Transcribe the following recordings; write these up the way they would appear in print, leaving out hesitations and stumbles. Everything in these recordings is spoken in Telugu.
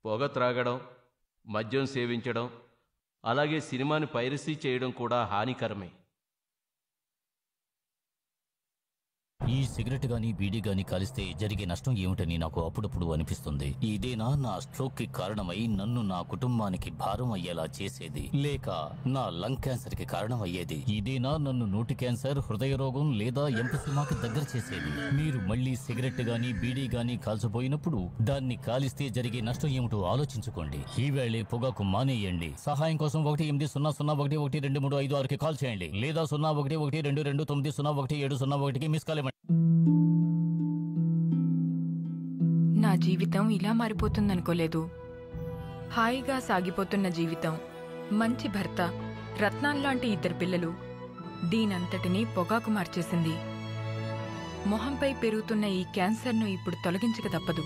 పొగ త్రాగడం, మద్యం సేవించడం, అలాగే సినిమాని పైరసీ చేయడం కూడా హానికరమే. ఈ సిగరెట్ గాని బీడీ గాని కాలిస్తే జరిగే నష్టం ఏమిటని నాకు అప్పుడప్పుడు అనిపిస్తుంది. ఇదేనా నా స్ట్రోక్ కి కారణమై నన్ను నా కుటుంబానికి భారం అయ్యేలా చేసేది, లేక నా లంగ్ క్యాన్సర్ కి కారణం అయ్యేది? ఇదేనా నన్ను నోటి క్యాన్సర్, హృదయ రోగం లేదా ఎంపసిమాకి దగ్గర చేసేది? మీరు మళ్ళీ సిగరెట్ గాని బీడీ గాని కాల్చబోయినప్పుడు దాన్ని కాలిస్తే జరిగే నష్టం ఏమిటో ఆలోచించుకోండి. ఈవేళే పొగాకు మానేయండి. సహాయం కోసం 18001112356కి కాల్ చేయండి, లేదా 011229011701కి మిస్ కాల్ ఇవ్వండి. నా జీవితం ఇలా మారిపోతుందనుకోలేదు. హాయిగా సాగిపోతున్న జీవితం, మంచి భర్త, రత్నాల్లాంటి 2 పిల్లలు, దీనంతటినీ పొగాకు మార్చేసింది. మొహంపై పెరుగుతున్న ఈ క్యాన్సర్ను ఇప్పుడు తొలగించక తప్పదు.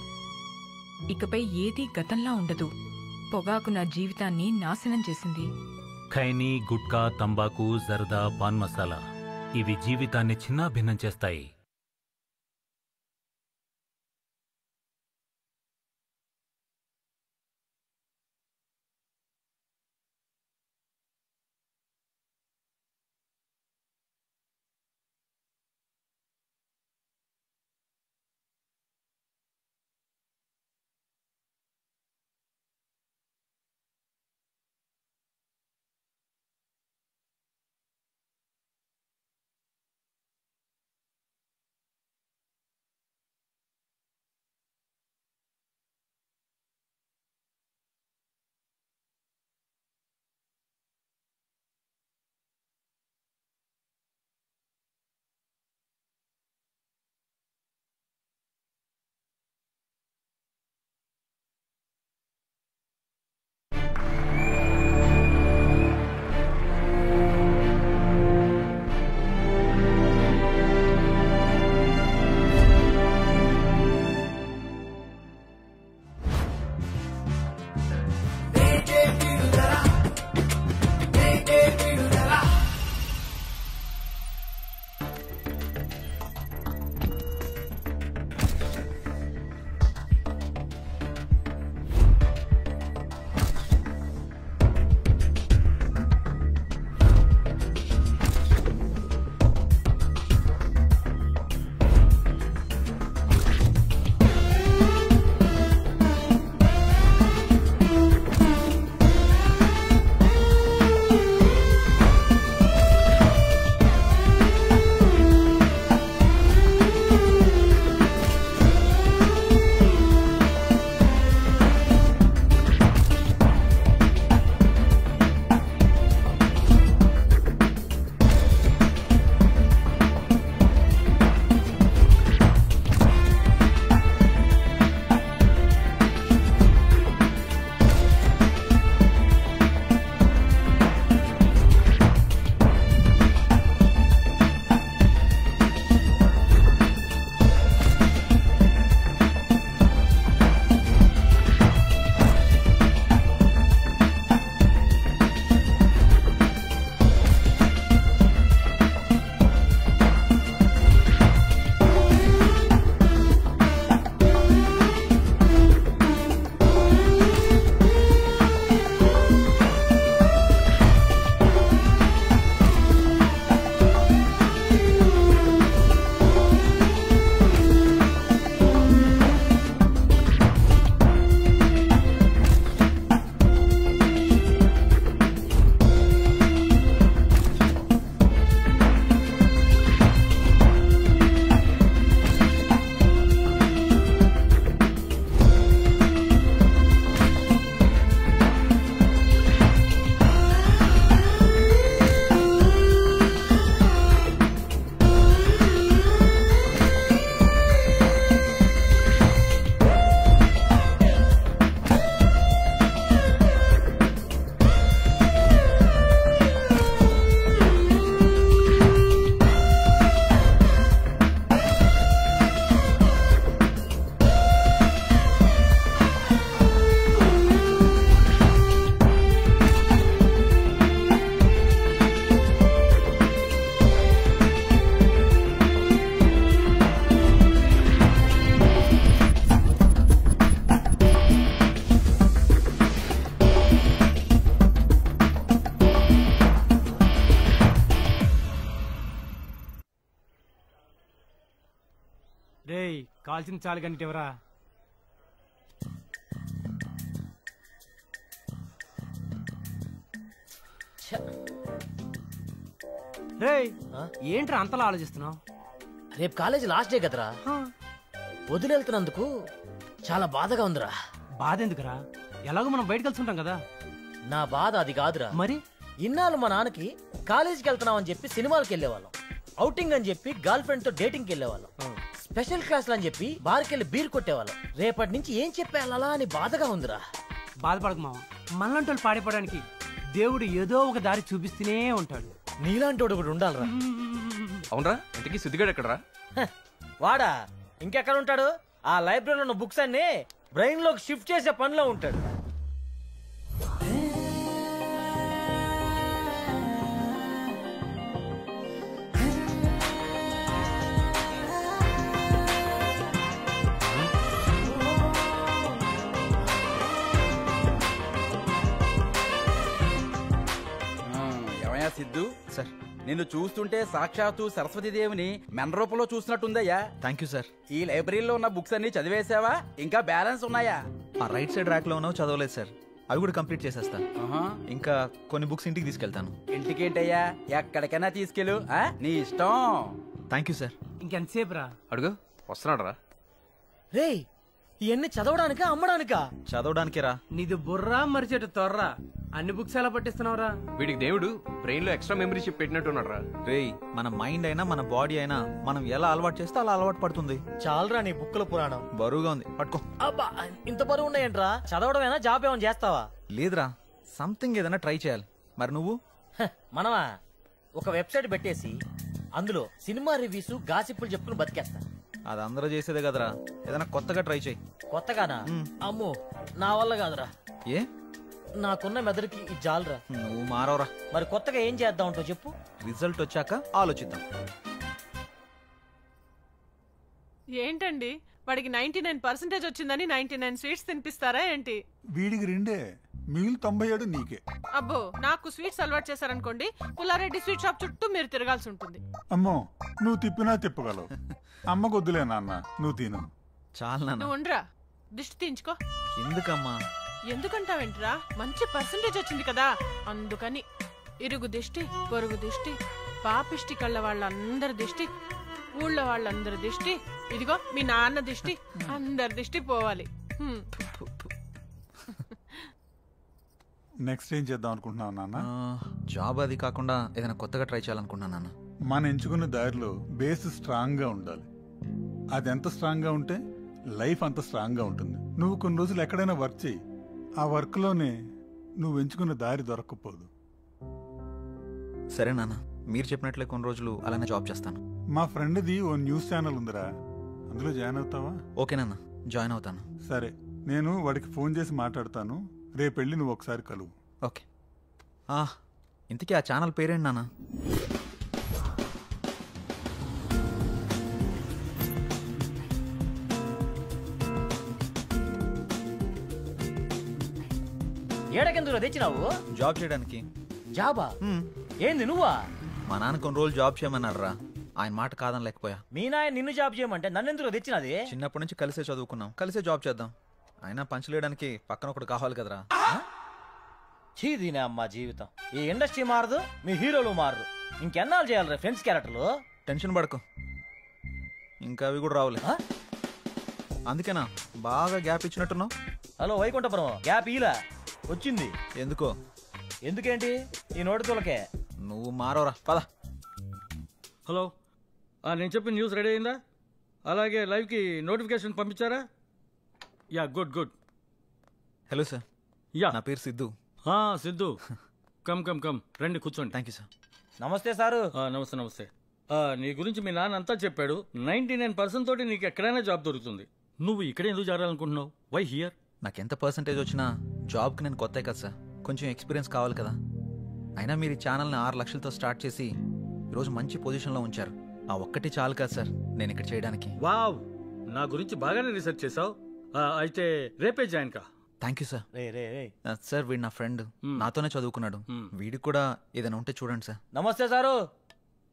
ఇకపై ఏదీ గతంలా ఉండదు. పొగాకు నా జీవితాన్ని నాశనం చేసింది. ఖైనీ, గుట్కా, తంబాకు, జర్దా, పాన్ మసాలా ఇవి జీవితాన్ని చిన్నాభిన్నం చేస్తాయి. కాల్చిన చాలు గంటివరా. రే ఏంట్రా అంతలా ఆలోచిస్తున్నావు? రేపు కాలేజీ లాస్ట్ డే కదరా, వదిలేళ్తున్నందుకు చాలా బాధగా ఉందిరా. బాధ ఎందుకురా? ఎలాగో మనం బయట కలిసి ఉంటాం కదా. నా బాధ అది కాదురా. మరి ఇన్నాళ్ళు మా నాన్నకి కాలేజీకి వెళ్తున్నాం అని చెప్పి సినిమాలకు వెళ్ళేవాళ్ళం, అవుటింగ్ అని చెప్పి గర్ల్ ఫ్రెండ్ తో డేటింగ్కి వెళ్ళేవాళ్ళం, స్పెషల్ క్లాసులు అని చెప్పి బార్కి వెళ్ళి బీర్ కొట్టేవాళ్ళం. రేపటి నుంచి ఏం చెప్పేయాలా అని బాధగా ఉందిరా. బాధపడకు మామ, మనలాంటి వాళ్ళు పాడిపోవడానికి దేవుడు ఏదో ఒక దారి చూపిస్తూనే ఉంటాడు. నీలాంటి వాడు కూడా ఉండాలిరా. అవునరా, ఇంతకీ సిద్ధిగాడు ఎక్కడరా? వాడా ఇంకెక్కడ ఉంటాడు? ఆ లైబ్రరీలో ఉన్న బుక్స్ అన్ని బ్రెయిన్ లోకి షిఫ్ట్ చేసే పనిలో ఉంటాడు. సిద్ధు సార్, నిన్ను చూస్తుంటే సాక్షాత్తు సరస్వతీదేవిని మెన్ రూపంలో చూసినట్టుందయ్యా. Thank you sir. ఈ లైబ్రరీలో ఉన్న బుక్స్ అన్ని చదివేసావా? ఇంకా బ్యాలెన్స్ ఉన్నాయా? ఆ రైట్ సైడ్ ర్యాక్ లో ఉన్నావు, చదవలేదు సార్. అవి కూడా కంప్లీట్ చేసేస్తా. ఇంకా కొన్ని బుక్స్ ఇంటికి తీసుకెళ్తాను. ఇంటికేంటయ్యా, ఎక్కడికైనా తీసుకెళ్ళు, నీ ఇష్టం. Thank you sir. ఇంకెంతసేపు రా? అడుగు, వస్తున్నాడు రా. రే ఇవన్నీ చదవడానికా అమ్మడానికా? చదవడానికే రా. నీది బుర్రా మరిచేట తొర్రా. అన్ని బుక్స్ ఎలా పట్టిస్తున్నావురా? వీడికి దేవుడు బ్రెయిన్ లో ఎక్స్ట్రా మెమరీ చిప్ పెట్టినట్టున్నాడు రా. రేయ్, మన మైండ్ అయినా మన బాడీ అయినా మనం ఎలా అలవాటు చేస్తే అలా అలవాటు పడుతుంది. చాలరా నీ బుక్కుల పురాణం. బరువుగా ఉంది, పట్టుకో. అబ్బా ఇంత బరువు ఉన్నాయంట్రా? చదవడమేనా, జాబ్ ఏమైనా చేస్తావా? లేదురా, సంథింగ్ ఏదైనా ట్రై చేయాలి. మరి నువ్వు? మనమా ఒక వెబ్సైట్ పెట్టేసి అందులో సినిమా రివ్యూస్ గాసిప్పులు చెప్పుకుని బతికేస్తా. అది అందరూ చేసేదే కదరా, ఏదైనా కొత్తగా ట్రై చేయి. కొత్తగానా? అమ్మో నా వల్ల కాదురా. ఏ? నాకున్న మెదడుకి ఇది జాలరా. నువ్వు మారవరా. మరి కొత్తగా ఏం చేద్దాం అంటో చెప్పు. రిజల్ట్ వచ్చాక ఆలోచిద్దాం. ఏంటండి వాడికి 99% వచ్చిందని 99 స్వీట్స్ తినిపిస్తారా ఏంటి? వీడికి 2 మిగిలిన 97 నీకే. అబ్బో, నాకు స్వీట్స్ అలవాటు చేశారనుకోండి, పుల్లారెడ్డి స్వీట్ షాప్ చుట్టూ మీరు తిరగాల్సి ఉంటుంది. అమ్మో, నువ్వు తిప్పినా తిప్పగలవు. అమ్మ కొద్దులే నాన్న, నువ్వు తిను. చాలా నాన్న. నువ్వు ఉండరా, దిష్టి తీయించుకో. ఎందుకమ్మా? ఎందుకంటావేంట్రా, మంచి పర్సంటేజ్ వచ్చింది కదా అందుకని. ఇరుగు దిష్టి, పొరుగు దిష్టి, పాపిష్టి కళ్ళ వాళ్ళందరి దిష్టి, ఊళ్ళో వాళ్ళందరి దిష్టి, ఇదిగో మీ నాన్న దిష్టి, అందరి దిష్టి పోవాలి. నెక్స్ట్ ఏం చేద్దాం అనుకుంటున్నావు నాన్న? జాబ్ అది కాకుండా ఏదైనా కొత్తగా ట్రై చేయాలనుకుంటున్నా నాన్న. మనం ఎంచుకున్న దారిలో బేస్ స్ట్రాంగ్ గా ఉండాలి. అది ఎంత స్ట్రాంగ్ గా ఉంటే లైఫ్ అంత స్ట్రాంగ్ గా ఉంటుంది. నువ్వు కొన్ని రోజులు ఎక్కడైనా వర్క్ చేయి, ఆ వర్క్ లోనే నువ్వు ఎంచుకున్న దారి దొరకకపోదు. సరే నాన్న, మీరు చెప్పినట్లే కొన్ని రోజులు అలానే జాబ్ చేస్తాను. మా ఫ్రెండ్ది ఓ న్యూస్ ఛానల్ ఉందిరా, అందులో జాయిన్ అవుతావా? ఓకే నాన్న, జాయిన్ అవుతాను. సరే, నేను వాడికి ఫోన్ చేసి మాట్లాడతాను. రేపు వెళ్ళి నువ్వు ఒకసారి కలువు. ఓకే. ఇంతకీ ఆ ఛానల్ పేరేంటి నాన్న? ఏడకెందుకు తెచ్చినావు? జాబ్ చేయడానికి. జాబా? ఏంది నువ్వా? మా నాన్న కొన్ని రోజులు జాబ్ చేయమన్నారు రా, ఆయన మాట కాదని లేకపోయా. మీ నాయన నిన్ను జాబ్ చేయమంటే నన్నెందుకు తెచ్చినది? చిన్నప్పటి నుంచి కలిసే చదువుకున్నాం, కలిసే జాబ్ చేద్దాం. అయినా పంచలేయడానికి పక్కన ఒకటి కావాలి కదరా. చీదీనే అమ్మా జీవితం. ఈ ఇండస్ట్రీ మారదు, మీ హీరోలు మారరు. ఇంకెన్నాళ్ళు చేయాలరా ఫ్రెండ్స్ క్యారెక్టర్లు? టెన్షన్ పడకు, ఇంకా అవి కూడా రావులే. అందుకేనా బాగా గ్యాప్ ఇచ్చినట్టున్నావు. హలో వైకుంఠపురం, గ్యాప్ ఇలా వచ్చింది. ఎందుకో? ఎందుకేంటి, ఈ నోటి తోలకే. నువ్వు మారవరా, పద. హలో, నేను చెప్పిన న్యూస్ రెడీ అయిందా? అలాగే లైవ్కి నోటిఫికేషన్ పంపించారా? Yeah, good good. Hello sir. Yeah, నా పేరు Siddhu. Siddhu, come come come, రండి కూర్చోండి. Thank you sir. నమస్తే సారు. నమస్తే నమస్తే. నీ గురించి మీ నాన్న అంతా చెప్పాడు. 99% తోటి నీకు ఎక్కడైనా జాబ్ దొరుకుతుంది. నువ్వు ఇక్కడ ఎందుకు చేరాలనుకుంటున్నావు? Why here? నాకు ఎంత పర్సెంటేజ్ వచ్చినా జాబ్కి నేను కొత్త కదా సార్, కొంచెం ఎక్స్పీరియన్స్ కావాలి కదా. అయినా మీరు ఈ ఛానల్ని 6 లక్షలతో స్టార్ట్ చేసి ఈరోజు మంచి పొజిషన్లో ఉంచారు. ఆ ఒక్కటి చాలు కదా సార్ నేను ఇక్కడ చేయడానికి. వావ్, నా గురించి బాగానే రీసెర్చ్ చేసావు. అయితే రేపే జాయిన్ కా. Thank you sir. సార్ వీడు నా ఫ్రెండ్, నాతోనే చదువుకున్నాడు. వీడికి కూడా ఏదైనా ఉంటే చూడండి సార్. నమస్తే సారు.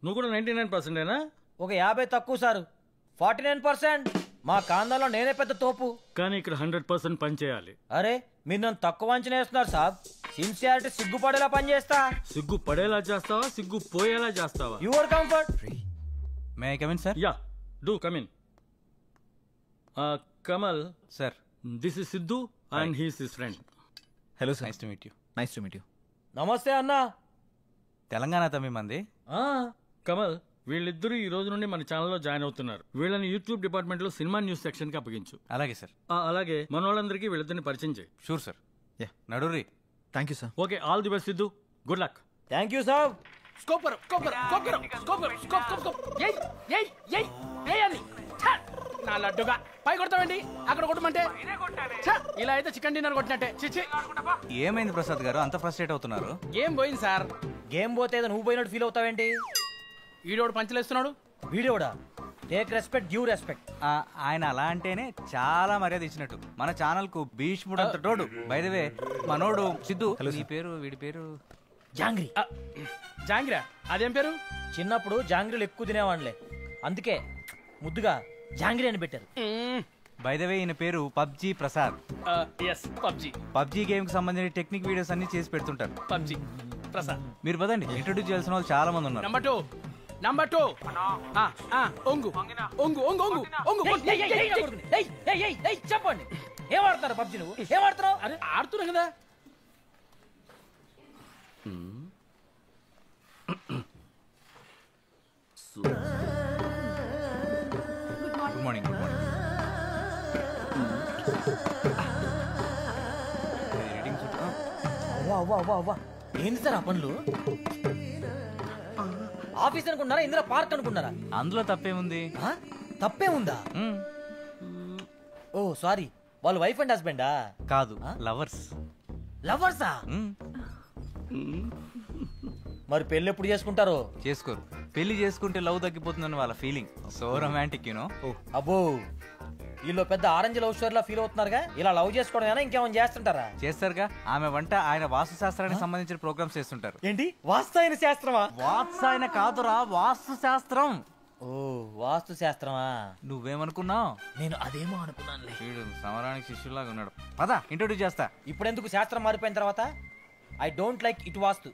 నువ్వు కూడా 99%ఏనా? ఒక 50 తక్కువ సారు, 49%. మా కాందాలో నేనే పెద్ద తోపు. కానీ ఇక్కడ 100% పని చేయాలి. అరే మీరు నన్ను తక్కువ అంచనా వేస్తున్నారు సాబ్. సిన్సియారిటీ సిగ్గుపడేలా పని చేస్తా. సిగ్గు పడేలా చేస్తావా, సిగ్గు పోయేలా చేస్తావా? Your comfort. May I come in sir? Yeah, do come in. Kamal sir, this is Siddhu and he's his friend. Hello sir. Nice to meet you. Nice to meet you. నమస్తే అన్నా. తెలంగాణ తమ్మి మంది. కమల్, వీళ్ళిద్దరూ ఈ రోజు నుండి మన ఛానల్లో జాయిన్ అవుతున్నారు. వీళ్ళని యూట్యూబ్ డిపార్ట్మెంట్ లో సినిమా న్యూస్ సెక్షన్ కి అప్పగించు. అలాగే సార్. అలాగే మన వాళ్ళందరికీ వీళ్ళిద్దరిని పరిచయం చేయి. Sure sir. యా, నడురి. Thank you sir. Okay, all the best Siddhu. Good luck. Thank you సాబ్. Scooper scooper scooper scooper scope scope scope. ఏయ్ ఏయ్ ఏయ్ ఏయ్ నా లడ్డుగా పై కొడతామండి, అక్కడ కొట్టమంటే ఇలా అయితే చికెన్ డిన్నర్ కొట్టినట్టే. చిచ్చి. ఏమైంది ప్రసాద్ గారు అంత ఫ్రస్ట్రేట్ అవుతున్నారు? గేమ్ పోయింది సార్. గేమ్ పోతే ఏదో నువ్వు పోయినట్టు ఫీల్ అవుతావేంటి? ఈడోడు పంచలేస్తున్నాడు. వీడియోడా? Take respect, give respect. ఆయన అలా అంటేనే చాలా మర్యాద ఇచ్చినట్టు. మన ఛానల్ కు భీష్ముడు అంత తోడు. బై ద వే మనోడు సిద్ధు. నీ పేరు, వీడి పేరు జాంగ్రీ. జాంగ్రా? అదేం పేరు? చిన్నప్పుడు జాంగ్రీలు ఎక్కువ తినేవాళ్ళే, అందుకే ముద్దుగా జాంగ్రీ అని పెట్టారు. బై ద వే ఈయన పేరు PUBG Prasad. Yes, PUBG. PUBG game కి సంబంధించిన టెక్నిక్ వీడియోస్ అన్ని చేసి పెడుతుంటారు. పబ్జీ ప్రసాద్. మీరు పదండి, ఇంట్రొడ్యూస్ చేయాల్సిన వాళ్ళు చాలా మంది ఉన్నారు. నంబర్ 2 ఒంగు ఒంగు ఒంగు ఒంగు ఒంగు. చెప్పండి, ఏం ఆడుతున్నారు పబ్జీ? నువ్వు ఏం ఆడుతున్నావు? అరే ఆడుతున్నా కదా. Good morning. Good morning. ఏంటి సార్ ఆ పనులు? ఆఫీస్ అనుకున్నారా, ఇందులో పార్క్ అనుకున్నారా? అందులో తప్పేముంది? తప్పే ఉందా? ఓ సారీ, వాళ్ళు వైఫ్ అండ్ హస్బెండా? కాదు, లవర్స్. లవర్సా? మరి పెళ్లి ఎప్పుడు చేసుకుంటారు? చేసుకోరు. పెళ్లి చేసుకుంటే లవ్ తగ్గిపోతుందని వాళ్ళ ఫీలింగ్. So romantic you know. అబ్బో, వీళ్ళు పెద్ద ఆరెంజ్ లవ్ స్టోరీ లా ఫీల్ అవుతున్నారుగా. ఇలా లవ్ చేసుకోవడం ఇంకేమైనా చేస్తుంటారా? చేస్తారుగా. ఆమె వంట ఆయన వాస్తు శాస్త్రానికి సంబంధించిన ప్రోగ్రామ్స్ చేస్తుంటారు. ఏంటి వాస్తు శాస్త్రమా? వాత్సాయన కాదురా, వాస్తు శాస్త్రం. ఓ వాస్తు శాస్త్రమా? నువ్వేమనుకున్నావు? నేను అదేమో అనుకున్నానులే. వీడు సమరానికి శిష్యులాగా ఉన్నాడు. పద, ఇంట్రొడ్యూస్ చేస్తా. ఇప్పుడెందుకు శాస్త్రం మారిపోయిన తర్వాత? I don't like it vastu,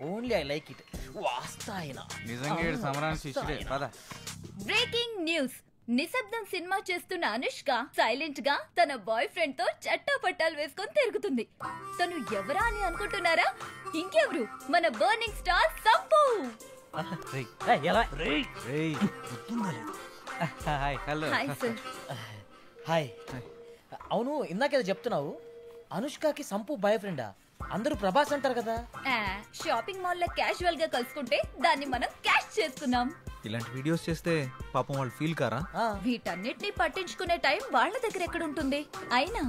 only I like it వాస్తాయన. నిజంగా వీడు సమరానికి శిష్యుడే. పద. Breaking news. నిశ్శబ్దం సినిమా చేస్తున్న అనుష్క సైలెంట్ గా తన బాయ్ ఫ్రెండ్ తో చట్టాపట్టాలు వేసుకొని తిరుగుతుంది. తను ఎవరా అని అనుకుంటున్నారా? ఇంకెవరు, మన burning star Sampu. Hello. Hi. అవును, ఇందాకేదో చెప్తున్నావు, అనుష్కకి సంపు బాయ్ ఫ్రెండా? అందరూ ప్రభాస్ అంటారు కదా. షాపింగ్ మాల్ లో క్యాజువల్ గా కలుసుకుంటే దాన్ని మనం క్యాష్ చేసుకున్నాం. ఇలాంటి వీడియోస్ చేస్తే పాపం వాళ్ళు ఫీల్ కారా? వీటన్నిటిని పట్టించుకునే టైం వాళ్ళ దగ్గర ఎక్కడ ఉంటుంది? అయినా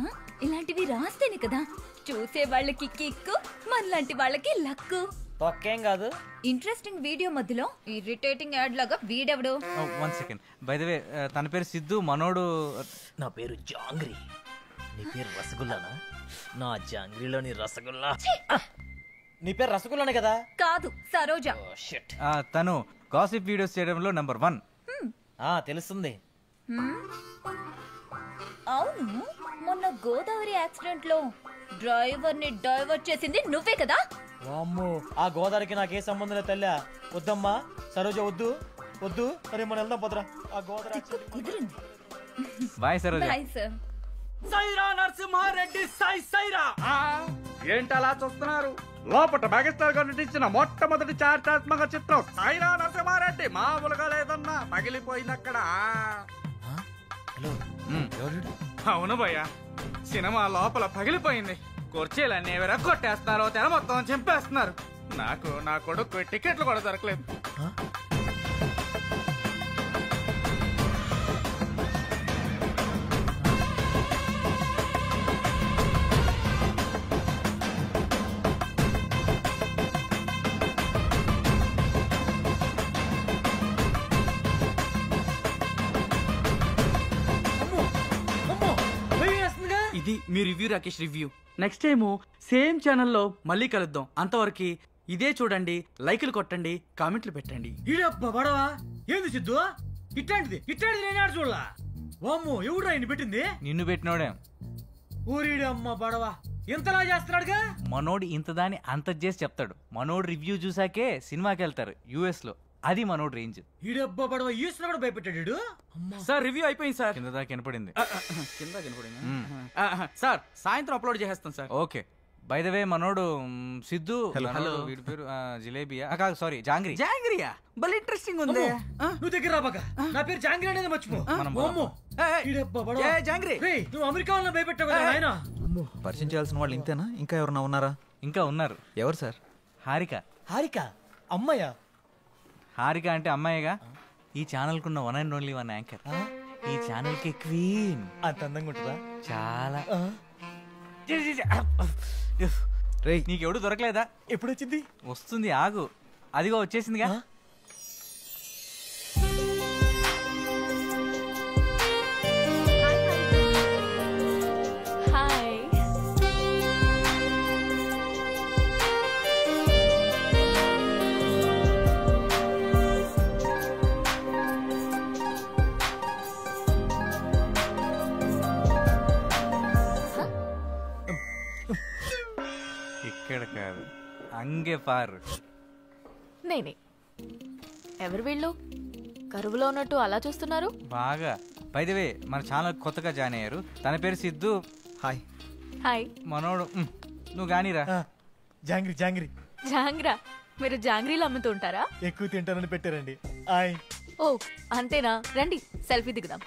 ఇలాంటివి రాస్తేనే కదా చూసే వాళ్ళకి కిక్కు, మనలాంటి వాళ్ళకి లక్కు. తొక్కేం కాదు. ఇంట్రెస్టింగ్ వీడియో మధ్యలో ఇరిటేటింగ్ యాడ్ లాగా వీడెవడు? 1 సెకండ్. బై ద వే తన పేరు సిద్ధు, మనోడు. నా పేరు జాంగ్రీ. నీ పేరు రసగుల్లానా? నా జాంగ్రీలోని రసగుల్లా. నీ పేరు రసగుల్లానే కదా? కాదు, సరోజ. తను గాసిప్ వీడియోస్ చేయడంలో నంబర్ 1. తెలుస్తుంది. అవును, మొన్న గోదావరి యాక్సిడెంట్ లో డ్రైవర్ ని డైవర్ట్ చేసింది నువ్వే కదా? అమ్మో, ఆ గోదావరికి నాకే సంబంధం లేదు తల్లా. వద్దమ్మా సరోజ, వద్దు వద్దు. అరే మనం వెళ్దాం పదరా. ఆ గోదావరి కుదిరింది. Bye Saroja. Bye sir. Sye Raa Narasimha Reddy Sye Raa. ఏంటలా చూస్తున్నారు? లోపట మెగాస్టార్ గారు నటించిన మొట్టమొదటి చారిత్రాత్మక చిత్రం సైరా నరసింహారెడ్డి. మామూలుగా లేదన్నా, పగిలిపోయింది అక్కడ. అవును భయ్యా, సినిమా లోపల పగిలిపోయింది. కుర్చీలన్నీ ఎవరో కొట్టేస్తున్నారు, తెర మొత్తం చింపేస్తున్నారు. నాకు నా కొడుకు టికెట్లు కూడా దొరకలేదు. ఇది మీ review, Rakesh review. Next time same ఛానల్లో మళ్ళీ కలుద్దాం. అంతవరకు ఇదే చూడండి, లైకులు కొట్టండి, కామెంట్లు పెట్టండి. బడవా ఏంది సిద్ధు? ఇట్లాంటిది నేనే చూడలా. వామ్మో ఎవడు ఆయన పెట్టింది? నిన్ను పెట్టినోడే. ఊరిడి అమ్మ బడవా ఇంతలా చేస్తున్నాడుగా. మనోడు ఇంత దాన్ని అంత చేసి చెప్తాడు. మనోడు రివ్యూ చూసాకే సినిమాకి వెళ్తారు US లో. అది మనోడు రేంజ్. ఈడబ్బా బడవా ఈశ్వర కూడా భయపెట్టాడు. సార్ రివ్యూ అయిపోయింది సార్. కింద దాకా వినపడింది. కింద కనపడింది సార్. సాయంత్రం అప్లోడ్ చేసేస్తాం sir. Okay. By the way మనోడు సిద్ధు. హలో. వీడి పేరు జిలేబియా కాదు, సారీ జాంగ్రీ. జాంగ్రియా భలే ఇంట్రెస్టింగ్ ఉంది. నువ్వు దగ్గర రాబాక. నా పేరు జాంగ్రీ అనేది మర్చిపో. జాంగ్రీ నువ్వు అమెరికా వాళ్ళని భయపెట్టావు కదా ఆయన. పరిచయం చేయాల్సిన వాళ్ళు ఇంతేనా? ఇంకా ఎవరన్నా ఉన్నారా? ఇంకా ఉన్నారు. ఎవరు సార్? హారిక. హారిక అమ్మాయ్యా? హారిక అంటే అమ్మాయిగా. ఈ ఛానల్ కున్న one and only one anchor. ఈ ఛానల్ కి క్వీన్. అంత అందంగా ఉంటుందా? చాలా. నీకెవడు దొరకలేదా? ఎప్పుడు వచ్చింది? వస్తుంది, ఆగు. అదిగో వచ్చేసిందిగా. హాయ్. ఇక్కడ కాదు, అంగే పారు. నేనే. ఎవరు వీళ్ళు? కరువులో ఉన్నట్టు అలా చూస్తున్నారు? బాగా. బై ద వే మన ఛానల్ కొత్తగా జాయిన్ అయ్యారు. తన పేరు సిద్ధు. హాయ్. హాయ్. మనోడు నువ్వు గానీరా. జాంగ్రీ జాంగ్రీ జాంగ్రా. మీరు జాంగ్రీలు అమ్ముతుంటారా? ఎక్కువ తింటానని పెట్టారండి. హాయ్. ఓ అంతేనా? రండి సెల్ఫీ దిగుదాం.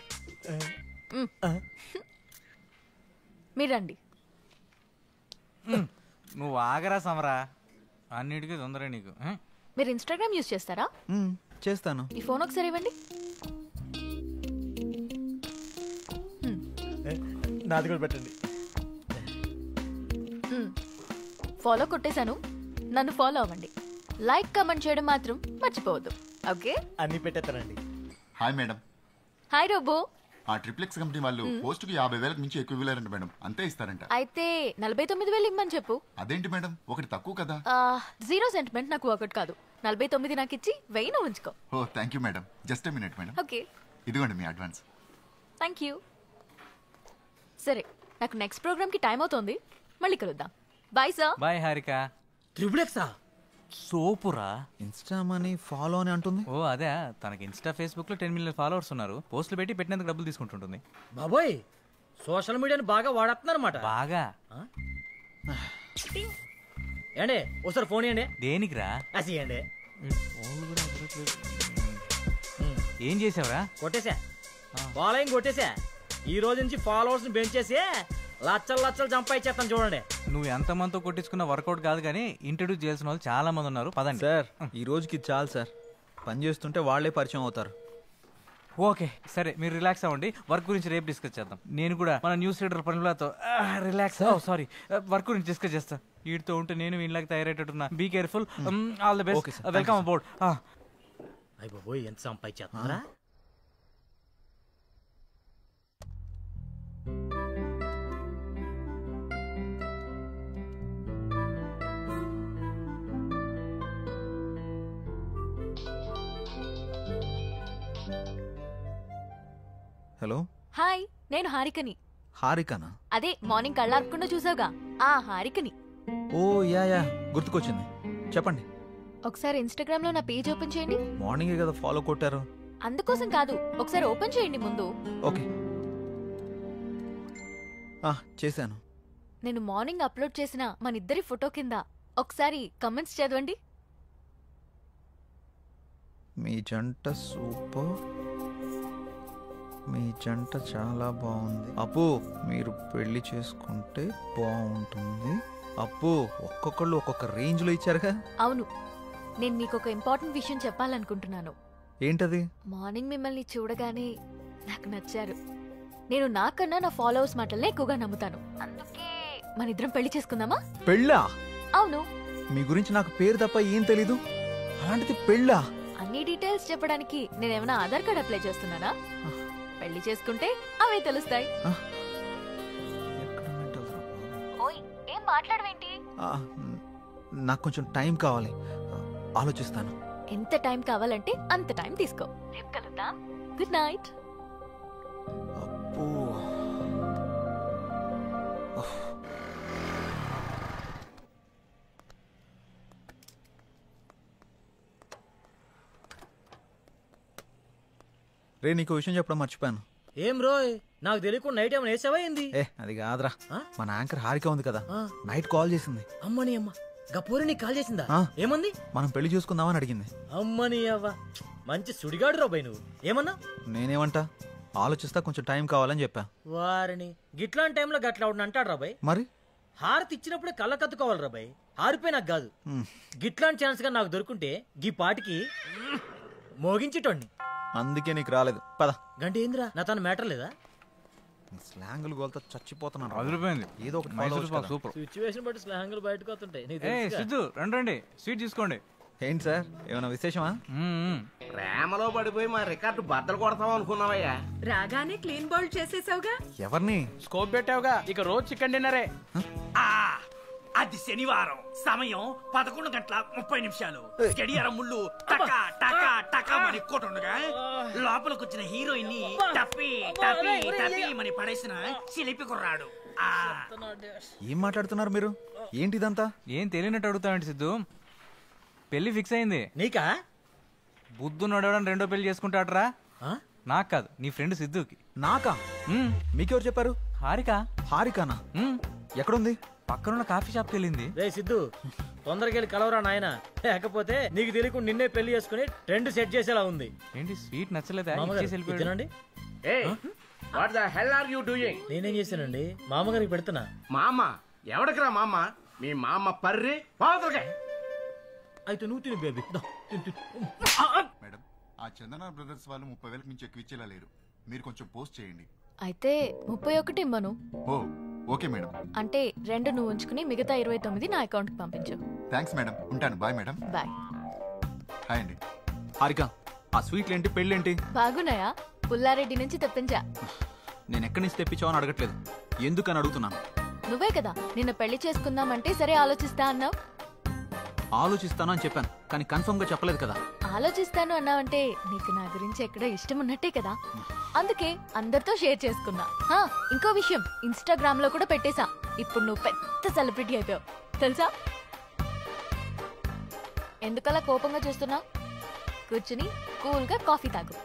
మీరు రండి. నువ్వు ఆగరా సమరా, అన్నిటికీ తొందర నీకు. మీరు ఇన్స్టాగ్రామ్ యూజ్ చేస్తారా? చేస్తాను. ఈ ఫోన్ ఒకసారి ఇవ్వండి. నాది కూడా పెట్టండి. ఫాలో కొట్టేశాను, నన్ను ఫాలో అవ్వండి. లైక్ కమెంట్ చేయడం మాత్రం మర్చిపోవద్దు. ఓకే? అన్ని పెట్టేస్తానండి. Hi madam. Hi robo. ఆ ట్రిప్లెక్స్ కంపెనీ వాళ్ళు పోస్టుకి 50,000 మించి ఎక్కువ ఇవ్వలేరంట మేడం. అంతే ఇస్తారంట. అయితే 49,000 ఇమ్మని చెప్పు. అదేంటి మేడం, ఒకటి తక్కువ కదా? జీరో సెంటిమెంట్ నాకు ఒకటి కాదు. 49 నాకు ఇచ్చి 1000 నువ్వు ఉంచుకో. Oh thank you madam. Just a minute madam. Okay. ఇదిగోండి మీ అడ్వాన్స్. Thank you. సరే, నాకు నెక్స్ట్ ప్రోగ్రామ్ కి టైం అవుతోంది. మళ్ళీ కలుద్దాం. Bye sir. బాయ్ హారిక. ట్రిపులెక్సా? సోపురా. ఇన్స్టా మనీ ఫాలో అని అంటుంది. ఓ అదే. తనకి ఇన్స్టా ఫేస్బుక్ లో 10 మిలియన్ ఫాలోవర్స్ ఉన్నారు. పోస్టులు పెట్టి పెట్టినందుకు డబ్బులు తీసుకుంటుంటుంది. బాబోయ్, సోషల్ మీడియాని బాగా వాడుతున్నారన్నమాట. బాగా. ఏండి ఒకసారి ఫోన్ ఇవ్వండి. దేనికిరా? అసియండి. ఏం చేసావురా? కొట్టేసా. ఫాలోయింగ్ కొట్టేసా. ఈ రోజు నుంచి ఫాలోవర్స్ ని పెంచేసి లచ్చలు లచ్చలు సంపాదించేస్తాను చూడండి. నువ్వు ఎంత మందితో కొట్టించుకున్న వర్కౌట్ కాదు కానీ ఇంట్రడ్యూస్ చేయాల్సిన వాళ్ళు చాలా మంది ఉన్నారు. పదండి సార్. ఈ రోజుకి చాలు సార్. పని చేస్తుంటే వాళ్లే పరిచయం అవుతారు. ఓకే సరే, మీరు రిలాక్స్ అవ్వండి. వర్క్ గురించి రేపు డిస్కస్ చేద్దాం. నేను కూడా మన న్యూస్ రీడర్ పనులతో రిలాక్స్. సారీ, వర్క్ గురించి డిస్కస్ చేస్తా. వీటితో ఉంటే నేను వీళ్ళకి తయారయ్యేటట్టున్నా. Be careful. All the best. Welcome about. అయ్య బాబోయ్, ఎంత సంపాదించేస్తున్నారా? హలో. హాయ్, నేను హారికని. హారికనా? అదే మార్నింగ్ కళ్ళార్పకుండా చూసావుగా, ఆ హారికని. ఓ యా యా, గుర్తుకొచ్చింది. చెప్పండి. ఒకసారి ఇన్స్టాగ్రామ్ లో నా పేజ్ ఓపెన్ చేయండి. మార్నింగే కదా ఫాలో కొట్టారు. అందుకోసం కాదు, ఒకసారి ఓపెన్ చేయండి ముందు. ఓకే, చేశాను. నేను మార్నింగ్ అప్లోడ్ చేసిన మన ఇద్దరి ఫోటో కింద ఒకసారి కమెంట్స్ చదవండి. మీ జంట సూపర్. మీ జంట చాలా బాగుంది. అప్పు, మీరు పెళ్లి చేసుకుంటే బాగుంటుంది. అప్పు, ఒక్కొక్కళ్ళు ఒక్కొక్క రేంజ్ లో ఇచ్చారుగా. అవును, నేను మీకు ఒక ఇంపార్టెంట్ విషయం చెప్పాలనుకుంటున్నాను. ఏంటది? మార్నింగ్ మిమ్మల్ని చూడగానే నాకు నచ్చారు. నేను నాకన్నా నా ఫాలోవర్స్ మాటలనే ఎక్కువగా నమ్ముతాను. అందుకే మన ఇద్దరం పెళ్లి చేసుకుందామా? పెళ్ళా? అవును. మీ గురించి నాకు పేరు తప్ప ఏం తెలీదు, అలాంటిది పెళ్ళా? అన్ని డీటెయిల్స్ చెప్పడానికి నేనేమైనా ఆధార్ కార్డ్ అప్లై చేస్తున్నానా? పెళ్లి చేసుకుంటే అవే తెలుస్తాయి. ఓయ్, ఏం మాట్లాడవేంటి? నాకు కొంచెం టైం కావాలి, ఆలోచిస్తాను. ఎంత టైం కావాలంటే అంత టైం తీసుకో. రేపు కలుద్దాం. Good night. అబ్బో. ఉఫ్. రే నీకు విషయం చెప్పడం మర్చిపోయాను. ఏం రోయ్, నాకు తెలియకుండా నైట్ ఏమైనా వేసావా ఏంది? అది కాదురా, మన యాంకర్ హారిక ఉంది కదా, నైట్ కాల్ చేసింది. అమ్మని అమ్మ, గపూరి నీకు కాల్ చేసిందా? ఏమంది? మనం పెళ్లి చూసుకుందామని అడిగింది. అమ్మని అవ్వ, మంచి సుడిగాడు రాబాయ్ నువ్వు. ఏమన్నా? నేనేమంటా, ఆలోచిస్తా, కొంచెం టైం కావాలని చెప్పా. వారిని గిట్లాంటి టైంలో గట్లా అవును అంటాడు రాబాయ్. మరి హారతి ఇచ్చినప్పుడే కళ్ళ కత్తుకోవాలి రాబాయ్, హారిపోయి నాకు కాదు. గిట్లాంటి ఛాన్స్ గా నాకు దొరుకుంటే గీ పాటికి మోగించేటోడిని. అందుకే నీకు రాలేదు. పద. గంట ఏందిరా, నా తన మ్యాటర్ లేదా? స్లాంగులు గోల్తో చచ్చిపోతున్నాను. అదిరిపోయింది. ఏదో ఒకటి సూపర్. సిచ్యువేషన్ బట్టి స్లాంగులు బయటకు వస్తుంటాయి. సిద్ధు రండి, స్వీట్ తీసుకోండి. ఏంటి సార్, ఏమైనా విశేషమా? ప్రేమలో పడిపోయి మా రికార్డు బద్దలు కొడతాం అనుకున్నావయ్యా. రాగానే క్లీన్ బౌల్ చేసేసావుగా. ఎవరిని? స్కోప్ పెట్టావుగా, ఇక రోజు చికెన్ డిన్నరే. అది శనివారం, సమయం 11:30 గడియారం ముళ్ళు టకా టకా టకా మని కొట్టుండగా లోపలికి వచ్చిన హీరోయిన్ ని టప్పి టప్పి టప్పి మని పడేసిన చిలిపి కుర్రాడు. ఏం మాట్లాడుతున్నారు మీరు? ఏంటిదంతా? ఏం తెలియనట్టు అడుగుతావంటి సిద్ధు. పెళ్లి ఫిక్స్ అయింది. నీకా? బుద్ధు నడవడం రెండో పెళ్లి చేసుకుంటాడరా. నాకు కాదు, నీ ఫ్రెండ్ సిద్ధుకి. నాకా? మీకెవరు చెప్పారు? హారిక. హారికానా? ఎక్కడుంది? పక్కనున్న కాఫీ షాప్కి వెళ్ళింది. రే సిద్ధు, తొందరగా వెళ్ళి కలవరా నాయన, లేకపోతే నీకు తెలియకుండా నిన్నే పెళ్లి చేసుకుని ట్రెండ్ సెట్ చేసేలా ఉంది. ఏంటి స్వీట్ నచ్చలేదా? తినండి. What the hell are you doing? నేనేం చేశానండి, మామగారికి పెడుతున్నా. మామ ఎవడికిరా మామ? మీ మామ పర్రి పాదులుగా. అయితే నువ్వు తిని బేబీ. మేడం, ఆ చందన బ్రదర్స్ వాళ్ళు 30,000 మించి ఎక్కువ ఇచ్చేలా లేరు. మీరు కొంచెం పోస్ట్ చేయండి. అయితే 31 ఇమ్మను. ఓ ఓకే మేడం. అంటే 2 నువ్వు ఉంచుకుని మిగతా 29 నా అకౌంట్ కి పంపించు. థ్యాంక్స్ మేడం, ఉంటాను. Bye madam. బాయ్. హాయ్ అండి. హారిక, ఆ స్వీట్లేంటి, పెళ్ళేంటి? బాగున్నాయా? పుల్లారెడ్డి నుంచి తెప్పించా. నేను ఎక్కడి నుంచి తెప్పించావని అడగట్లేదు, ఎందుకని అడుగుతున్నాను. నువ్వే కదా నిన్న పెళ్లి చేసుకుందామంటే సరే ఆలోచిస్తా అన్నావు. ఆలోచిస్తాను అని చెప్పాను, కానీ కన్ఫర్మ్ గా చెప్పలేదు కదా. ఆలోచిస్తాను అన్నావంటే నీకు నా గురించి ఎక్కడో ఇష్టం ఉన్నట్టే కదా, అందుకే అందరితో షేర్ చేసుకున్నా. ఇంకో విషయం, ఇన్స్టాగ్రామ్ లో కూడా పెట్టేశా. ఇప్పుడు నువ్వు పెద్ద సెలబ్రిటీ అయిపోయావు తెలుసా. ఎందుకలా కోపంగా చూస్తున్నావు? కూర్చుని కూల్ గా కాఫీ తాగు.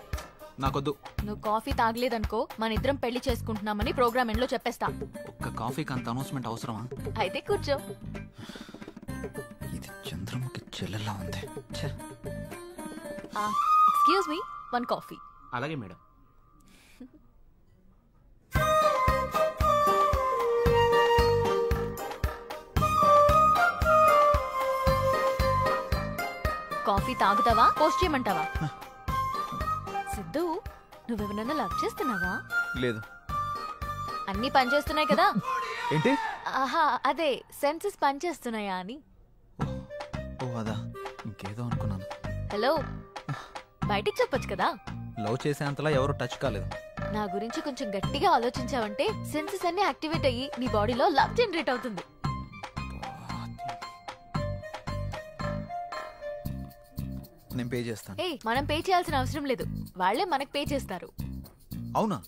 నాకొద్దు. నువ్వు కాఫీ తాగలేదనుకో మన ఇద్దరం పెళ్లి చేసుకుంటున్నామని ప్రోగ్రామ్ ఎండ్ లో చెప్పేస్తా. ఒక్క కాఫీకి అంత అనౌన్స్మెంట్ అవసరమా? అయితే కూర్చో. ఇది చంద్రముఖి చెల్లెల్లా ఉంది. Excuse me, 1 coffee. అలాగే మేడం. కాఫీ తాగుతావా, పోస్ట్ చేయమంటావా? సిద్ధు, నువ్వెవరన్నా లవ్ చేస్తున్నావా? లేదు. అన్నీ పనిచేస్తున్నాయి కదా. ఏంటి? ఆహా, అదే సెన్సెస్ పనిచేస్తున్నాయా అని. ఓ అదా, ఇంకేదో అనుకున్నాను. హలో, బయటికి చెప్పొచ్చు కదా. లవ్ చేసేంతలా ఎవరు టచ్ కాలేదు. నా గురించి కొంచెం గట్టిగా ఆలోచించావంటే సెన్సెస్ అన్ని యాక్టివేట్ అయ్యి నీ బాడీలో లవ్ జనరేట్ అవుతుంది. నేను పే చేస్తాను. మనం పే చేయాల్సిన అవసరం లేదు, వాళ్ళే మనకు పే చేస్తారు. అవునా?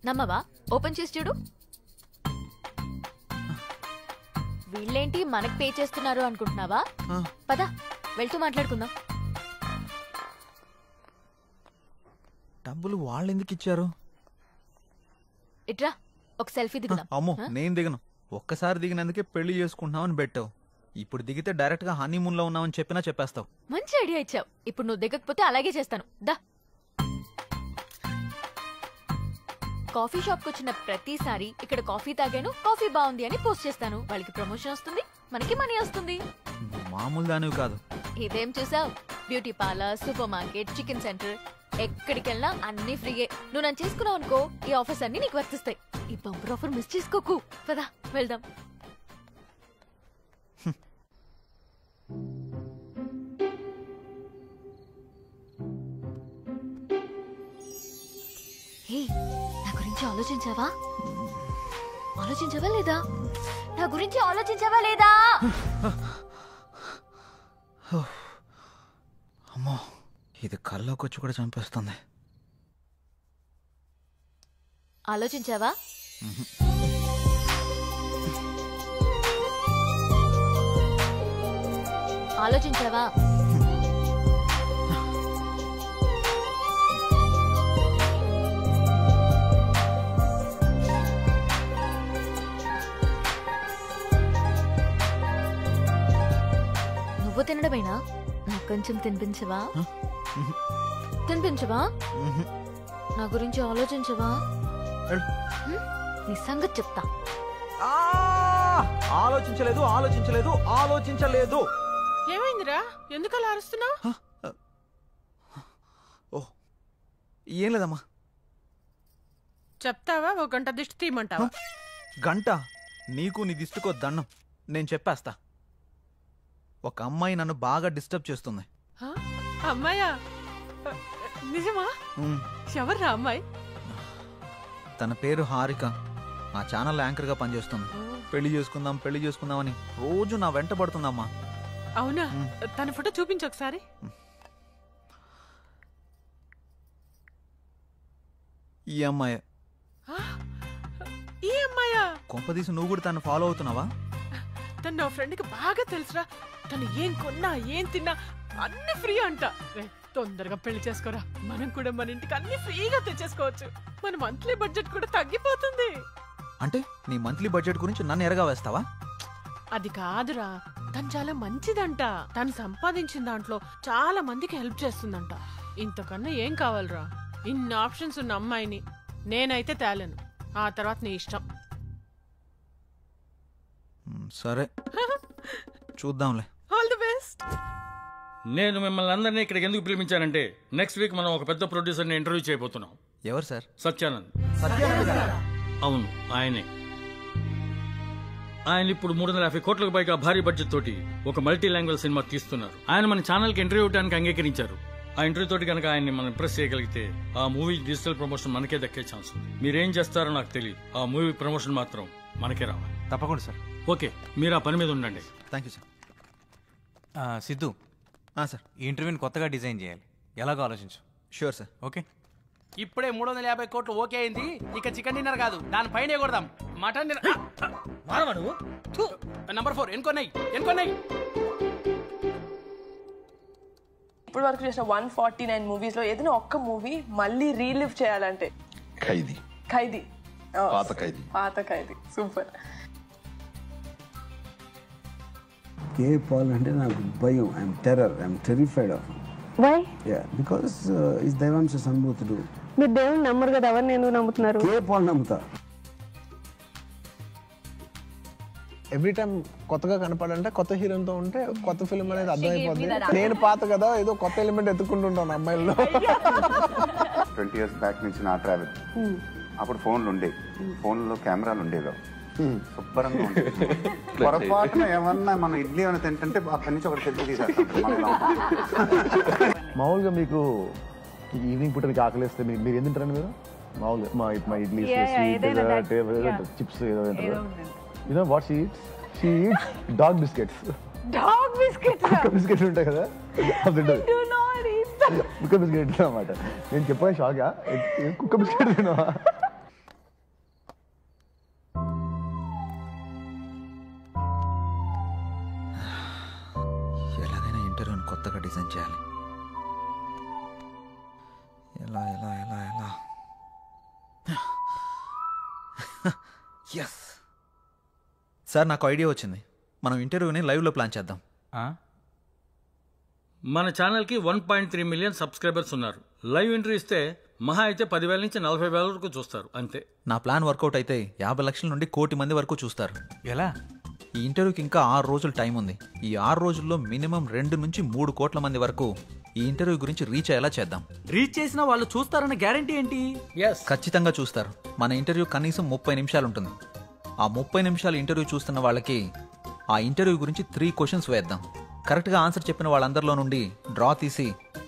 నమ్మవా? ఓపెన్ చేసి చూడు. వీళ్ళేంటి మనకు పే చేస్తున్నారు అనుకుంటున్నావా? పద వెళ్తూ మాట్లాడుకుందాం. డబ్బులు వాళ్ళు ఎందుకు ఇచ్చారు? ఇట్రా, ఒక సెల్ఫీ దిగుదాం. అమ్మో, నేను దిగను. ఒక్కసారి దిగినందుకే పెళ్లి చేసుకుంటున్నామని పెట్టావు. ఇప్పుడు దిగితే డైరెక్ట్ గా హనీమూన్ లో ఉన్నామని చెప్పినా చెప్పేస్తావు. మంచి ఐడియా ఇచ్చావు. ఇప్పుడు నువ్వు దిగకపోతే అలాగే చేస్తాను. దా. కాఫీ షాప్ కు వచ్చిన ప్రతిసారి ఇక్కడ కాఫీ తాగాను, కాఫీ బాగుంది అని పోస్ట్ చేస్తాను. వాళ్ళకి ప్రమోషన్ వస్తుంది, మనకి మనీ వస్తుంది. మామూలు దానివి కాదు. ఇదేం చూసావు? Beauty parlour, super market, chicken centre, ఎక్కడికి వెళ్ళినా అన్ని ఫ్రీయే. నువ్వు నన్ను చేసుకున్నావు అనుకో, ఈ ఆఫర్స్ అన్ని నీకు వర్తిస్తాయి. ఈ బంపర్ ఆఫర్ మిస్ చేసుకోకు. పదా వెళ్దాం. నా గురించి ఆలోచించావా? ఆలోచించావా లేదా? నా గురించి ఆలోచించావా లేదా? అమ్మో, ఇది కల్లోకి వచ్చి కూడా చంపేస్తుంది. ఆలోచించావా? ఆలోచించావా? నువ్వు తినడమేనా? నాకు కొంచెం తినిపించవా? తినిపించవా? నా గురించి ఆలోచించవా? నీ సంగతి చెప్తా. ఆలోచించలేదు ఆలోచించలేదు ఆలోచించలేదు. ఏమైందిరా? ఎందుకు అలా అరుస్తున్నావు? ఏం లేదమ్మా. చెప్తావా? ఒక గంట దిష్టి తీయమంటావా? గంట? నీకు నీ దిష్టికో దండం. నేను చెప్పేస్తా. ఒక అమ్మాయి నన్ను బాగా డిస్టర్బ్ చేస్తుంది. అమ్మాయా? నిజమా? ఎవర్రా అమ్మాయి? తన పేరు హారిక. మా ఛానల్ యాంకర్గా పనిచేస్తుంది. పెళ్లి చేసుకుందాం అని రోజు నా వెంట పడుతుందమ్మా. అవునా? తన ఫోటో చూపించు ఒకసారి. ఈ అమ్మాయి. ఈ అమ్మాయా? కొంపదీసి నువ్వు కూడా తను ఫాలో అవుతున్నావా? తను నా ఫ్రెండ్కి బాగా తెలుసురా. తను ఏం కొన్నా ఏం తిన్నా అన్ని ఫ్రీ అంట. తొందరగా పెళ్లి చేసుకోరా. మనం కూడా మన ఇంటికి అన్ని ఫ్రీగా తెచ్చేసుకోవచ్చు. మన మంత్లీ బడ్జెట్ కూడా తగ్గిపోతుంది. అంటే నీ మంత్లీ బడ్జెట్ గురించి నన్ను ఎరగా వేస్తావా? అది కాదురా, తను చాలా మంచిదంట. తను సంపాదించిన దాంట్లో చాలా మందికి హెల్ప్ చేస్తుందంట. ఇంతకన్నా ఏం కావాలరా? ఇన్ని ఆప్షన్స్ ఉన్న అమ్మాయిని నేనైతే తేలేను. ఆ తర్వాత నీ ఇష్టం. సరే చూద్దాంలే. All the best. నేను మిమ్మల్ని అందరినీ ఇక్కడికి ఎందుకు పిలిపించానంటే నెక్స్ట్ వీక్ మనం ఒక పెద్ద ప్రొడ్యూసర్ని ఇంటర్వ్యూ చేయబోతున్నాం. ఎవరు సార్? సత్యానంద్. అవును, ఆయనే. ఆయన ఇప్పుడు 350 కోట్లకు పైగా భారీ బడ్జెట్ తోటి ఒక మల్టీ లాంగ్వేజ్ సినిమా తీస్తున్నారు. ఆయన మన ఛానల్కి ఇంటర్వ్యూ ఇవ్వడానికి అంగీకరించారు. ఆ ఇంటర్వ్యూ తోటి కనుక ఆయన్ని మనం ఇంప్రెస్ చేయగలిగితే ఆ మూవీ డిజిటల్ ప్రమోషన్ మనకే దక్కే ఛాన్స్ ఉంది. మీరేం చేస్తారో నాకు తెలియదు. ఆ మూవీ ప్రమోషన్ మాత్రం మనకే రావాలి. తప్పకుండా సార్. ఓకే, మీరు ఆ పని మీద ఉండండి. Thank you sir. Siddhu. Sir, ఈ ఇంటర్వ్యూని కొత్తగా డిజైన్ చేయాలి. ఎలాగో ఆలోచించు. Sure sir. ఓకే. ఇప్పుడే 350 కోట్లు ఓకే అయింది. ఇక చికెన్ డిన్నర్ కాదు, దానిపైనే కొడదాం. Mutton dinner. నంబర్ 4 ఎన్కొన్నాయి. ఇప్పుడు వరకు చేసిన 149 మూవీస్ లో ఏదైనా ఒక్క మూవీ మళ్ళీ రీలివ్ చేయాలంటే? ఖైదీ. పాత ఖైదీ. సూపర్. కే పాల్ అంటే నాకు భయం. I'm terrified of. Why? Because is దైవాంశ సంభూతుడు. మీరు దేవుని నమ్మరు కదా, ఎవరిని ఎందుకు నమ్ముతున్నారు? కే పాల్ నమ్ముతా. ఎవ్రీ టైం కొత్తగా కనపడాలంటే కొత్త హీరోతో ఉంటే కొత్త ఫిల్మ్ అనేది అర్థమైపోద్ది. నేను పాత కదా, ఏదో కొత్త ఎలిమెంట్ ఎత్తుకుంటుంటాను అమ్మాయిల్లో. 20 years బ్యాక్ నుంచి నా ట్రావెల్. అప్పుడు ఫోన్లు ఉండేవి. ఫోన్లో కెమెరాలు ఉండేవి. శుభ్రంగా ఉండేది. పొరపాటున ఏమన్నా మనం ఇడ్లీ ఏమైనా తింటుంటే అక్కడి నుంచి ఒకటి సెల్ఫీ తీసేస్తాం. మామూలుగా మీకు ఈవినింగ్ పూట మీకు ఆకలిస్తే మీరు ఏం తింటారండి? మీరు మామూలుగా మా ఇడ్లీ, చిప్స్ ఏదో తింటారు. You know what she eats? She eats dog biscuits. Dog biscuits? కుక్క బిస్కెట్లు ఉంటాయి కదా, కుక్క బిస్కెట్ అన్నమాట. నేను చెప్పాను షాగా, కుక్క బిస్కెట్ తిన్నావా? ఎలాగైనా ఇంటర్వ్యూని కొత్తగా డిజైన్ చేయాలి. ఎలా ఎస్ సార్, నాకు ఐడియా వచ్చింది. మనం ఇంటర్వ్యూని లైవ్లో ప్లాన్ చేద్దాం. మన ఛానల్కి 1.3 మిలియన్ సబ్స్క్రైబర్స్ ఉన్నారు. లైవ్ ఇంటర్వ్యూ ఇస్తే మహా అయితే 10,000 నుంచి 40,000 వరకు చూస్తారు, అంతే. నా ప్లాన్ వర్కౌట్ అయితే 50 లక్షల నుండి 1 కోటి మంది వరకు చూస్తారు. ఎలా? ఈ ఇంటర్వ్యూకి ఇంకా 6 రోజులు టైం ఉంది. ఈ 6 రోజుల్లో మినిమం 2 నుంచి 3 కోట్ల మంది వరకు ఈ ఇంటర్వ్యూ గురించి రీచ్ అయ్యేలా చేద్దాం. రీచ్ చేసినా వాళ్ళు చూస్తారన్న గ్యారంటీ ఏంటి? ఖచ్చితంగా చూస్తారు. మన ఇంటర్వ్యూ కనీసం 30 నిమిషాలు ఉంటుంది. ఆ 30 నిమిషాలు ఇంటర్వ్యూ చూస్తున్న వాళ్ళకి ఆ ఇంటర్వ్యూ గురించి 3 క్వశ్చన్స్ వేద్దాం. కరెక్ట్గా ఆన్సర్ చెప్పిన వాళ్ళందరిలో నుండి డ్రా తీసి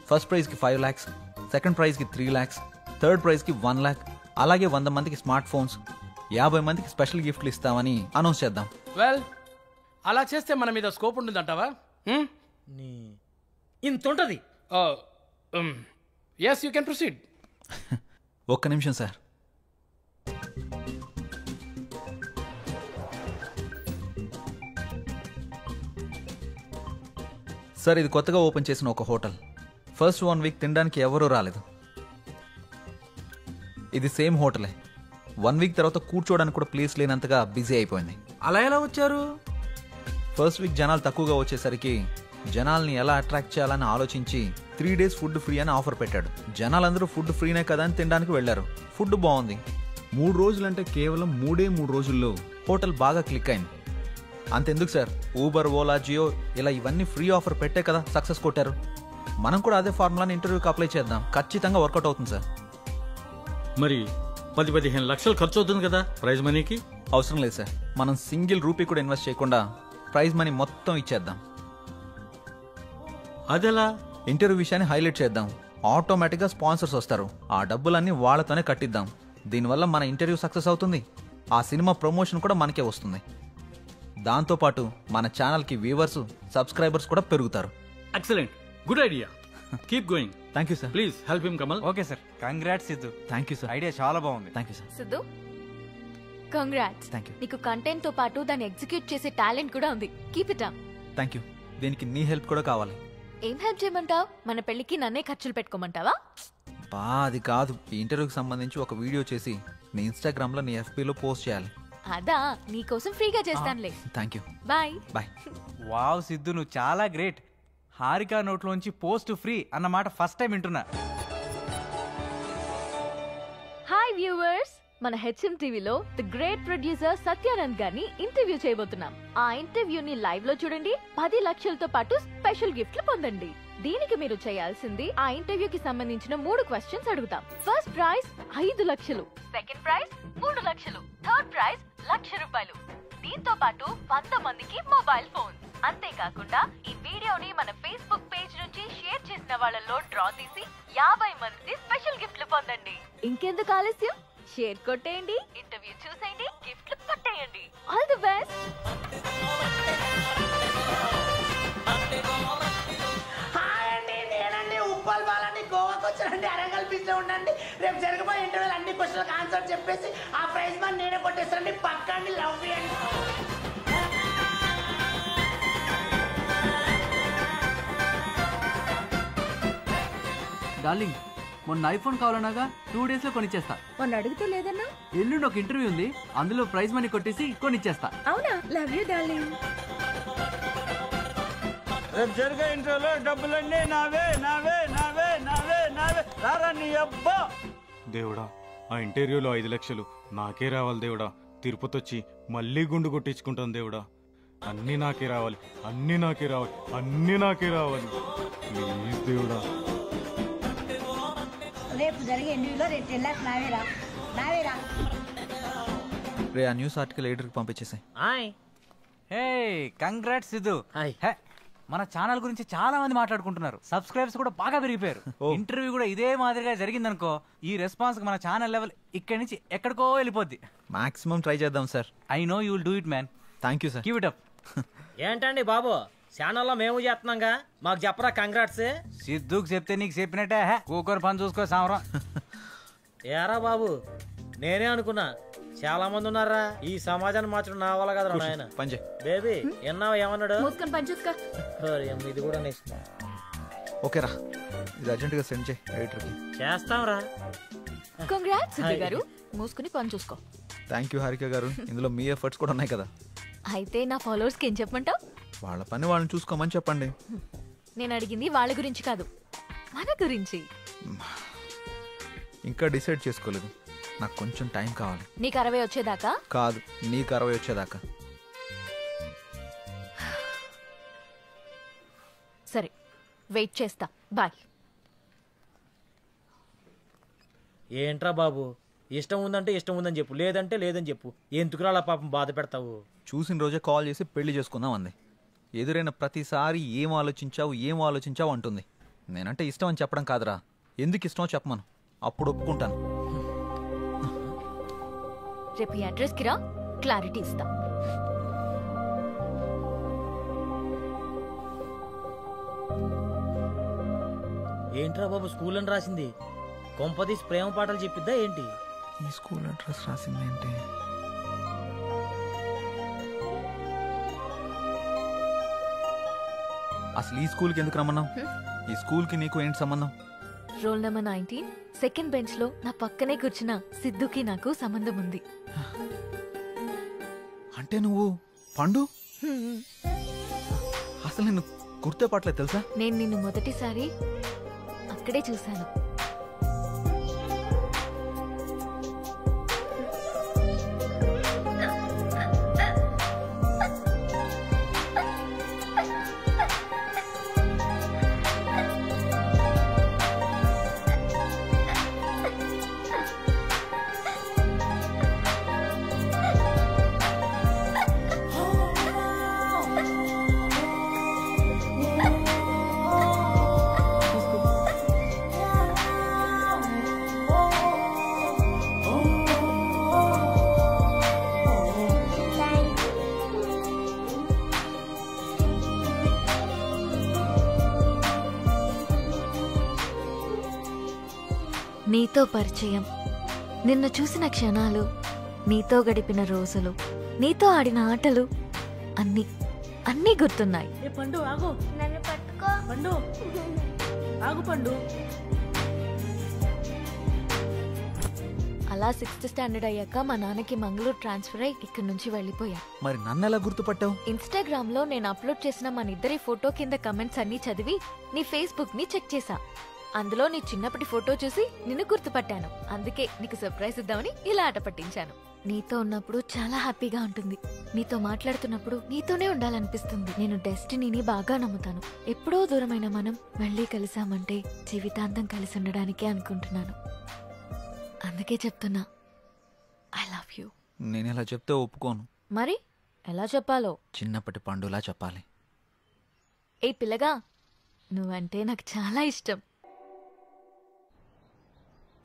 ఫస్ట్ ప్రైజ్కి 5 lakhs, సెకండ్ ప్రైజ్కి 3 lakhs, థర్డ్ ప్రైజ్కి 1 lakh, అలాగే 100 మందికి స్మార్ట్ ఫోన్స్, 50 మందికి స్పెషల్ గిఫ్ట్లు ఇస్తామని అనౌన్స్ చేద్దాం. వెల్, అలా చేస్తే మన మీద స్కోప్ ఉంటుందంటావా? ఇంత ఉంటది. Yes, you can proceed. ఒక్క నిమిషం సార్. సార్ ఇది కొత్తగా ఓపెన్ చేసిన ఒక హోటల్. ఫస్ట్ 1 వీక్ తినడానికి ఎవరూ రాలేదు. ఇది సేమ్ హోటలే. 1 వీక్ తర్వాత కూర్చోడానికి కూడా ప్లేస్ లేనంతగా బిజీ అయిపోయింది. అలా ఎలా వచ్చారు? ఫస్ట్ వీక్ జనాలు తక్కువగా వచ్చేసరికి జనాల్ని ఎలా అట్రాక్ట్ చేయాలని ఆలోచించి 3 days ఫుడ్ ఫ్రీ అని ఆఫర్ పెట్టాడు. జనాలందరూ ఫుడ్ ఫ్రీనే కదా అని తినడానికి వెళ్లారు. ఫుడ్ బాగుంది. 3 రోజులంటే కేవలం 3 రోజుల్లో హోటల్ బాగా క్లిక్ అయింది. అంతెందుకు సార్, ఊబర్, ఓలా, జియో ఇలా ఇవన్నీ ఫ్రీ ఆఫర్ పెట్టే కదా సక్సెస్ కొట్టారు. మనం కూడా అదే ఫార్ములాని ఇంటర్వ్యూకి అప్లై చేద్దాం. ఖచ్చితంగా వర్కౌట్ అవుతుంది సార్. మరి 10-15 లక్షలు ఖర్చు అవుతుంది కదా ప్రైజ్ మనీకి? అవసరం లేదు సార్, మనం సింగిల్ రూపీ కూడా ఇన్వెస్ట్ చేయకుండా ప్రైజ్ మనీ మొత్తం ఇచ్చేద్దాం. అదెలా? ఇంటర్వ్యూ విషయాన్ని హైలైట్ చేద్దాం. ఆటోమేటిక్గా స్పాన్సర్స్ వస్తారు. ఆ డబ్బులన్నీ వాళ్ళతోనే కట్టిద్దాం. దీనివల్ల మన ఇంటర్వ్యూ సక్సెస్ అవుతుంది. ఆ సినిమా ప్రమోషన్ కూడా మనకే వస్తుంది. దాంతోపాటు మన ఛానల్కి వ్యూవర్స్, సబ్స్క్రైబర్స్ కూడా పెరుగుతారు. Excellent, good idea. Keep going. Thank you sir. Please help him Kamal. Okay sir. Congrats Siddhu. Thank you sir. Idea చాలా బాగుంది. Thank you sir. Siddhu, congrats. Thank you. నీకు కంటెంట్ తో పాటు దాన్ని ఎగ్జిక్యూట్ చేసే టాలెంట్ కూడా ఉంది. Keep it up. Thank you. దీనికి నీ హెల్ప్ కూడా కావాలి. ఏం హెల్ప్ చేయమంటావు? మన పెళ్లికి నన్నే ఖర్చులు పెట్టుకోమంటావా? బా అది కాదు. ఈ ఇంటర్వ్యూకి సంబంధించి ఒక వీడియో చేసి నీ ఇన్స్టాగ్రామ్లో, నీ ఎఫ్బీలో పోస్ట్ చేయాలి. అదా, నీకోసం ఫ్రీగా చేస్తానులే. Thank you. Bye bye. Wow Siddhu, నువ్వు చాలా గ్రేట్. హారిక నోట్లోంచి పోస్ట్ ఫ్రీ అన్నమాట ఫస్ట్ టైం వింటున్నా. హాయ్ వ్యూవర్స్, మన హెచ్ఎం టీవీలో ది గ్రేట్ ప్రొడ్యూసర్ సత్యానంద్ గారిని ఇంటర్వ్యూ చేయబోతున్నాం. ఆ ఇంటర్వ్యూని లైవ్ లో చూడండి. 10 లక్షలతో పాటు స్పెషల్ గిఫ్ట్లు పొందండి. దీనికి మీరు చేయాల్సింది, ఆ ఇంటర్వ్యూకి సంబంధించిన 3 క్వశ్చన్స్ అడుగుతాం. ఫస్ట్ ప్రైజ్ 5 లక్షలు, సెకండ్ ప్రైజ్ 3 లక్షలు, థర్డ్ ప్రైజ్ ₹1,00,000. దీంతో పాటు 100 మందికి మొబైల్ ఫోన్. అంతేకాకుండా ఈ వీడియోని మన ఫేస్బుక్ పేజ్ నుంచి షేర్ చేసిన వాళ్ళలో డ్రా తీసి 50 మంది స్పెషల్ గిఫ్ట్లు పొందండి. ఇంకెందుకు ఆలస్యం, షేర్ కొట్టేయండి, ఇంటర్వ్యూ చూసేయండి, గిఫ్ట్లు కొట్టేయండి. All the best. ఉప్పల్ బాలని గోవాకి వచ్చానండి. అరంగల్ బీచ్ లో ఉండండి. రేపు జరగబోయే ఇంటర్వ్యూలు అన్ని క్వశ్చన్లకు ఆన్సర్ చెప్పేసి ఆ ప్రైజ్ మనీ నేనే కొట్టేస్తానండి. పక్కండి. లవ్ చేయండి. డార్లింగ్, మొన్న ఐఫోన్ కావాలన్నాగా 2 days లో కొనిచ్చేస్తా. మొన్న అడిగితే లేదన్నా? ఎల్లుండి ఒక ఇంటర్వ్యూ ఉంది, అందులో ప్రైజ్ మనీ కొట్టేసి కొనిచ్చేస్తా. అవునా? Love you darling. రేపు జరిగే ఇంటర్వ్యూలో డబ్బులన్నీ నావే నావే నావే నావే నావే. రారా నీ అబ్బా. దేవుడా, ఆ ఇంటర్వ్యూలో 5 లక్షలు నాకే రావాలి దేవుడా. తిరుపతి వచ్చి మళ్ళీ గుండు కొట్టించుకుంటాను దేవుడా. అన్నీ నాకే రావాలి, అన్నీ నాకే రావాలి, అన్నీ నాకే రావాలి. ప్లీజ్ దేవుడా. రేపు జరిగే ఇంటర్వ్యూలో 10 lakhs నావేరా నావేరా. రే, ఆ న్యూస్ ఆర్టికల్ ఎడిటర్కి పంపించేసాయి. హే, కంగ్రాట్స్ సిద్ధు. హే, మన ఛానల్ గురించి చాలా మంది మాట్లాడుకుంటున్నారు. సబ్స్క్రైబర్స్ కూడా బాగా పెరిగిపోయారు. ఇంటర్వ్యూ కూడా ఇదే మాదిరిగా జరిగిందనుకో, ఈ రెస్పాన్స్ మన ఛానల్ లెవెల్ ఇక్కడి నుంచి ఎక్కడికో వెళ్ళిపోద్ది. మాక్సిమం ట్రై చేద్దాం sir. I know you will do it man. Thank you sir. Keep it up. ఏంటండి బాబు, ఛానల్లో మేము చేస్తున్నాంగా, మాకు చెప్పరా కంగ్రాట్స్? సిద్ధుకు చెప్తే నీకు చెప్పినట్టే. కూకొని పని చూసుకో సామరం. ఏరా బాబు, నేనే అనుకున్నా చాలా మంది ఉన్నారా ఈ సమాజాన్ని మార్చడం నా వల్ల కదరా నాయన. బేబీ ఎన్నావు ఏమన్నాడు? మూసుకొని పని చూసుకో. ఇది కూడా నెక్స్ట్. ఓకేరా, ఇది అర్జెంటుగా సెండ్ చేయి ఎడిటర్కి. చేస్తాంరా. కంగ్రాట్స్ సిద్ధు గారు, మూసుకుని పని చూసుకో. థ్యాంక్ యూ హారిక గారు. ఇందులో మీ ఎఫర్ట్స్ కూడా ఉన్నాయి కదా. అయితే నా ఫాలోవర్స్కి ఏం చెప్పమంటావు? వాళ్ళ పని వాళ్ళని చూసుకోమని చెప్పండి. నేను అడిగింది వాళ్ళ గురించి కాదు, మన గురించి. ఇంకా డిసైడ్ చేసుకోలేదు. నాకు కొంచెం టైం కావాలి. నీకు 60 వచ్చేదాకా కాదు, నీకు 60 వచ్చేదాకా. సరే, వెయిట్ చేస్తా. బాయ్. ఏంట్రా బాబు, ఇష్టం ఉందంటే ఇష్టం ఉందని చెప్పు, లేదంటే లేదని చెప్పు. ఎందుకురా అలా పాపం బాధ పెడతావు? చూసిన రోజే కాల్ చేసి పెళ్లి చేసుకుందాం అంది. ఎదురైన ప్రతిసారి ఏం ఆలోచించావు అంటుంది. నేనంటే ఇష్టం అని చెప్పడం కాదురా, ఎందుకు ఇష్టమో చెప్పమను, అప్పుడు ఒప్పుకుంటాను. రేపు ఈ అడ్రస్కి రా, క్లారిటీ ఇస్తా. ఏంట్రా బాబు స్కూల్ అని రాసింది? కొంపదీసి ప్రేమ పాటలు చెప్పిద్దా ఏంటి? ఈ స్కూల్ అడ్రస్ రాసింది ఏంటి? అసలు ఈ స్కూల్కి ఎందుకు రమ్మన్నావు? ఈ స్కూల్కి నీకు ఏంటి సంబంధం? రోల్ నెంబర్ 19 సెకండ్ బెంచ్ లో నా పక్కనే కూర్చున్న సిద్ధుకి నాకు సంబంధం ఉంది. అంటే నువ్వు పండు? అసలు నేను గుర్తుపట్టలేదు తెలుసా? నేను నిన్ను మొదటిసారి అక్కడే చూశాను. నీతో పరిచయం, నిన్ను చూసిన క్షణాలు, నీతో గడిపిన రోజులు, నీతో ఆడిన ఆటలు అన్నీ అన్నీ గుర్తున్నాయి. పండు ఆగు, నన్ను పట్టుకో. పండు ఆగు పండు. అలా 6th స్టాండర్డ్ అయ్యాక మా నాన్నకి మంగళూరు ట్రాన్స్ఫర్ అయ్యి ఇక్కడి నుంచి వెళ్ళిపోయా. మరి నన్ను ఎలా గుర్తుపట్టావు? ఇన్స్టాగ్రామ్ లో నేను అప్లోడ్ చేసిన మన ఇద్దరి ఫోటో కింద కమెంట్స్ అన్ని చదివి నీ ఫేస్బుక్ ని చెక్ చేశా. అందులో నీ చిన్నప్పటి ఫోటో చూసి నిన్ను గుర్తుపట్టాను. అందుకే నీకు సర్ప్రైజ్ ఇద్దామని ఇలా ఆట పట్టించాను. నీతో ఉన్నప్పుడు చాలా హ్యాపీగా ఉంటుంది. నీతో మాట్లాడుతున్నప్పుడు నీతోనే ఉండాలనిపిస్తుంది. నేను డెస్టినీని బాగా నమ్ముతాను. ఎప్పుడో దూరమైన మనం మళ్ళీ కలిసామంటే జీవితాంతం కలిసి ఉండడానికే అనుకుంటున్నాను. అందుకే చెప్తున్నా, ఐ లవ్ యూ. నేను ఇలా చెప్తే ఒప్పుకోను. మరి ఎలా చెప్పాలో? చిన్నప్పటి పండులా చెప్పాలి. ఏ పిల్లగా, నువ్వంటే నాకు చాలా ఇష్టం.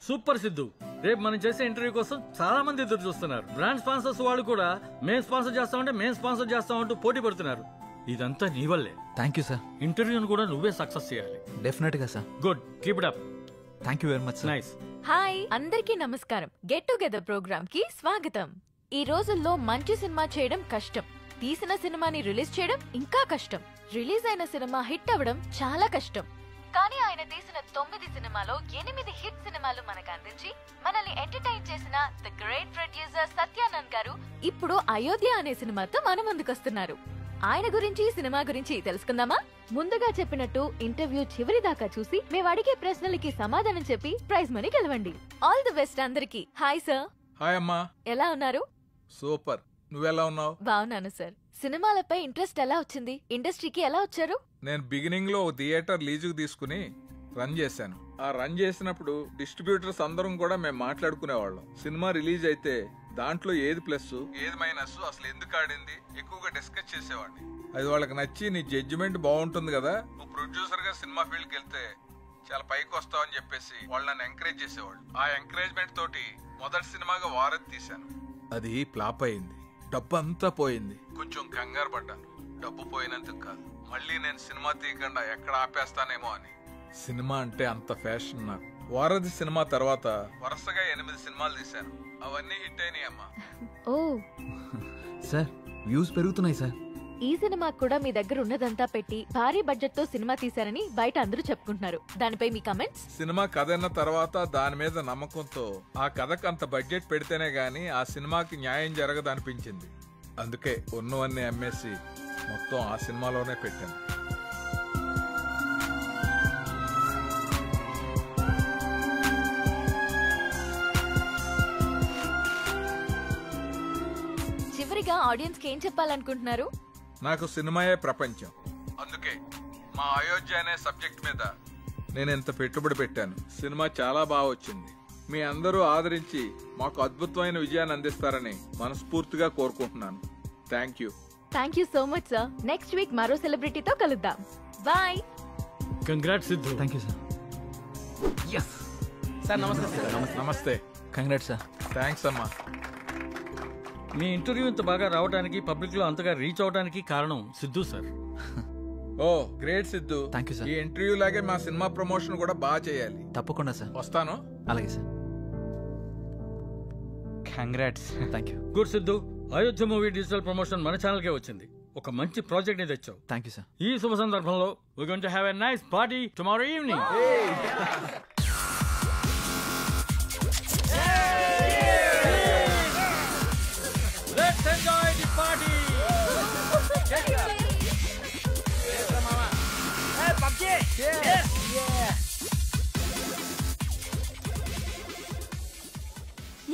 సూపర్ సిద్ధు, రేపు మనం చేసే ఇంటర్వ్యూ కోసం చాలా మంది ఎదురు చూస్తున్నారు. బ్రాండ్ స్పాన్సర్స్ వాళ్ళు కూడా మేం స్పాన్సర్ చేస్తామంటే మేం స్పాన్సర్ చేస్తామంటూ పోటీ పడుతున్నారు. ఇదంతా నీ వల్లే. Thank you sir. ఇంటర్వ్యూను కూడా నువ్వే సక్సెస్ చేయాలి. డెఫినెట్ గా sir. Good, keep it up. Thank you very much. Nice. Hi అందరికీ నమస్కారం. గెట్ టుగెదర్ ప్రోగ్రామ్ కి స్వాగతం. ఈ రోజుల్లో మంచి సినిమా చేయడం కష్టం. తీసిన సినిమాని రిలీజ్ చేయడం ఇంకా కష్టం. రిలీజ్ అయిన సినిమా హిట్ అవ్వడం చాలా కష్టం. కానీ ఆయన తీసిన 9 సినిమాలో 8 హిట్ సినిమాలు మనకు అందించి మనల్ని ఎంటర్టైన్ చేసిన ద గ్రేట్ ప్రొడ్యూసర్ సత్యానంద్ గారు ఇప్పుడు అయోధ్య అనే సినిమాతో మన ముందుకొస్తున్నారు. ఆయన గురించి సినిమా గురించి తెలుసుకుందామా? ముందుగా చెప్పినట్టు ఇంటర్వ్యూ చివరి దాకా చూసి మేము అడిగే ప్రశ్నలకి సమాధానం చెప్పి ప్రైజ్ మనీ గెలవండి. ఆల్ ది బెస్ట్ అందరికి. Hi sir. హాయ్ అమ్మా. ఎలా ఉన్నారు? సూపర్. నువ్వెలా ఉన్నావు? బాగున్నాను సార్. సినిమాలపై ఇంట్రెస్ట్ ఎలా వచ్చింది? ఇండస్ట్రీకి ఎలా వచ్చారు? నేను బిగినింగ్ లో థియేటర్ లీజుకు తీసుకుని రన్ చేశాను. ఆ రన్ చేసినప్పుడు డిస్ట్రిబ్యూటర్స్ అందరం కూడా మేము మాట్లాడుకునేవాళ్ళం. సినిమా రిలీజ్ అయితే దాంట్లో ఏది ప్లస్ ఏది మైనస్, అసలు ఎందుకు ఆడింది ఎక్కువగా డిస్కస్ చేసేవాడిని. అది వాళ్ళకి నచ్చి నీ జడ్జిమెంట్ బాగుంటుంది కదా, నువ్వు ప్రొడ్యూసర్ గా సినిమా ఫీల్డ్కి వెళ్తే చాలా పైకి వస్తావు అని చెప్పేసి వాళ్ళు నన్ను ఎంకరేజ్ చేసేవాళ్ళు. ఆ ఎంకరేజ్మెంట్ తోటి మొదటి సినిమాగా వారధి తీశాను. అది ఫ్లాప్ అయింది. డబ్బు అంతా పోయింది. కొంచెం కంగారు పడ్డాను. డబ్బు పోయినందుకు కాదు, మళ్ళీ నేను సినిమా తీయకుండా ఎక్కడ ఆపేస్తానేమో అని. సినిమా అంటే అంత ఫ్యాషన్ నాకు. వారధి సినిమా తర్వాత వరుసగా 8 సినిమాలు తీశాను. అవన్నీ హిట్ అయినాయి అమ్మా. ఓ సార్, వ్యూస్ పెరుగుతున్నాయి సార్. ఈ సినిమా కూడా మీ దగ్గర ఉన్నదంతా పెట్టి భారీ బడ్జెట్ తో సినిమా తీశారని బయట అందరూ చెప్పుకుంటున్నారు. దానిపై మీ కమెంట్స్? సినిమా కథ అన్న తర్వాత దాని మీద నమ్మకంతో ఆ కథకు అంత బడ్జెట్ పెడితేనే గానీ ఆ సినిమాకి న్యాయం జరగదనిపించింది. అందుకే ఉన్నవన్నీ అమ్మేసి మొత్తం ఆ సినిమాలోనే పెట్టాను. చివరిగా ఆడియన్స్ కి ఏం చెప్పాలనుకుంటున్నారు? నాకు సినిమాయే ప్రపంచం. అందుకే మా అయోధ్య అనే సబ్జెక్ట్ మీద నేను ఎంత పెట్టుబడి పెట్టాను. సినిమా చాలా బాగా వచ్చింది. మీ అందరూ ఆదరించి మాకు అద్భుతమైన విజయాన్ని అందిస్తారని మనస్ఫూర్తిగా కోరుకుంటున్నాను. Thank you. Thank you so much sir. Next week మరో సెలబ్రిటీతో కలుద్దాం. Bye. Congrats Siddhu. Thank you sir. Yes sir. నమస్తే సార్. నమస్తే. Congrats sir. థ్యాంక్స్ అమ్మా. మీ ఇంటర్వ్యూ ఇంత బాగా రావడానికి, పబ్లిక్ లో అంతగా రీచ్ అవడానికి కారణం Siddhu sir. Oh great Siddhu. Thank you sir. ఈ ఇంటర్వ్యూ లాగే మా సినిమా ప్రమోషన్ కూడా బాగా చేయాలి. తప్పకుండా సార్. వస్తాను. అలాగే sir. Congrats. Thank you. Good Siddhu. Ayodhya movie digital promotion మన ఛానల్కే వచ్చింది. ఒక మంచి ప్రాజెక్ట్ ని తెచ్చావు. Thank you sir. ఈ శుభ సందర్భంలో we're going to have a nice party tomorrow evening. Let's enjoy the party. Hey, PUBG. Yes.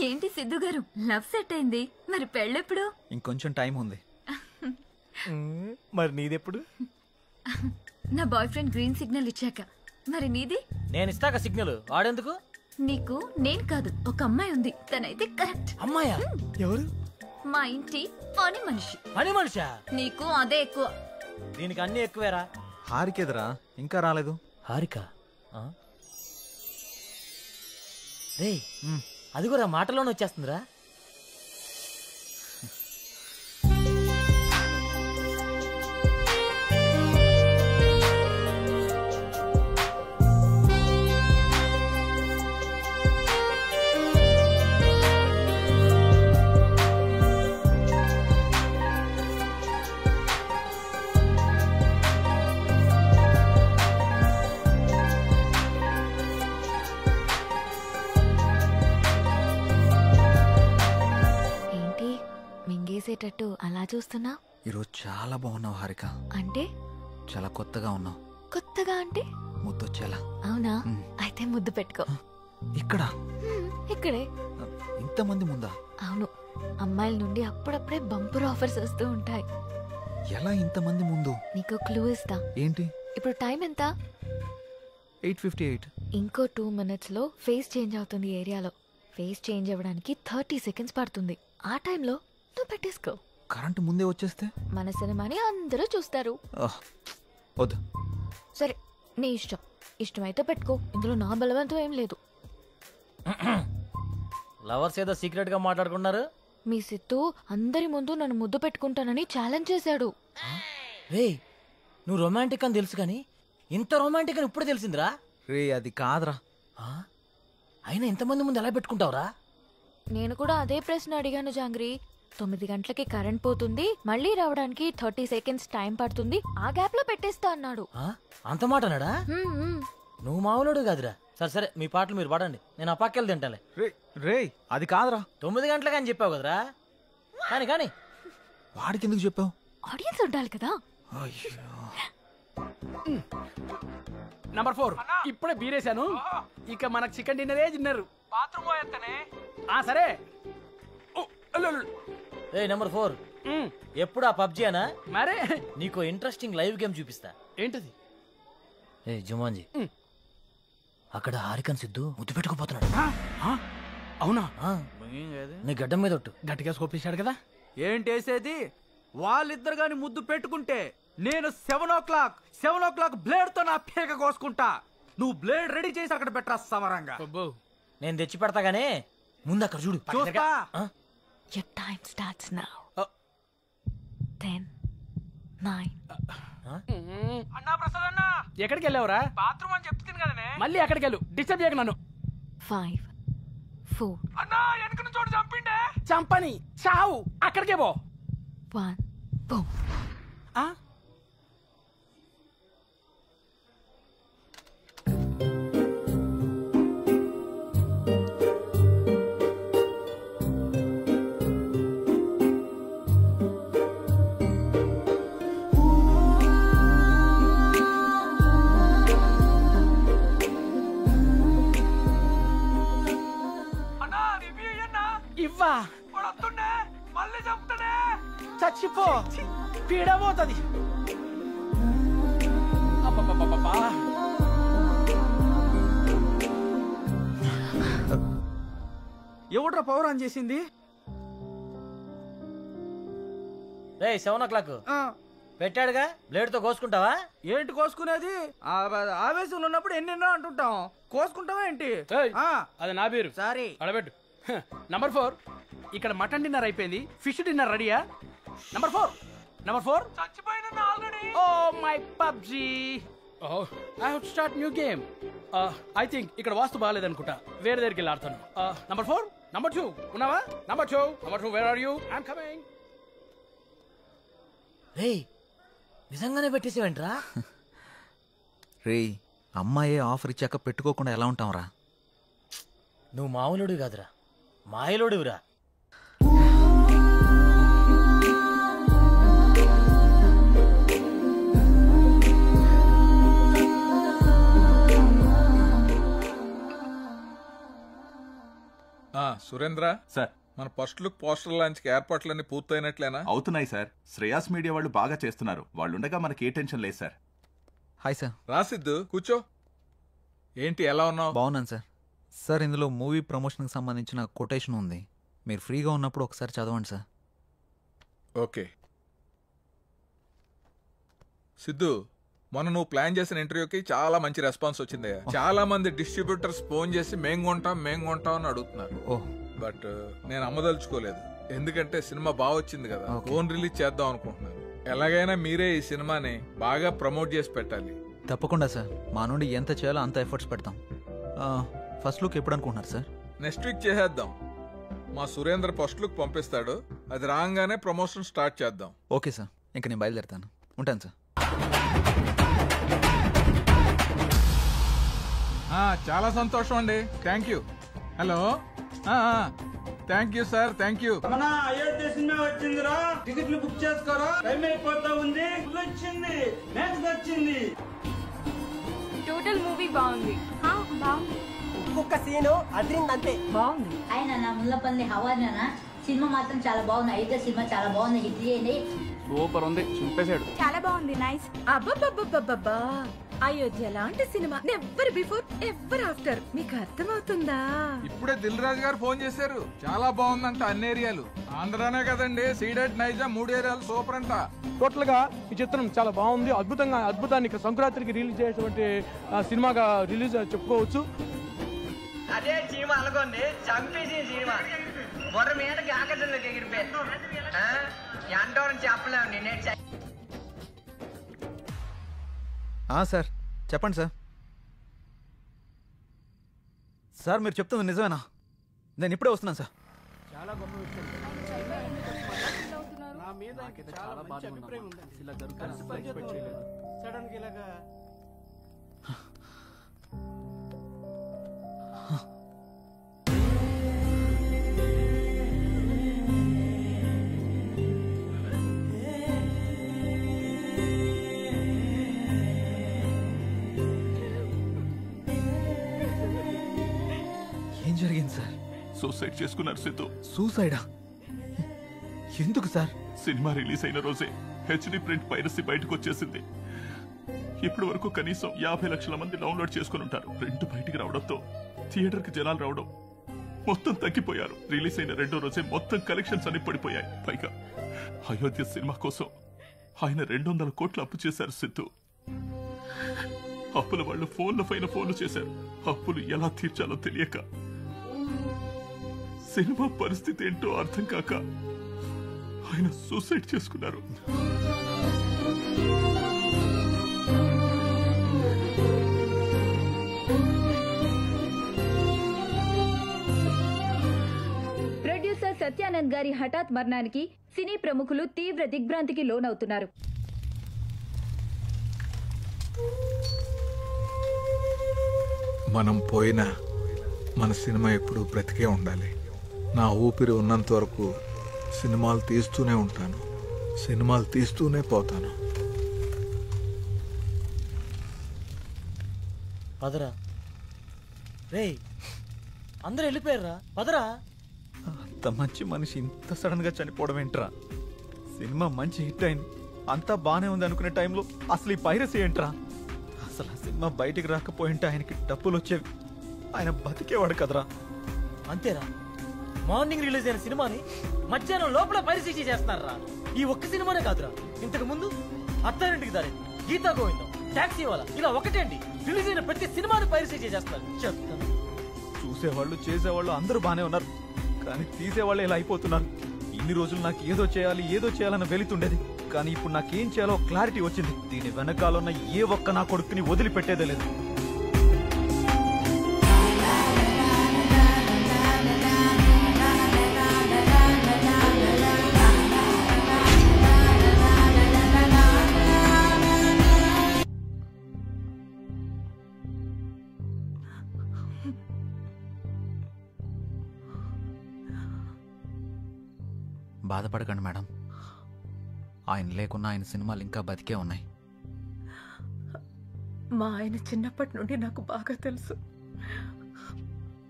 ఏంటి సిద్ధు గారు, లవ్ సెట్ అయింది, మరి పెళ్ళెప్పుడు? ఇంకొంచెం టైం ఉంది. మరి నీదెప్పుడు? నా బాయ్ ఫ్రెండ్ గ్రీన్ సిగ్నల్ ఇచ్చాక. మరి నీది? నేను ఇస్తాక సిగ్నల్ వాడేందుకు? నీకు నేను కాదు, ఒక అమ్మాయి ఉంది, తనైతే కరెక్ట్. అమ్మాయా? ఎవరు? మా ఇంటి పని మనిషి. పని మనిషా? నీకు అదే ఎక్కువ. దీనికి అన్ని ఎక్కువేరా. హారికేదరా ఇంకా రాలేదు. హారిక రే, అది కూడా మాటలోనే వచ్చేస్తుందిరా. మింగేసేటట్టు అలా చూస్తున్నా? ఈరోజు చాలా బాగున్నావు హారిక. అంటే? చాలా కొత్తగా ఉన్నావు. కొత్తగా అంటే? ముద్దొచ్చేలా. అవునా? అయితే ముద్దు పెట్టుకో. ఇక్కడ? ఇక్కడే. ఇంతమంది ముందా? అవును, అమ్మాయిల నుండి అప్పుడప్పుడే బంపర్ ఆఫర్స్ వస్తూ ఉంటాయి. ఎలా ఇంతమంది ముందు? నీకు క్లూ ఇస్తా. ఏంటి? ఇప్పుడు టైం ఎంత? 8:58. ఇంకో 2 minutes లో ఫేస్ చేంజ్ అవుతుంది ఏరియాలో. ఫేస్ చేంజ్ అవ్వడానికి 30 seconds పడుతుంది. ఆ టైంలో నువ్వు పెట్టేసుకో. కరెంటు ముందే వచ్చేస్తే? మన సినిమాని అందరూ చూస్తారు. వద్దు. సరే, నీ ఇష్టం. ఇష్టమైతే పెట్టుకో, ఇందులో నా బలవంతం ఏం లేదు. లవర్స్ ఏదో సీక్రెట్ గా మాట్లాడుకున్నారు. మీ సిత్తు అందరి ముందు నన్ను ముద్దు పెట్టుకుంటానని ఛాలెంజ్ చేశాడు. రే, నువ్వు రొమాంటిక్ అని తెలుసు కానీ ఇంత రొమాంటిక్ అని ఇప్పుడు తెలిసిందిరా. రే, అది కాదురా. అయినా ఇంతమంది ముందు ఎలా పెట్టుకుంటావురా? నేను కూడా అదే ప్రశ్న అడిగాను జాంగ్రీ. 9 గంటలకి కరెంట్ పోతుంది, మళ్ళీ రావడానికి 30 seconds టైం పడుతుంది, ఆ గ్యాప్ లో పెట్టేస్తా అన్నాడు. అంత మాట అన్నాడా? నువ్వు మామూలుడు కాదురా. సరే సరే, మీ పాటలు మీరు పాడండి, నేను ఆ పక్కెళ్ళి తింటాలే. రే, అది కాదురా. 9 గంటలకు అని చెప్పావు కదరా. కానీ కానీ వాడికి ఎందుకు చెప్పావు? ఆడియన్స్ ఉండాలి కదా. నంబర్ 4 ఇప్పుడే బీరేశాను. ఇక మనకు చికెన్ డిన్నరే తిన్నారు. బాత్రూమ్ పోయేత్తనే. సరే. ఏ నెంబర్ 4, ఎప్పుడు ఆ పబ్జీ అనా? మరే నీకు ఇంట్రెస్టింగ్ లైవ్ గేమ్ చూపిస్తా. ఏంటది? ఏ జుమాన్జీ, అక్కడ హారికన్ సిద్ధు ముద్దు పెట్టుకుపోతున్నాడు. అవునా? నీ గడ్డం మీద ఒట్టు. గట్టిగా స్కోపేశాడు కదా. ఏంటేసేది? వాళ్ళిద్దరు గాని ముద్దు పెట్టుకుంటే నేను 7 o'clock బ్లేడ్ తో నా పేక కోసుకుంటా. నువ్వు బ్లేడ్ రెడీ చేసి అక్కడ పెట్టరా సమరంగా. నేను తెచ్చి పెడతా గానీ ముందు అక్కడ చూడు. చూస్తా. Your time starts now. 10, 9. అన్నా ప్రసాద్ అన్నా, ఎక్కడికి వెళ్ళావురా? బాత్రూమ్ అని చెప్తుంది కదనే. మళ్ళీ ఎక్కడికి వెళ్ళు, డిస్టర్బ్ చేయకు నన్ను. 5, 4. అన్నా వెనక నుంచి చోటు చంపిండే. చంపని చావు, అక్కడికే పో. 1, boom. ఇవ్వా వస్తుండే మళ్ళీ చంపుతాడే. చచ్చిపో, పీడబోతుంది. అబ్బబ్బబ్బబ్బా. ఎవడ్రా పవర్ ఆన్ చేసింది? రే 7 o'clock పెట్టాడుగా, బ్లేడ్ తో కోసుకుంటావా? ఏంటి కోసుకునేది? ఆవేశంలో ఉన్నప్పుడు ఎన్నెన్నో అంటుంటాం, కోసుకుంటావా ఏంటి? అది నా పేరు. సారీ, అడబెట్టు. నంబర్ 4, ఇక్కడ మటన్ డిన్నర్ అయిపోయింది, ఫిష్ డిన్నర్ రెడీయా? నంబర్ 4 చచ్చిపోయిన already. Oh my PUBG. I have to start new game. I think ఇక్కడ వాస్తు బాగాలేదనుకుంటా, వేరే దగ్గరికి వెళ్ళి ఆడతాను. నంబర్ 4, నంబర్ 2 ఉన్నావా? Number 2 where are you? I'm coming. రేయ్ నిజంగానే పెట్టేసేవేంట్రా? రే అమ్మాయే ఆఫర్ ఇచ్చాక పెట్టుకోకుండా ఎలా ఉంటాంరా? నువ్వు మామూలుడివి కాదురా, మాయలోడివిరా. సురేంద్ర సార్, మన ఫస్ట్ లుక్ పోస్టర్ లాంచ్ కి ఏర్పాట్లన్నీ పూర్తయినట్లేనా? అవుతున్నాయి సార్. శ్రేయాస్ మీడియా వాళ్ళు బాగా చేస్తున్నారు. వాళ్ళుండగా మనకి ఏ టెన్షన్ లేదు సార్. Hi sir. రాసిద్దు కూర్చో. ఏంటి ఎలా ఉన్నావు? బాగున్నాను సార్. సార్ ఇందులో మూవీ ప్రమోషన్కి సంబంధించిన కొటేషన్ ఉంది, మీరు ఫ్రీగా ఉన్నప్పుడు ఒకసారి చదవండి సార్. ఓకే. సిద్ధు, మొన్న నువ్వు ప్లాన్ చేసిన ఇంటర్వ్యూకి చాలా మంచి రెస్పాన్స్ వచ్చింది. చాలా మంది డిస్ట్రిబ్యూటర్స్ ఫోన్ చేసి మేం కొంటాం అని అడుగుతున్నారు. బట్ నేను అమ్మదలుచుకోలేదు, ఎందుకంటే సినిమా బాగా వచ్చింది కదా, ఫోన్ రిలీజ్ చేద్దాం అనుకుంటున్నాను. ఎలాగైనా మీరే ఈ సినిమాని బాగా ప్రమోట్ చేసి పెట్టాలి. తప్పకుండా సార్, మా నుండి ఎంత చేయాలో అంత ఎఫర్ట్స్ పెడతాం. ఫస్ట్ లుక్ ఎప్పుడు అనుకుంటున్నారు సార్? నెక్స్ట్ వీక్ చేసేద్దాం. మా సురేంద్ర ఫస్ట్ లుక్ పంపిస్తాడు, అది రాగానే ప్రమోషన్ స్టార్ట్ చేద్దాం. ఓకే సార్, ఇంక నేను బయలుదేరుతాను. ఉంటాను సార్. చాలా సంతోషం అండి, thank you. Hello, thank you sir, thank you. మన అయోధ్య సినిమా వచ్చిందిరా, టికెట్లు బుక్ చేసుకోరా, టైం అయిపోతా ఉంది. వచ్చింది, నెక్స్ట్ వచ్చింది. టోటల్ మూవీ బాగుంది. బాగుంది. ఒక్కొక్క సీను అదిరిందంతే. బాగుంది. ఆయన నా ముల్లపల్లి హవానా సినిమా మాత్రం చాలా బాగుంది. అయితే సినిమా చాలా బాగుంది, హిట్ చేయండి. సూపర్ ఉంది, చింపేశాడు. చాలా బాగుంది, నైస్. అబ్బబ్బబ్బబ్బబ్బా, అయోధ్య లాంటి cinema never before ever after. మీకు అర్థమవుతుందా? ఇప్పుడే దిల్ రాజు గారు ఫోన్ చేశారు, చాలా బాగుందంట అన్ని ఏరియాలు. ఆంధ్రానే కదండి, సీడెడ్ నైజా 3 ఏరియాలు సూపర్ అంట. టోటల్ గా ఈ చిత్రం చాలా బాగుంది, అద్భుతాన్ని సంక్రాంతికి రిలీజ్ చేసేటువంటి సినిమాగా రిలీజ్ చెప్పుకోవచ్చు. అదే చీమ అనుకోండి, చంపేసి సినిమా బొర్ర మీదకి ఆకాశంలోకి ఎగిరిపోయారు. ఎంతో చెప్పలేము నేనే. సార్ చెప్పండి సార్. సార్ మీరు చెప్తుంది నిజమేనా? నేను ఇప్పుడే వస్తున్నాను సార్. చాలా గొప్ప విషయం. నా మీద చాలా మంచి అభిప్రాయం ఉంది. ఇలా జరుగుతుంది. సడన్ గా ఇలాగా ఏం జరిగింది సార్? సూసైడ్ చేసుకున్నారు సిద్ధు. సూసైడా? ఎందుకు సార్? సినిమా రిలీజ్ అయిన రోజే హెచ్డి ప్రింట్ పైరసీ బయటకు వచ్చేసింది. ఇప్పటి వరకు కనీసం 50 లక్షల మంది డౌన్లోడ్ చేసుకుని ఉంటారు. ప్రింట్ బయటికి రావడంతో థియేటర్ కి జనాలు రావడం మొత్తం తగ్గిపోయారు. రిలీజ్ అయిన 2వ రోజే మొత్తం కలెక్షన్స్ అన్ని పడిపోయాయి. పైగా అయోధ్య సినిమా కోసం ఆయన 200 కోట్లు అప్పు చేశారు సిద్ధు. అప్పుల వాళ్ళు ఫోన్ల పైన ఫోన్లు చేశారు. అప్పులు ఎలా తీర్చాలో తెలియక, సినిమా పరిస్థితి ఏంటో అర్థం కాక ఆయన సూసైడ్ చేసుకున్నారు. ప్రొడ్యూసర్ సత్యానంద్ గారి హఠాత్ మరణానికి సినీ ప్రముఖులు తీవ్ర దిగ్భ్రాంతికి లోనవుతున్నారు. మనం పోయినా మన సినిమా ఎప్పుడు బ్రతికే ఉండాలి. నా ఊపిరి ఉన్నంత వరకు సినిమాలు తీస్తూనే ఉంటాను, సినిమాలు తీస్తూనే పోతాను. పదరా రే, అందరూ వెళ్ళిపోయారా? పదరా. అంత మంచి మనిషి ఇంత సడన్ గా చనిపోవడం ఏంట్రా? సినిమా మంచి హిట్ అయింది, అంతా బానే ఉంది అనుకునే టైంలో అసలు ఈ పైరసీ ఏంట్రా? అసలు ఆ సినిమా బయటికి రాకపోయింటే ఆయనకి డబ్బులు వచ్చేవి, ఆయన బతికేవాడు కదరా. అంతేరా, మార్నింగ్ రిలీజ్ అయిన సినిమాని మధ్యాహ్నం లోపల పైరసీ చేస్తున్నారా? ఈ ఒక్క సినిమానే కాదురా, ఇంతకు ముందు అత్తారింటికి దారి, గీతా గోవిందం, టాక్సీ వాళ్ళ, ఇలా ఒకటేంటి రిలీజ్ అయిన ప్రతి సినిమాని పైరసీ చేస్తున్నారు. చెప్తాను, చూసేవాళ్ళు చేసేవాళ్ళు అందరూ బానే ఉన్నారు, కానీ తీసేవాళ్ళు ఇలా అయిపోతున్నారు. ఇన్ని రోజులు నాకు ఏదో చేయాలని వెళుతుండేది, కానీ ఇప్పుడు నాకేం చేయాలో క్లారిటీ వచ్చింది. దీని వెనకాలన్న ఏ ఒక్క నా కొడుకుని వదిలిపెట్టేదే లేదు. బాధపడకండి మేడం, ఆయన లేకున్నా ఆయన సినిమాలు ఇంకా బతికే ఉన్నాయి. మా ఆయన చిన్నప్పటి నుండి నాకు బాగా తెలుసు.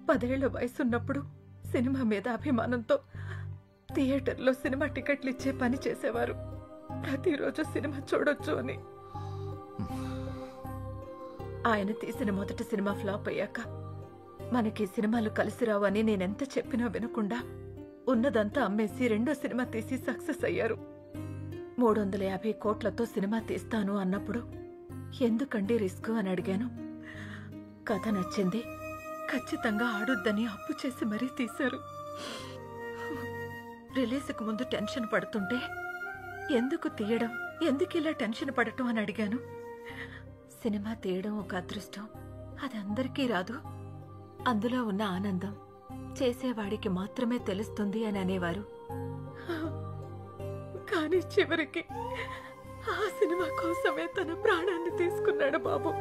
10 ఏళ్ల వయసున్నప్పుడు సినిమా మీద అభిమానంతో థియేటర్లో సినిమా టికెట్లు ఇచ్చే పని చేసేవారు. ప్రతిరోజు సినిమా చూడొచ్చు అని. ఆయన తీసిన మొదటి సినిమా ఫ్లాప్ అయ్యాక మనకి సినిమాలు కలిసి రావు అని నేనెంత చెప్పినా వినకుండా ఉన్నదంతా అమ్మేసి రెండో సినిమా తీసి సక్సెస్ అయ్యారు. 350 కోట్లతో సినిమా తీస్తాను అన్నప్పుడు ఎందుకండి రిస్క్ అని అడిగాను. కథ నచ్చింది, ఖచ్చితంగా ఆడొద్దని అప్పు చేసి మరీ తీశారు. రిలీజ్కు ముందు టెన్షన్ పడుతుంటే ఎందుకు తీయడం, ఎందుకు ఇలా టెన్షన్ పడటం అని అడిగాను. సినిమా తీయడం ఒక అదృష్టం, అది అందరికీ రాదు. అందులో ఉన్న ఆనందం చేసేవాడికి మాత్రమే తెలుస్తుంది అని అనేవారు. కానీ చివరికి ఆ సినిమా కోసమే తన ప్రాణాన్ని తీసుకున్నాడు బాబు.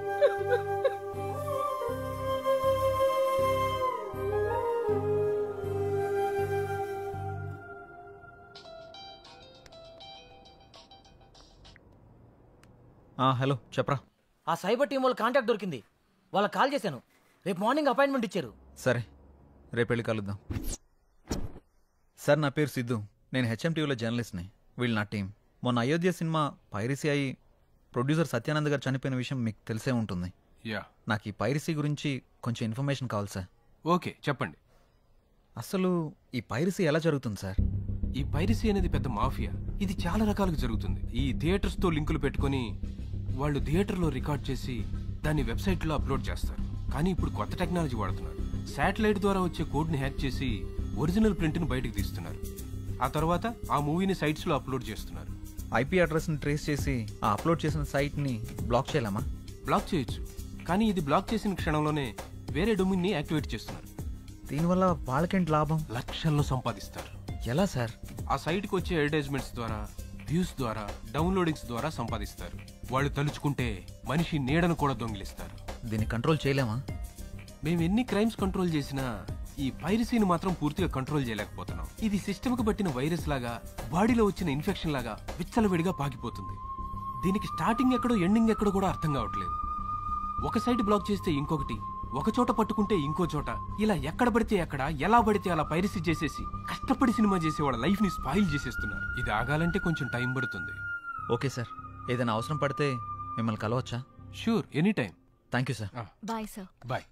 హలో చెప్పరా. ఆ సైబర్ టీం వాళ్ళ కాంటాక్ట్ దొరికింది. వాళ్ళకి కాల్ చేశాను. రేపు మార్నింగ్ అపాయింట్మెంట్ ఇచ్చారు. సరే, రేపు వెళ్ళి కలుద్దాం. సార్, నా పేరు సిద్ధు. నేను హెచ్ఎంటీవీలో జర్నలిస్ట్ని. వీళ్ళు నా టీం. మొన్న అయోధ్య సినిమా పైరసీ అయి ప్రొడ్యూసర్ సత్యానంద్ గారు చనిపోయిన విషయం మీకు తెలిసే ఉంటుంది. నాకు ఈ పైరసీ గురించి కొంచెం ఇన్ఫర్మేషన్ కావాలి సార్. ఓకే, చెప్పండి. అసలు ఈ పైరసీ ఎలా జరుగుతుంది సార్? ఈ పైరసీ అనేది పెద్ద మాఫియా. ఇది చాలా రకాలుగా జరుగుతుంది. ఈ థియేటర్స్తో లింకులు పెట్టుకొని వాళ్ళు థియేటర్లో రికార్డ్ చేసి దాన్ని వెబ్సైట్లో అప్లోడ్ చేస్తారు. కానీ ఇప్పుడు కొత్త టెక్నాలజీ వాడుతున్నారు. శాటిలైట్ ద్వారా వచ్చే కోడ్ని హ్యాక్ చేసి ఒరిజినల్ ప్రింట్ని బయటకు తీస్తున్నారు. ఆ తర్వాత ఆ మూవీని సైట్స్లో అప్లోడ్ చేస్తున్నారు. ఐపీ అడ్రస్ని ట్రేస్ చేసి ఆ అప్లోడ్ చేసిన సైట్ని బ్లాక్ చేయలేమా? బ్లాక్ చేయొచ్చు, కానీ ఇది బ్లాక్ చేసిన క్షణంలోనే వేరే డొమైన్ని యాక్టివేట్ చేస్తున్నారు. దీనివల్ల వాళ్ళకేంటి లాభం? లక్షల్లో సంపాదిస్తారు. ఎలా సార్? ఆ సైట్కి వచ్చే అడ్వర్టైజ్మెంట్స్ ద్వారా, వ్యూస్ ద్వారా, డౌన్లోడింగ్స్ ద్వారా సంపాదిస్తారు. వాళ్ళు తలుచుకుంటే మనిషి నీడను కూడా దొంగిలిస్తారు. దీన్ని కంట్రోల్ చేయలేమా? మేము ఎన్ని క్రైమ్స్ కంట్రోల్ చేసినా ఈ పైరసీని మాత్రం పూర్తిగా కంట్రోల్ చేయలేకపోతున్నాం. ఇది సిస్టమ్కి పట్టిన వైరస్ లాగా, బాడీలో వచ్చిన ఇన్ఫెక్షన్ లాగా విచ్చలవిడిగా పాకిపోతుంది. దీనికి స్టార్టింగ్ ఎక్కడో ఎండింగ్ ఎక్కడో కూడా అర్థం కావట్లేదు. ఒక సైట్ బ్లాక్ చేస్తే ఇంకొకటి, ఒక చోట పట్టుకుంటే ఇంకో చోట, ఇలా ఎక్కడ పడితే ఎక్కడ, ఎలా పడితే అలా పైరసీ చేసేసి కష్టపడి సినిమా చేసే వాళ్ళ లైఫ్ ని స్పాయిల్ చేసేస్తున్నారు. ఇది ఆగాలంటే కొంచెం టైం పడుతుంది. ఓకే సార్, ఏదైనా అవసరం పడితే మిమ్మల్ని కలవచ్చా? Sure, any time. Thank you sir. Bye sir. Bye.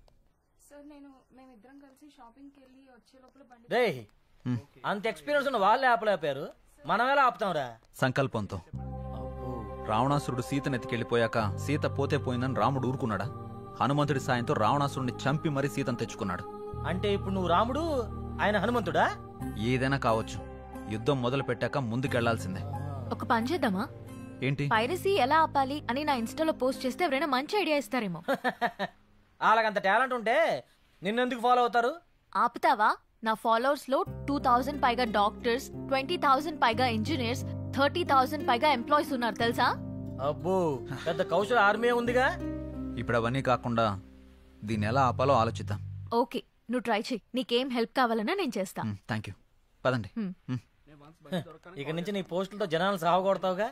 మేమిద్దరం కలిసి షాపింగ్కి వెళ్ళి వచ్చే లోపల బండి. రే, అంత ఎక్స్పీరియన్స్ ఉన్న వాళ్ళే ఆపలేపారు, మనం ఎలా ఆపుతాంరా? సంకల్పంతో. రావణాసురుడు సీతను ఎత్తికెళ్ళిపోయాక సీత పోతే పోయిందని రాముడు ఊరుకున్నాడా? హనుమంతుడి సాయంతో రావణాసురుడిని చంపి మరీ సీతను తెచ్చుకున్నాడు. అంటే ఇప్పుడు నువ్వు రాముడు, ఆయన హనుమంతుడా? ఏదైనా కావచ్చు, యుద్ధం మొదలు పెట్టాక ముందుకెళ్లాల్సిందే. ఒక పని చేద్దామా? ఏంటి? పైరసీ ఎలా ఆపాలి అని నా ఇన్స్టాలో పోస్ట్ చేస్తే ఎవరైనా మంచి ఐడియా ఇస్తారేమో. వాళ్ళకంత టాలెంట్ ఉంటే నిన్నెందుకు ఫాలో అవుతారు? ఆపుతావా? నా ఫాలోవర్స్ లో 2000 పైగా డాక్టర్స్, 20,000 పైగా ఇంజనీర్స్, 30,000 పైగా ఎంప్లాయీస్ ఉన్నారు తెలుసా? అబ్బో, పెద్ద కౌశల ఆర్మీ ఉందిగా. ఇప్పుడు అవన్నీ కాకుండా దీన్ని ఎలా ఆపాలో ఆలోచిద్దాం. ఓకే, నువ్వు ట్రై చెయ్యి. నీకేం హెల్ప్ కావాలన్నా నేను చేస్తా. Thank you. పదండి. ఇక నుంచి నీ పోస్టులతో జనాలను సాగొడతావుగా.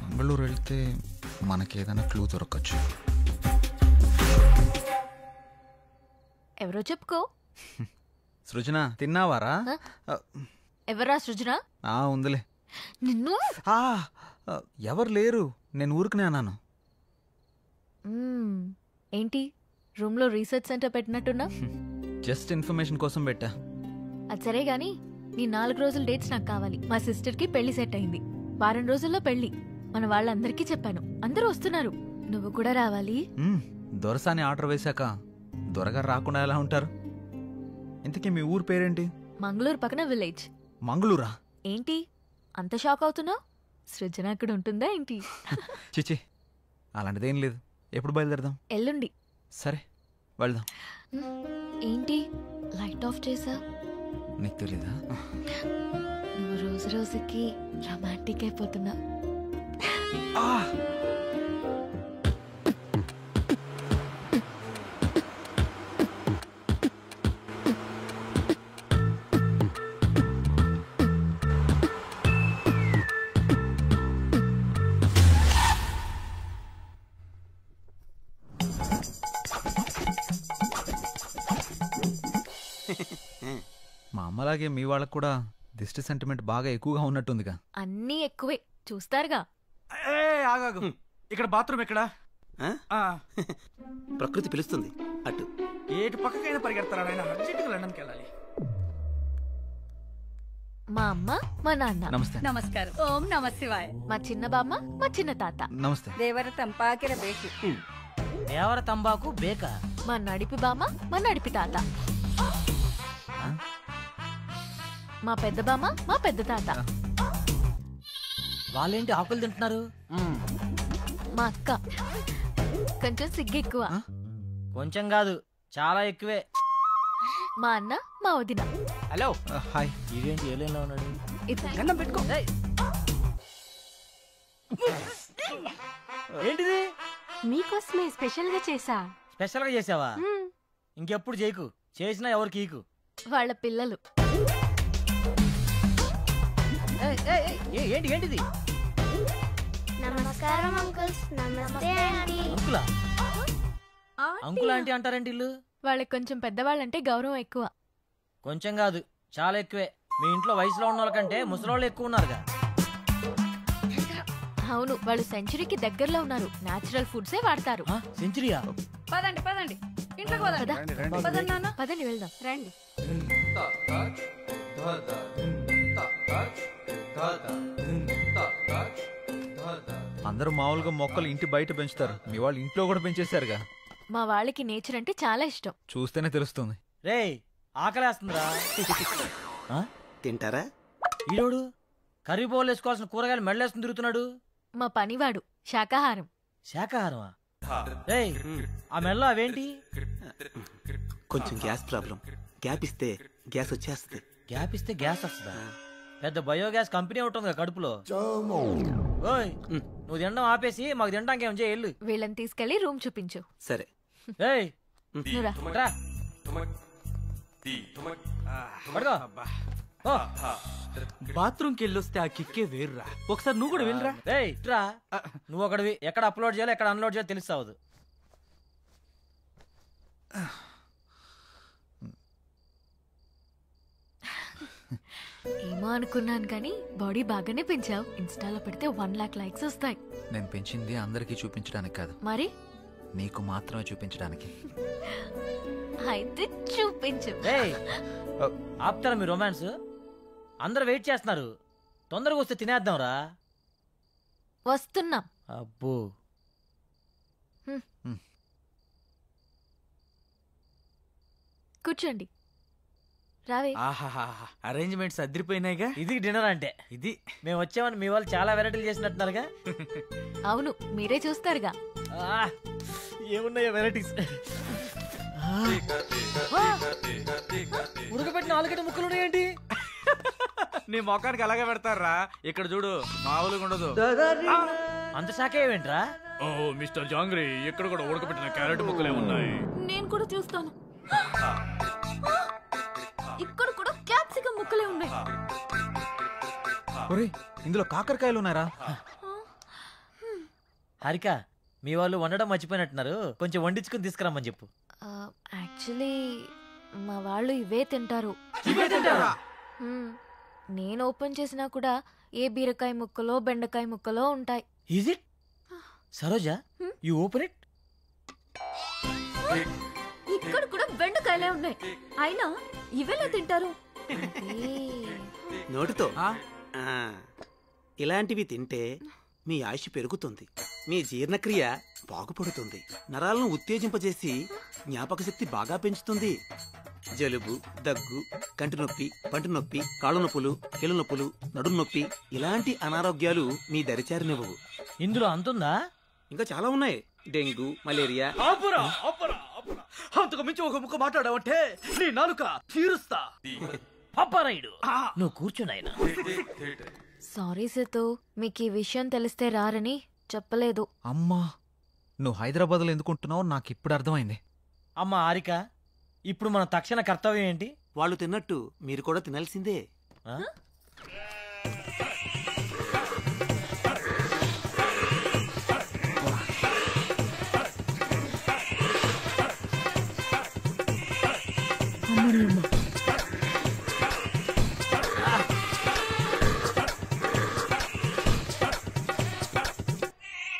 మంగళూరు వెళ్తే మనకి ఏదైనా క్లూ దొరకచ్చు. ఎవరో చెప్పుకో. సృజన తిన్నావారా? ఎవరా సృజన? ఉందిలే. నిన్ను ఎవరు లేరు, నేను ఊరుకునే అన్నాను. ఏంటి రూమ్ లో రీసెర్చ్ సెంటర్ పెట్టినట్టున్నా? జస్ట్ ఇన్ఫర్మేషన్ కోసం పెట్టా. అది సరే గాని నీ 4 రోజుల డేట్స్ నాకు కావాలి. మా సిస్టర్ కి పెళ్లి సెట్ అయింది. వారం రోజుల్లో పెళ్లి. మన వాళ్ళందరికీ చెప్పాను, అందరూ వస్తున్నారు, నువ్వు కూడా రావాలి. దొరసాని ఆర్డర్ వేశాక దొరగారు రాకుండా ఎలా ఉంటారు? ఇంతకీ మీ ఊరు పేరేంటి? మంగళూరు పక్కన విలేజ్. మంగళూరా? ఏంటి అంత షాక్ అవుతున్నావు? సృజన అక్కడ ఉంటుందా ఏంటి? చిచి అలాంటిదేం లేదు. ఎప్పుడు బయలుదేరదాం? ఎల్లుండి. సరే వెళ్దాం. ఏంటి లైట్ ఆఫ్ చేసా? నీకు తెలీదా? నువ్వు రోజు రోజుకి రొమాంటిక్ అయిపోతున్నా. మా అమ్మలాగే మీ వాళ్ళకు కూడా దిష్టి సెంటిమెంట్ బాగా ఎక్కువగా ఉన్నట్టుందిగా. అన్నీ ఎక్కువే చూస్తారుగా. ఆగాగు, ఇక్కడ బాత్రూమ్ ఎక్కడా? ప్రకృతి పిలుస్తుంది అటు. ఏటు పక్కకైనా పరిగెడతారా నాయన? అర్జెంటుగా లండన్కి వెళ్ళాలి. మా అమ్మ మా నాన్న. నమస్తే. నమస్కారం. ఓం నమ శివాయ. మా చిన్న బామ్మ మా చిన్న తాత. నమస్తే. దేవర తంపాకిర బేకి. దేవర తంబాకు బేక. మా నడిపి బామ్మ మా నడిపి తాత. మా పెద్ద బామ్మ మా పెద్ద తాత. వాళ్ళేంటి ఆకులు తింటున్నారు? మా అక్క కొంచెం సిగ్గు ఎక్కువ. కొంచెం కాదు చాలా ఎక్కువే. మా అన్న మా వదిన. Hello hi. ఇదేంటి ఏలేలా ఉన్నాడు? గన్నం పెట్టుకో. ఏంటిది? మీకోసమే స్పెషల్ గా చేసా. స్పెషల్ గా చేసావా? ఇంకెప్పుడు చేయకు, చేసినా ఎవరికి ఈకు. వాళ్ళ పిల్లలు. ఏంటి ఏంటిది? నమస్కారం అంకుల్స్. నమస్తే ఆంటీ. అంకులా? అంకుల్ ఆంటీ అంటారేంటి ఇల్లు? వాళ్ళకి కొంచెం పెద్దవాళ్ళంటే గౌరవం ఎక్కువ. కొంచెం కాదు చాలా ఎక్కువే. మీ ఇంట్లో వయసులో ఉన్న వాళ్ళకంటే ముసలోళ్ళు ఎక్కువ ఉన్నారుగా. అవును, వాళ్ళు సెంచరీకి దగ్గరలో ఉన్నారు. నేచురల్ ఫుడ్సే వాడతారు. సెంచరీయా? పదండి పదండి ఇంట్లోకి పదండి. పదండి నాన్న. పదండి వెళ్దాం. రండి. అందరూ మామూలుగా మొక్కలు ఇంటి బయట పెంచుతారు, మీ వాళ్ళు ఇంట్లో కూడా పెంచేశారుగా. మా వాళ్ళకి నేచర్ అంటే చాలా ఇష్టం. చూస్తేనే తెలుస్తుంది. రేయ్ ఆకలేస్తుందిరా. తింటారా? ఈరోడు కర్రీ బౌల్ వేసుకోవాల్సిన కూరగాయలు మెడలేసుకుని తిరుగుతున్నాడు. మా పనివాడు శాకాహారం. శాకాహారమా? రేయ్ ఆ మెడలో అవేంటి? కొంచెం గ్యాస్ ప్రాబ్లం. గ్యాప్ ఇస్తే గ్యాస్ వచ్చేస్తుంది. గ్యాప్ ఇస్తే గ్యాస్ వస్తుందా? పెద్ద బయోగ్యాస్ కంపెనీ ఉంటుంది కడుపులో. ఓయ్ నువ్వు తినడం ఆపేసి మాకు తినడానికి ఏం చేయాలి? వీళ్ళని తీసుకెళ్లి రూమ్ చూపించు. సరే. ఏయ్ రా. బాత్రూమ్కి వెళ్ళొస్తే ఆ కిక్కే వేర్రా. ఒకసారి నువ్వు కూడా వెళ్ళరా. ఏయ్ రా. నువ్వు ఒకటివి ఎక్కడ అప్లోడ్ చేయాలో ఎక్కడ అన్లోడ్ చేయాలో తెలుస్తావదు. ఏమో అనుకున్నాను కానీ బాడీ బాగానే పెంచావు. ఇన్స్టాలో పెడితే 1 lakh లైక్స్ వస్తాయి. నేను పెంచింది అందరికీ చూపించడానికి కాదు, మరి నీకు మాత్రమే చూపించడానికి. అయితే చూపించు. ఆపుతారా మీ రొమాన్స్? అందరు వెయిట్ చేస్తున్నారు, తొందరగా వస్తే తినేద్దాం రా. వస్తున్నాం. అబ్బో కూర్చోండి. రావే. అరేంజ్మెంట్స్ అదిరిపోయినాయిగా. ఇది డిన్నర్ అంటే. ఇది మేము వచ్చామని మీ వాళ్ళు చాలా వెరైటీలు చేసినట్టున్నారుగా. అవును, మీరే చూస్తారుగా. ఏమున్నాయో వెరైటీస్. ఉడకబెట్టిన ఆలుగడ్డ ముక్కలు ఉన్నాయేంటి? నీ మొఖానికి అలాగే పెడతారా. ఇక్కడ చూడు మామూలుగా ఉండదు. అంత శాఖ ఏమేంట్రా? ఓ మిస్టర్ జాంగ్రీ, ఇక్కడ కూడా ఉడకబెట్టిన క్యారెట్ ముక్కలే ఉన్నాయి. నేను కూడా చూస్తాను. ఇక్కడ కూడా క్యాప్సికం ముక్కలే ఉన్నాయి. ఇందులో కాకరకాయలు ఉన్నారా? హరిక మీ వాళ్ళు వండడం మర్చిపోయినట్టున్నారు, కొంచెం వండించుకుని తీసుకురమ్మని చెప్పు. యాక్చువల్లీ మా వాళ్ళు ఇవే తింటారు. నేను ఓపెన్ చేసినా కూడా ఏ బీరకాయ ముక్కలో బెండకాయ ముక్కలో ఉంటాయి. Is it? Saroja, you open it. ఇక్కడ కూడా బెండకాయలే ఉన్నాయి, అయినా ఇవేలా తింటారు? నోటితో ఇలాంటివి తింటే మీ ఆయుష్ పెరుగుతుంది, మీ జీర్ణక్రియ బాగుపడుతుంది, నరాలను ఉత్తేజింపజేసి జ్ఞాపక శక్తి బాగా పెంచుతుంది. జలుబు, దగ్గు, కంటి నొప్పి, పంటి నొప్పి, కాళ్ళు నొప్పులు, కీళ్ళ నొప్పులు, నడుము నొప్పి ఇలాంటి అనారోగ్యాలు మీ దరిచారినివ్వవు. ఇందులో అంతుందా? ఇంకా చాలా ఉన్నాయి. Dengue, malaria. అంతకు మించి ఒక ముక్క మాట్లాడావంటే నీ నాలుక తీరుస్తా. పాపారాయుడు, నువ్వు కూర్చున్నాయన. సారీ సేతు, మీకు ఈ విషయం తెలిస్తే రారని చెప్పలేదు. అమ్మా, నువ్వు హైదరాబాద్లో ఎందుకుంటున్నావు నాకు ఇప్పుడు అర్థమైంది. అమ్మ హారిక, ఇప్పుడు మన తక్షణ కర్తవ్యం ఏంటి? వాళ్ళు తిన్నట్టు మీరు కూడా తినాల్సిందే.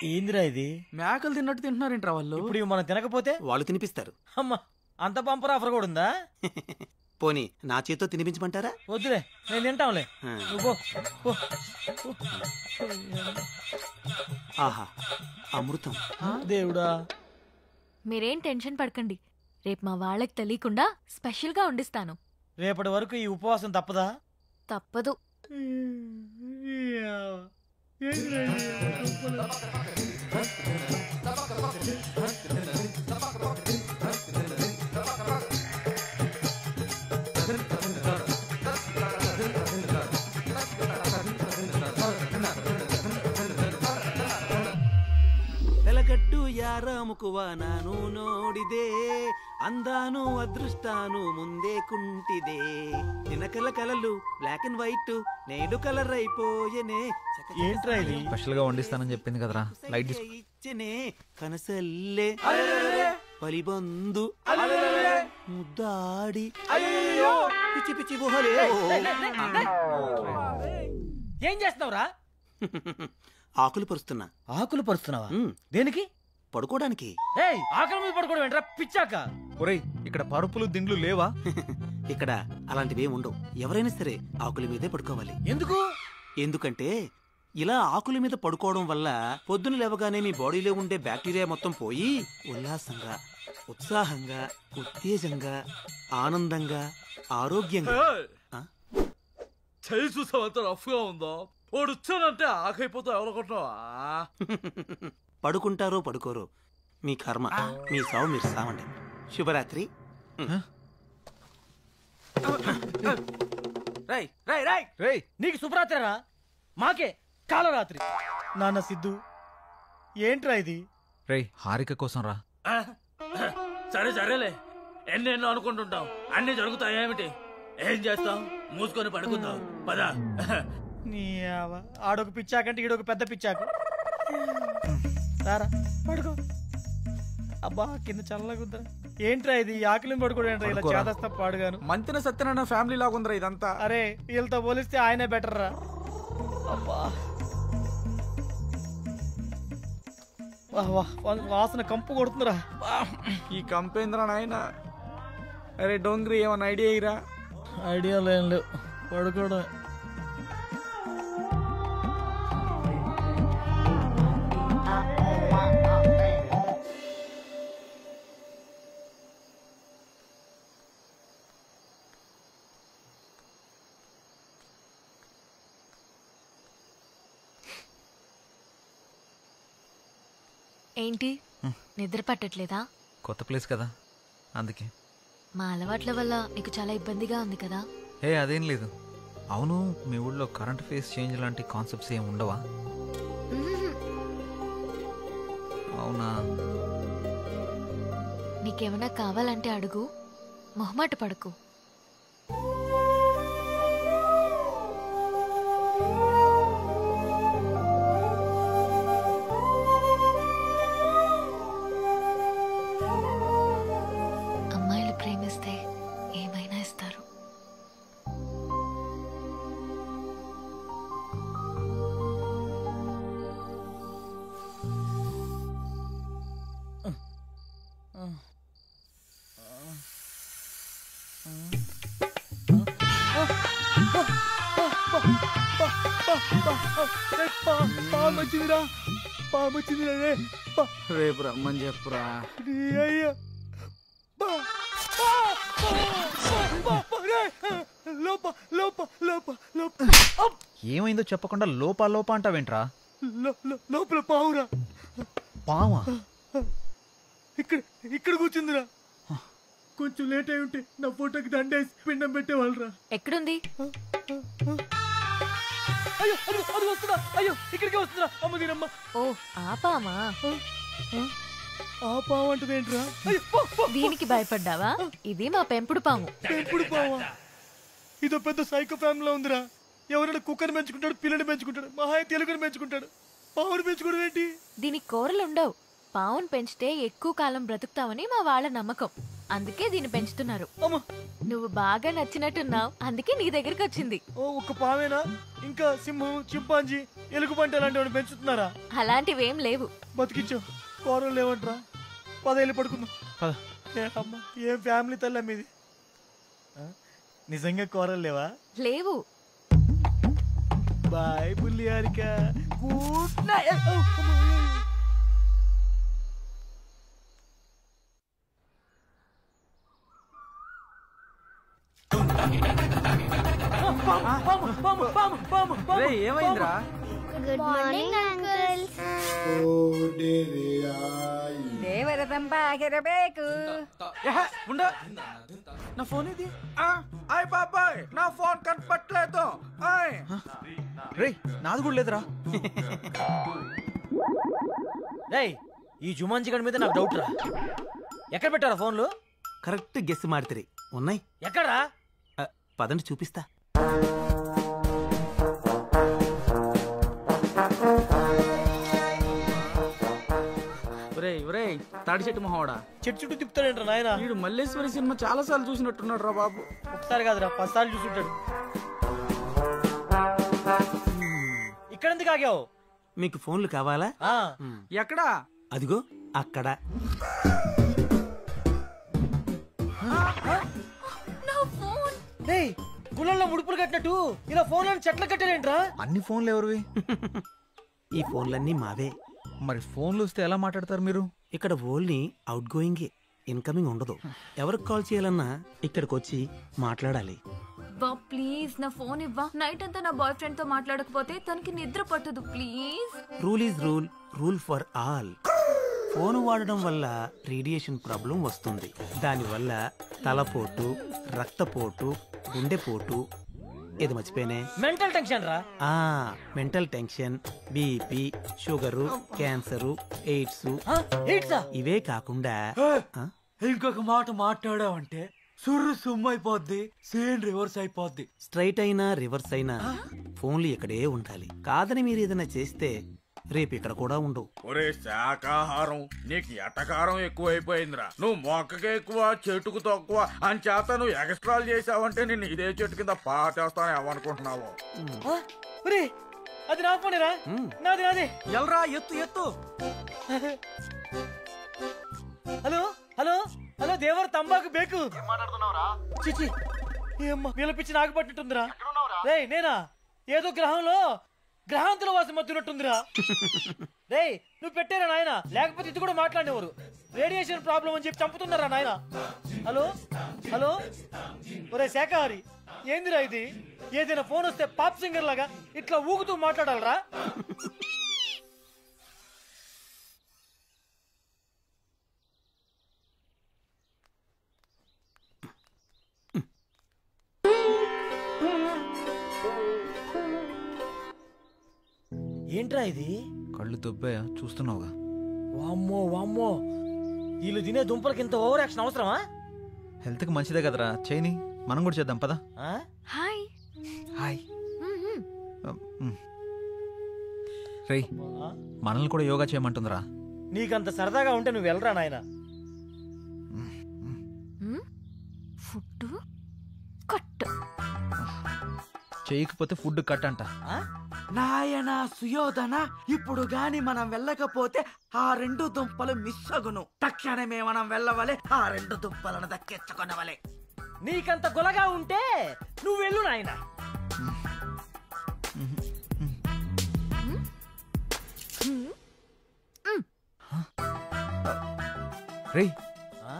ఏందిరా ఇది? మేకలు తిన్నట్టు తింటున్నారేంట్రా వాళ్ళు? ఇప్పుడు ఇవి మనం తినకపోతే వాళ్ళు తినిపిస్తారు. అమ్మా, అంత బంపర్ ఆఫర్ కూడా ఉందా? పోనీ నా చేతితో తినిపించమంటారా? వద్దులే, నేను తింటాంలే. నువ్వు పో. ఆహా, అమృతం. దేవుడా. మీరేం టెన్షన్ పడకండి, రేపు మా వాళ్ళకి తెలియకుండా స్పెషల్ గా వండిస్తాను. రేపటి వరకు ఈ ఉపవాసం తప్పదా? తప్పదు. వెలగట్టు యారాముకువ నాను నోడిదే, అందాను అదృష్టాను ముందే కుంటిదే, నినకల కలలు బ్లాక్ అండ్ వైట్ నేడు కలర్ అయిపోయనే. ఏంట్రా ఇది? స్పెషల్ గా వండిస్తానని చెప్పింది కదరా, లైట్ తీసుకో. ఇచ్చనే కనసల్లే పలిబందు ముద్దాడి పిచ్చి పిచ్చి గుహలే. ఏం చేస్తున్నావురా? ఆకులు పరుస్తున్నా. ఆకులు పరుస్తున్నావా? దేనికి? పడుకోవడానికి. ఆకలి మీద పడుకోవడం ఏంట్రా పిచ్చాక? ఒరేయ్, ఇక్కడ పరుపులు దిండ్లు లేవా? ఇక్కడ అలాంటివి ఉండవు. ఎవరైనా సరే ఆకుల మీదే పడుకోవాలి. ఎందుకు? ఎందుకంటే ఇలా ఆకుల మీద పడుకోవడం వల్ల పొద్దున లేవగానే మీ బాడీలో ఉండే బ్యాక్టీరియా మొత్తం పోయి ఉల్లాసంగా, ఉత్సాహంగా, ఉత్తేజంగా, ఆనందంగా, ఆరోగ్యంగా. చేయి చూసావంత రఫ్గా ఉందో, పొడుచానంటే ఆకైపోతావు. ఎవరనుకుంటున్నావా? పడుకుంటారో పడుకోరో మీ కర్మ, మీ సావు మీరు సావండి. శుభరాత్రి. నీకు శుభరాత్రిరా, మాకే కాలరాత్రి. నాన్న సిద్ధు, ఏంట్రా ఇది? రేయ్, హారిక కోసం రా. సరే సరేలే, ఎన్నెన్నో అనుకుంటుంటాం, అన్ని జరుగుతాయేమిటి? ఏం చేస్తాం? మూసుకొని పడుకుందాం పదా. నీ ఆడొక పిచ్చాకంటే ఈడొక పెద్ద పిచ్చాకు. సారా పడుకో. అబ్బా, కింద చల్లగుందరా. ఏంట్రా ఇది? ఆకలి పడుకోవడం ఏంట్రా ఇలా చేదస్తా పాడుగాను? మంతిన సత్యనారాయణ ఫ్యామిలీ లాగుందిరా ఇదంతా. అరే, వీళ్ళతో పోలిస్తే ఆయనే బెటర్ రా. అబ్బా, వాసన కంపు కొడుతుందిరా. ఈ కంపేంద్ర నాయన. అరే డోంగ్రీ, ఏమన్నా ఐడియా ఇరా? ఐడియా లేవు, పడుకోవడం. ఏంటి, నిద్ర పట్టట్లేదా? కొత్త ప్లేస్ కదా, అందుకే. మా అలవాట్ల వల్ల నీకు చాలా ఇబ్బందిగా ఉంది కదా? హే, అదేం లేదు. అవును, మీ ఊళ్ళో కరెంట్ ఫేస్ చేంజ్ లాంటి కాన్సెప్ట్స్ ఏమి ఉండవా? అవునా? నీకేమైనా కావాలంటే అడుగు, మొహమాట పడకు. రేపు రమ్మని చెప్పురా. ఏమైందో చెప్పకుండా లోపా లోపా అంటావేంట్రా? లోపల పావురా. పావా? ఇక్కడ కూర్చుందిరా. కొంచెం లేట్ అయి ఉంటే నా ఫోటోకి దండేసి పిండం పెట్టేవాళ్ళరా. ఎక్కడుంది? అయ్యో అది వస్తుందా? అయ్యో ఇక్కడికే వస్తుందా? అమ్మ దీనమ్మ. ఓ ఆ పామా? ఆ పాము అంటదేంట్రా? దీనికి భయపడ్డావా? ఇది మా పెంపుడు పాము. పెంపుడు పావా? ఇదో పెద్ద సైకో ఫ్యామిలీలో ఉందిరా. ఎవరైనా కుక్కని పెంచుకుంటాడు, పిల్లని పెంచుకుంటాడు, మహా తెలుగుని పెంచుకుంటాడు. పావుని పెంచుకోవడం ఏంటి? దీనికి కూరలు ఉండవు. పావును పెంచితే ఎక్కువ కాలం బ్రతుకుతావని మా వాళ్ళ నమ్మకం. అందుకే దీన్ని పెంచుతున్నారు. నువ్వు బాగా నచ్చినట్టున్నావు, అందుకే నీ దగ్గరికి వచ్చింది. ఓ ఒక్క పావేనా? ఇంకా సింహం, చింపాంజీ, ఎలుగుబంటి అలాంటివి పెంచుతున్నారా? అలాంటివేం లేవు. బతికించావు. కూరలు లేవంట్రా. 10 ఏళ్ళు పడుకుందాం. అమ్మా ఏం ఫ్యామిలీ తల్లి మీది. నిజంగా కూరలు లేవా? లేవు. బాయ్ బుల్లి హారిక. Good night. ఏమైందిరా? Good morning uncles. ದೇವರ ತಂಪಾಗಿರಬೇಕು. నా ఫోన్ ఇది. అయ్ బాబాయ్ నా ఫోన్ కనపట్లేదు. రేయ్ నాది కూడా లేదురా. రేయ్ ఈ జుమాన్జీ గడి మీద నాకు డౌట్ రా. ఎక్కడ పెట్టారా ఫోన్లు? కరెక్ట్ గెస్ మాడితే ఉన్నాయి. ఎక్కడా? పదండి చూపిస్తా. తాడి చెట్టు మొహవాడా చెట్టు చుట్టూ తిప్పుతాడేంట్రా నాయన. వీడు మల్లేశ్వరి సినిమా చాలా సార్లు చూసినట్టున్నాడు రా బాబు. ఒకసారి కాదురా 10 సార్లు చూసుంటాడు. ఇక్కడ ఎందుకు ఆగావు? మీకు ఫోన్లు కావాలా? ఎక్కడా? అదిగో అక్కడ. గుళ్ళల్లో ముడుపులు కట్టినట్టు ఇలా ఫోన్లను చెట్లు కట్టారేంట్రా? అన్ని ఫోన్లు ఎవరివి? ఈ ఫోన్లన్నీ మావే. మరి ఫోన్లు వస్తే ఎలా మాట్లాడతారు మీరు? ఇక్కడ ఓన్లీ అవుట్ గోయింగ్, ఇన్కమింగ్ ఉండదు. ఎవరికి కాల్ చేయాలన్నా ఇక్కడికి వచ్చి మాట్లాడాలి. బా ప్లీజ్ నా ఫోన్ ఇవ్వా. నైట్ అంతా నా బాయ్ ఫ్రెండ్ తో మాట్లాడకపోతే తనకి నిద్ర పట్టదు please. Rule is rule, rule for all. Phone వాడడం వల్ల రేడియేషన్ ప్రాబ్లం వస్తుంది. దానివల్ల తలపోటు, రక్తపోటు, గుండెపోటు, ఏది మర్చిపోయినే మెంటల్ టెన్షన్ రా. Mental tension, BP, sugar, cancer, AIDS. ఇవే కాకుండా ఇంకొక మాట మాట్లాడావంటే సుర్రు సుమ్మైపోద్ది, సేన్ రివర్స్ అయిపోద్ది. స్ట్రైట్ అయినా రివర్స్ అయినా ఫోన్లు ఇక్కడే ఉండాలి. కాదని మీరు ఏదైనా చేస్తే రేపు ఇక్కడ కూడా ఉండవు. ఒరే శాకాహారం, నీకు ఎటకారం ఎక్కువైపోయిందిరా. నువ్వు మొక్కకి ఎక్కువ చెట్టుకు తక్కువ అని చేత నువ్వు ఎక్స్ట్రాలు చేసావంటే నేను ఇదే చెట్టు కింద పాటేస్తాను ఏమనుకుంటున్నావు? అది నా ఫోనేరా. నాది నాది. ఎల్రా ఎత్తు ఎత్తు. హలో హలో హలో దేవర్ తంబాకు బేకు. చిచి ఏమ్మా పిలిపించి నాకు పట్టినట్టుందిరా. రేయ్ నేనా? ఏదో గ్రహాంతుల వాసం మత్తున్నట్టుందిరా. రేయ్ నువ్వు పెట్టారా నాయన? లేకపోతే ఇది కూడా మాట్లాడేవారు. రేడియేషన్ ప్రాబ్లం అని చెప్పి చంపుతున్నారా నాయన? హలో హలో ఒరే శాఖాహారి, ఏందిరా ఇది? ఏదైనా ఫోన్ వస్తే పాప్ సింగర్ లాగా ఇట్లా ఊగుతూ మాట్లాడాలరా? ఏంట్రా ఇది? కళ్ళు దొబ్బాయా? చూస్తున్నావుగా. వామ్మో వామ్మో, వీళ్ళు తినే దుంపలకి ఇంత ఓవర్ యాక్షన్ అవసరమా? హెల్త్ కి మంచిదే కదరా, చేయని. మనం కూడా చేద్దాం పదా. Hi hi. రేయ్ మనల్ని కూడా యోగా చేయమంటుందిరా. నీకంత సరదాగా ఉంటే నువ్వు వెళ్ళరా నాయన. ఫుడ్ కట్ చేయకపోతే ఫుడ్ కట్ అంట. నాయనా సుయోధన, ఇప్పుడు గాని మనం వెళ్ళకపోతే ఆ 2 దుంపలు మిస్ అగును. తక్షణమే మనం వెళ్ళవలే, ఆ 2 దుంపలను దక్కించుకొనవలే. నీకంత గులగా ఉంటే నువ్వు వెళ్ళు నాయనా. రేయ్,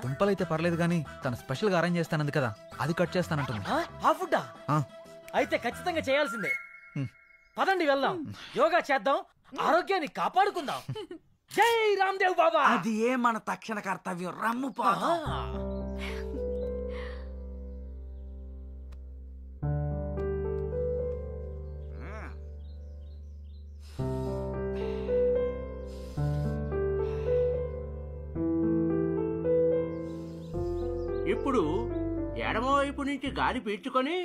దుంపలైతే పర్లేదు కానీ తను స్పెషల్గా అరేంజ్ చేస్తానంది కదా, అది కట్ చేస్తానంటుంది. ఆ ఫుడ్డా? అయితే ఖచ్చితంగా చేయాల్సిందే. పదండి వెళ్దాం, యోగా చేద్దాం, ఆరోగ్యాన్ని కాపాడుకుందాం. జై రామ్దేవ్ బాబా. అది ఏ మన తక్షణ కర్తవ్యం. రమ్ము పోదాం. ఇప్పుడు ఎడమవైపు నుంచి గాలి పీల్చుకొని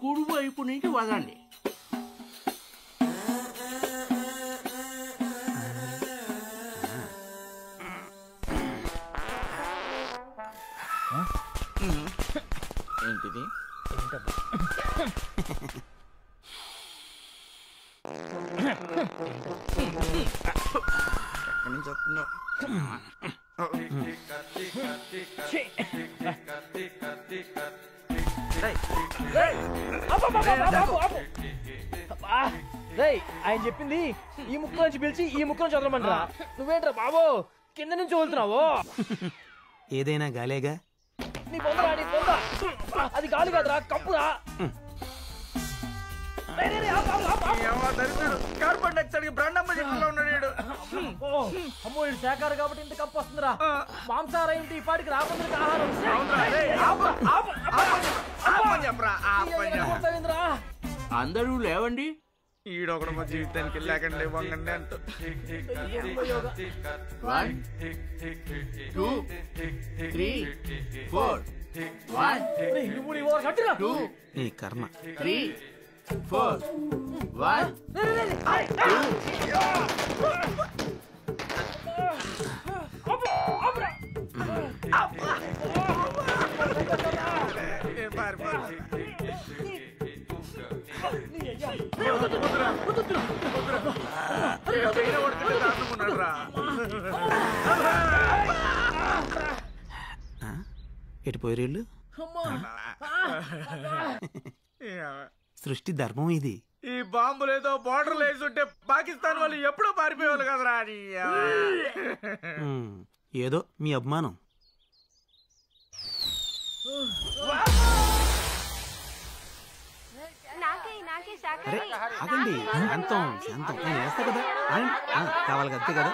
కుడివైపు నుంచి వదండి. ఏంటిది? ఎక్కడి నుంచి వస్తుందో. ఆయన చెప్పింది ఈ ముక్క నుంచి పిలిచి ఈ ముక్క నుంచి వదలమంటారా? నువ్వేంట్రా బాబు కింద నుంచి వదులుతున్నావు? ఏదైనా గాలేగా. నీ పొందరా, నీ పొంద. అది గాలి కాదురా, కప్పురా. కార్బన్ డైఆక్సైడ్ బ్రాండమ్మ చెప్పులో ఉన్నాడు. అమ్మో, ఇది శాఖారు కాబట్టి ఇంత కప్పు వస్తుందిరా. మాంసాహారం ఏంటి ఈ పాటికి రాబందులకు ఆహారం. అందరూ లేవండి. ఈడొకడు మా జీవితానికి లేకండి లేవండి అంటూ. 1 2 3 4 1 2 నీ కర్మ. 3 4 1 ఎటు పోయిరేళ్ళు? సృష్టి ధర్మం ఇది. ఈ బాంబులు ఏదో బార్డర్ వేసుంటే పాకిస్తాన్ వాళ్ళు ఎప్పుడో పారిపోయేవాళ్ళు కదరా. ఏదో మీ అభిమానం. అరే ఆగండి, శాంతం శాంతం. నేను వేస్తా కదా, కావాలి అంతే కదా.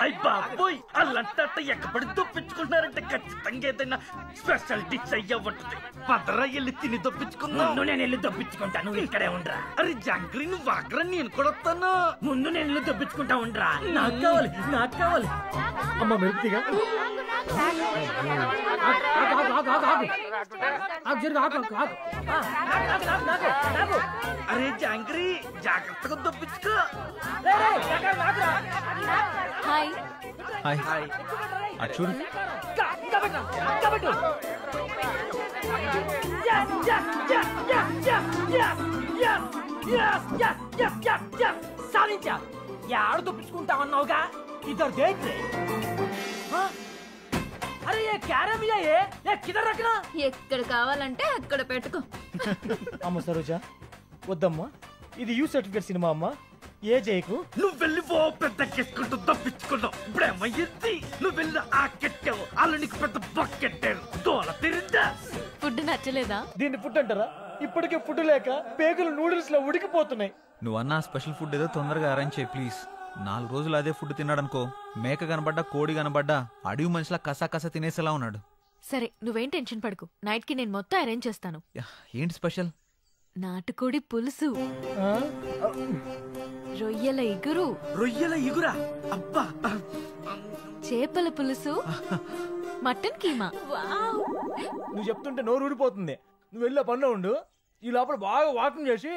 అయ్ బాబోయ్, అల్లంతా ఎక్కబడి దొప్పించుకుంటున్నారంటే ఖచ్చితంగా ఏదైనా స్పెషల్ డిష్ అయ్యా ఉంటుంది. పదరా వెళ్ళి తిని దొప్పించుకుందాం. ముందు నేను వెళ్ళి దొప్పించుకుంటా, నువ్వు ఇక్కడే ఉండరా. అరే జాంగ్రీ, నువ్వు వాగ్రా, నేను కూడా వస్తాను. ముందు నేను వెళ్ళి దొప్పించుకుంటా ఉండరా. నాకు కావాలి, నాకు కావాలి. అమ్మ మెరుపుగా అరే జాంగ్రీ, జాగ్రత్తగా దొప్పించుకో. హాయ్ హాయ్, అటు చూడు. సాధించా. ఆడ దొప్పించుకుంటామన్నావుగా, ఇద్దరు దేంట్లే. అరే ఏ క్యారమియా ఏ కిదర్ రఖనా. ఎక్కడ కావాలంటే అక్కడ పెట్టుకో. అమ్మ సరోజా, వద్దమ్మా, ఇది యూ సర్టిఫికేట్ సినిమా అమ్మా. ఏ జైకు నువ్వు వెళ్ళి ఓ పెద్ద కెట్టుకుంటూ తప్పించుకున్నావు. ఇప్పుడేమయ్యింది? నువ్వు వెళ్ళి ఆ కెట్టావు, అలా నీకు పెద్ద బకెట్టారు. దోల తిరిందా? ఫుడ్ నచ్చలేదా? దీన్ని ఫుడ్ అంటారా? ఇప్పటికే ఫుడ్ లేక పేగులు నూడిల్స్ లో ఉడికిపోతున్నాయి. నువ్వు అన్నా స్పెషల్ ఫుడ్ ఏదో తొందరగా అరేంజ్ చేయి ప్లీజ్. 4 రోజులు అదే ఫుడ్ తిన్నాడనుకో, మేక కనబడ్డా కోడి కనబడ్డా అడవి మనిషిలా కసా తినేసేలా ఉన్నాడు. సరే, నువ్వేం టెన్షన్ పడకు, నైట్ కి నేను మొత్తం అరేంజ్ చేస్తాను. ఏంటి స్పెషల్? నాటుకోడి పులుసు, రొయ్యల ఇగురు. రొయ్యల ఇగురా? అబ్బా. చేపల పులుసు, మటన్ కీమా. నువ్వు చెప్తుంటే నోరు ఊడిపోతుంది. నువ్వు వెళ్ళే పనిలో ఉండు, ఈ లోపల బాగా వాకింగ్ చేసి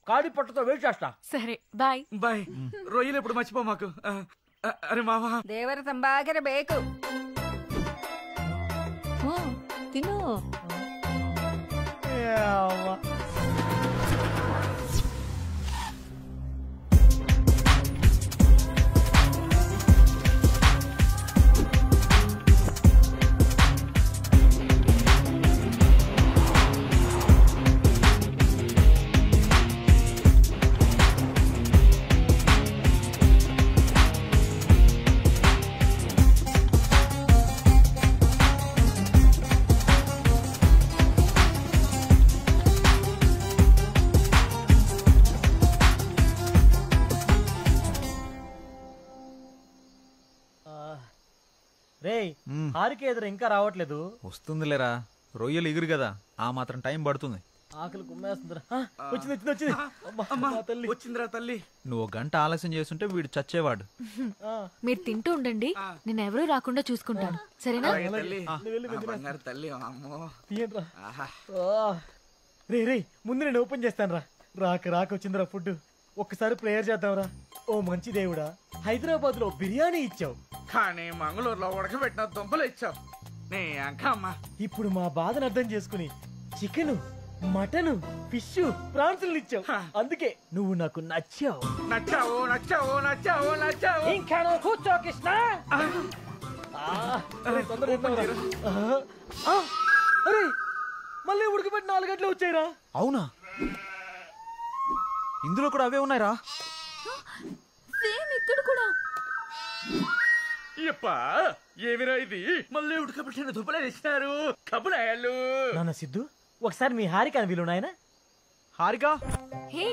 కాడి పట్టుతో వెయిట్ చేస్తా. సరే, బాయ్ బాయ్. రొయ్యలు ఎప్పుడు మర్చిపో మాకు. అరే మావా, దేవర సంభాగర బేకు తిను. రే హారిక ఎదురు ఇంకా రావట్లేదు. వస్తుందిలేరా, రొయ్యలు ఎగురు కదా, ఆ మాత్రం టైం పడుతుంది. ఆకలి కుమ్మేస్తుందిరా. వచ్చింది వచ్చిందిరా తల్లి. నువ్వు గంట ఆలస్యం చేస్తుంటే వీడు చచ్చేవాడు. మీరు తింటూ ఉండండి, నేను ఎవరూ రాకుండా చూసుకుంటాను, సరేనా? రే ముందు నేను ఓపెన్ చేస్తాను రా. రాక వచ్చిందిరా ఫుడ్. ఒక్కసారి ప్రేయర్ చేద్దాంరా. ఓ మంచి దేవుడా, హైదరాబాద్ లో బిర్యానీ ఇచ్చావు, కానీ మంగళూరులో ఉడకబెట్టిన దుంపలు ఇచ్చావు. నీ అంకమ్మ ఇప్పుడు మా బాధను అర్థం చేసుకుని చికెన్, మటన్, ఫిష్, ప్రాన్స్ ఇచ్చావు. అందుకే నువ్వు నాకు నచ్చావు. ఇంకా నువ్వు కూర్చో కృష్ణ. అరే మళ్ళీ ఉడకబెట్టి 4 గంటలు వచ్చాయిరా. అవునా? ఇందులో కూడా అవే ఉన్నాయిరా. సేమ్ ఇక్కడ కూడా. ఏమిరా ఇది? మళ్ళీ ఉడకబెట్టిన దుబ్బలే ఇచ్చినారు. కబురాయాలు నాన్న సిద్ధు, ఒకసారి మీ హారిక అని వీలు నాయన. హారిక, హే,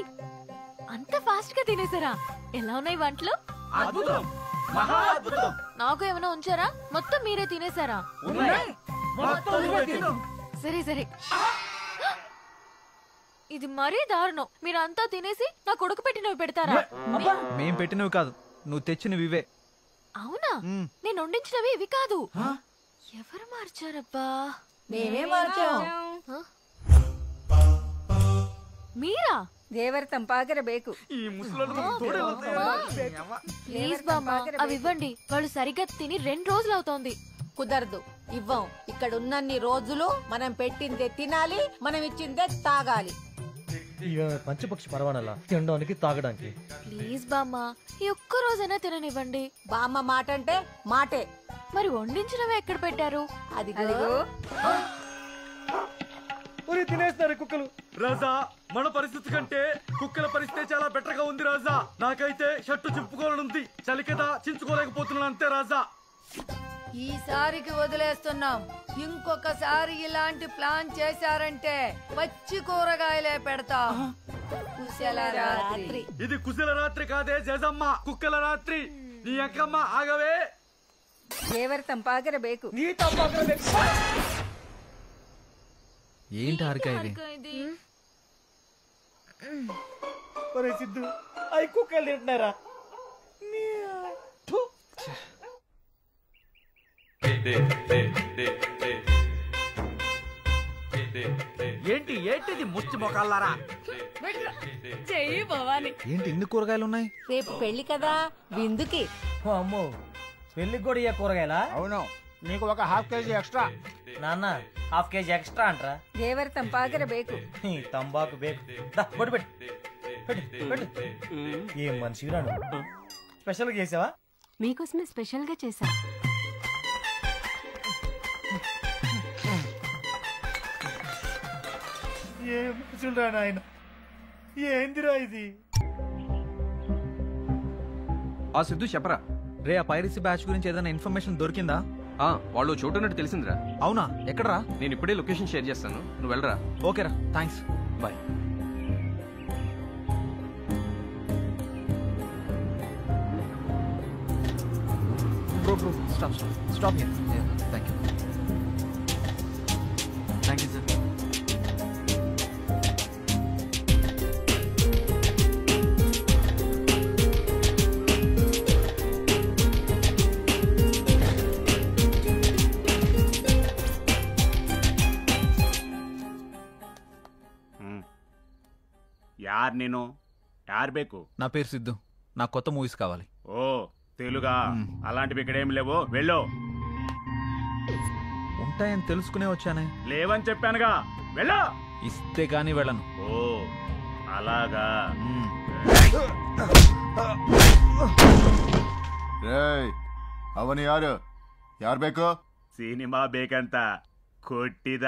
అంత ఫాస్ట్ గా తినేసారా? ఎలా ఉన్నాయి వంటలు? అద్భుతం, మహా అద్భుతం. నాకు ఏమైనా ఉంచారా? మొత్తం మీరే తినేసారా? సరే ఇది మరీ దారుణం. మీరంతా తినేసి నా కొడుకు పెట్టినవి పెడతారా? మేం పెట్టినవి కాదు, నువ్వు తెచ్చినవి ఇవే. అవునా? నేను వండించినవి ఇవి కాదు. ఎవరు మార్చారబ్బా? మేమే మార్చాం. మీరా? దేవర తంపాకరಬೇಕು. ఈ ముసలోళ్ళు ప్లీజ్ బామ్మ, అవి ఇవ్వండి. వాళ్ళు సరిగ్గా తిని 2 రోజులు అవుతోంది. కుదరదు, ఇవ్వం. ఇక్కడ ఉన్నన్ని రోజులు మనం పెట్టిందే తినాలి, మనం ఇచ్చిందే తాగాలి. ఇక పంచపక్షి పరవానలా తినడానికి తాగడానికి. ప్లీజ్ బామ్మ, ఈ ఒక్క రోజైనా తిననివ్వండి. బామ్మ మాట అంటే మాటే. మరి వండించినవి ఎక్కడ పెట్టారు? అదిగో. తినేస్తారు కుక్కలు. రాజా, మన పరిస్థితి కంటే కుక్కల పరిస్థితి చాలా బెటర్ గా ఉంది రాజా. నాకైతే షర్టు చింపుకోవాలనుంది, చలి కదా చించుకోలేకపోతున్నాను అంతే రాజా. ఈసారికి వదిలేస్తున్నాం. ఇంకొకసారి ఇలాంటి ప్లాన్ చేశారంటే పచ్చి కూరగాయలే పెడతాం. కుశల రాత్రి. ఇది కుశల రాత్రి కాదే జేజమ్మ, కుక్కల రాత్రి. నీ అక్కమ్మ ఆగవే. దేవర తంపాకరಬೇಕು. ఏంటి హారిక ఇది? సిద్ధు, అవి కుక్కలు తింటున్నారా? ఏంటిది ముచ్చి మొకాలారా? చెయ్యి భవాని. ఏంటి ఇన్ని కూరగాయలు ఉన్నాయి? రేపు పెళ్లి కదా, విందుకి. అమ్మో, పెళ్లికి కూడా ఇయ్య కూరగాయలా? అవును, నీకు ఒక ½ కేజీ ఎక్స్ట్రా. నాన్న, ½ కేజీ ఎక్స్ట్రా అంటరా? దేవర తంపాకరಬೇಕು. తంబాకు బేకు. పెట్టు. ఏం మనిషి రాను. స్పెషల్గా చేసావా? మీకోసమే స్పెషల్ గా చేసా. ఏం మనుషులురా నాయన, ఏందిరా ఇది? ఆ సిద్ధు చెప్పరా. రే, ఆ పైరసీ బ్యాచ్ గురించి ఏదైనా ఇన్ఫర్మేషన్ దొరికిందా? వాళ్ళు చోటున్నట్టు తెలిసిందిరా. అవునా? ఎక్కడరా? నేను ఇప్పుడే లొకేషన్ షేర్ చేస్తాను, నువ్వు వెళ్ళరా. ఓకేరా, thanks, bye. Bro, stop here. Yeah, thank you. Thank you, sir. యార్ నేను యార్ బేకు. నా పేరు సిద్ధు, నాకు కొత్త మూవీస్ కావాలి. ఓ తెలుగా? అలాంటివి ఇక్కడ ఏమి లేవు, వెళ్ళు. ఉంటాయని తెలుసుకునే వచ్చానే. లేవని చెప్పానుగా, వెళ్ళు. ఇస్తే గానీ వెళ్ళను. ఓ అలాగా. ಅವನು ಯಾರು? ಯಾರು ಬೇಕು? ಸಿನಿಮಾ ಬೇಕಂತ ಕೊಟ್ಟಿದ.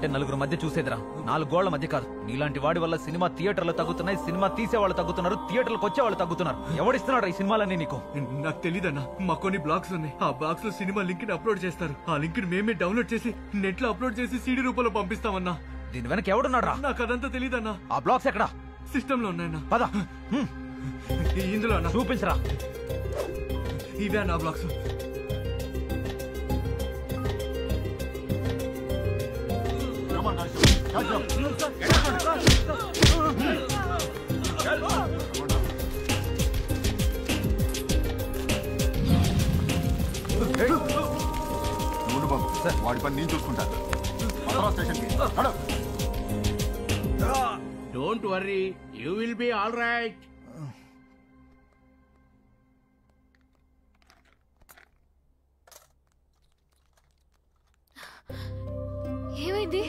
అంటే నలుగురు మధ్య చూసేదిరా, 4 గోళ్ల మధ్య కాదు. నీలాంటి వాడి వల్ల సినిమా థియేటర్లు తగ్గుతున్నాయి, సినిమా తీసే వాళ్ళు తగ్గుతున్నారు, థియేటర్లకు వచ్చే వాళ్ళు తగ్గుతున్నారు. ఎవడిస్తున్నాడు ఈ సినిమాలన్నీ నీకు? నాకు తెలీదన్నా. మా కొన్ని బ్లాగ్స్ ఉన్నాయి, ఆ బ్లాగ్స్ లో సినిమా లింక్ ని అప్లోడ్ చేస్తారు. ఆ లింక్ ని మేమే డౌన్లోడ్ చేసి నెట్ లో అప్లోడ్ చేసి సీడీ రూపంలో పంపిస్తామన్నా. దీని వెనక ఎవడున్నాడు రా? నాకు అదంతా తెలీదన్నా. ఆ బ్లాగ్స్ ఎక్కడ? సిస్టమ్ లో ఉన్నాయన్నా. పద ఇందులో అన్నా. చూపించరా. ఇవే అన్నా బ్లాగ్స్. వాడి పని నేను చూసుకుంటాను. Don't worry, you will be all right. ఏమైంది?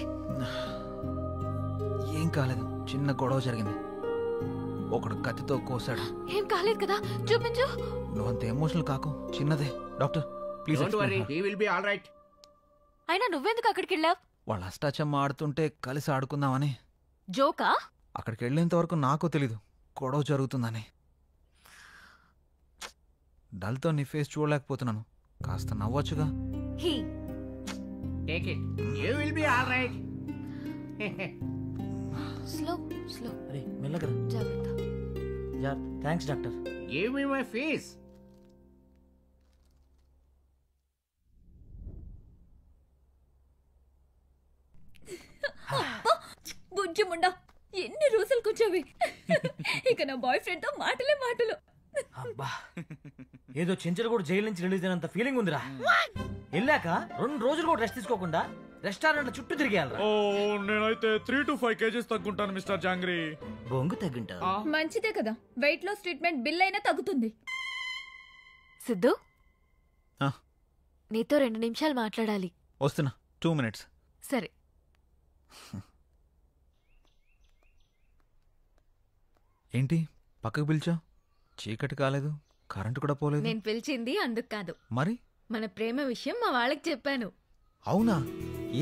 ఏం కాలేదు, చిన్న గొడవ జరిగింది. ఒకడు కత్తితో కోసాడు. ఏం కాలేదు కదా, చూపించు. నువ్వంత ఎమోషనల్ కాకు, చిన్నదే. Doctor please. Don't worry, he will be all right. అయినా నువ్వెందుకు అక్కడికి వెళ్ళావు? వాళ్ళ అష్టాచమ్మ ఆడుతుంటే కలిసి ఆడుకుందామని. జోకా? అక్కడికి వెళ్ళేంత వరకు నాకు తెలీదు గొడవ జరుగుతుందని. డల్తో నీ ఫేస్ చూడలేకపోతున్నాను, కాస్త నవ్వొచ్చుగా. Take it, you will be all right. Slow slow. అరే మెల్లగా జాగ్రత్త. Thanks doctor. Give me my face. బుజ్జి ముండా, ఎన్ని రోజులకు వచ్చావి? ఇక నా బాయ్ ఫ్రెండ్ తో మాటలే మాటలు. అబ్బా, ఏదో చెంచలు కూడా జైలు నుంచి రిలీజ్ అయినంత ఫీలింగ్ ఉందిరా. వెళ్ళాక 2 రోజులు కూడా రెస్ట్ తీసుకోకుండా రెస్టారెంట్ చుట్టూ తిరిగేయాలరా. నేనైతే 3 to 5 kgs తగ్గుంటాను మిస్టర్ జాంగ్రీ. బొంగు తగ్గింటా? మంచిదే కదా, వెయిట్ లాస్ ట్రీట్మెంట్ బిల్ అయినా తగ్గుతుంది. సిద్ధు, నీతో 2 నిమిషాలు మాట్లాడాలి. వస్తున్నా, 2 minutes. సరే. ఏంటి పక్కకు పిలిచా? చీకటి కాలేదు, కరెంటు కూడా పోలేదు. నేను పిలిచింది అందుకు కాదు, మరి మన ప్రేమ విషయం మా వాళ్ళకి చెప్పాను. అవునా?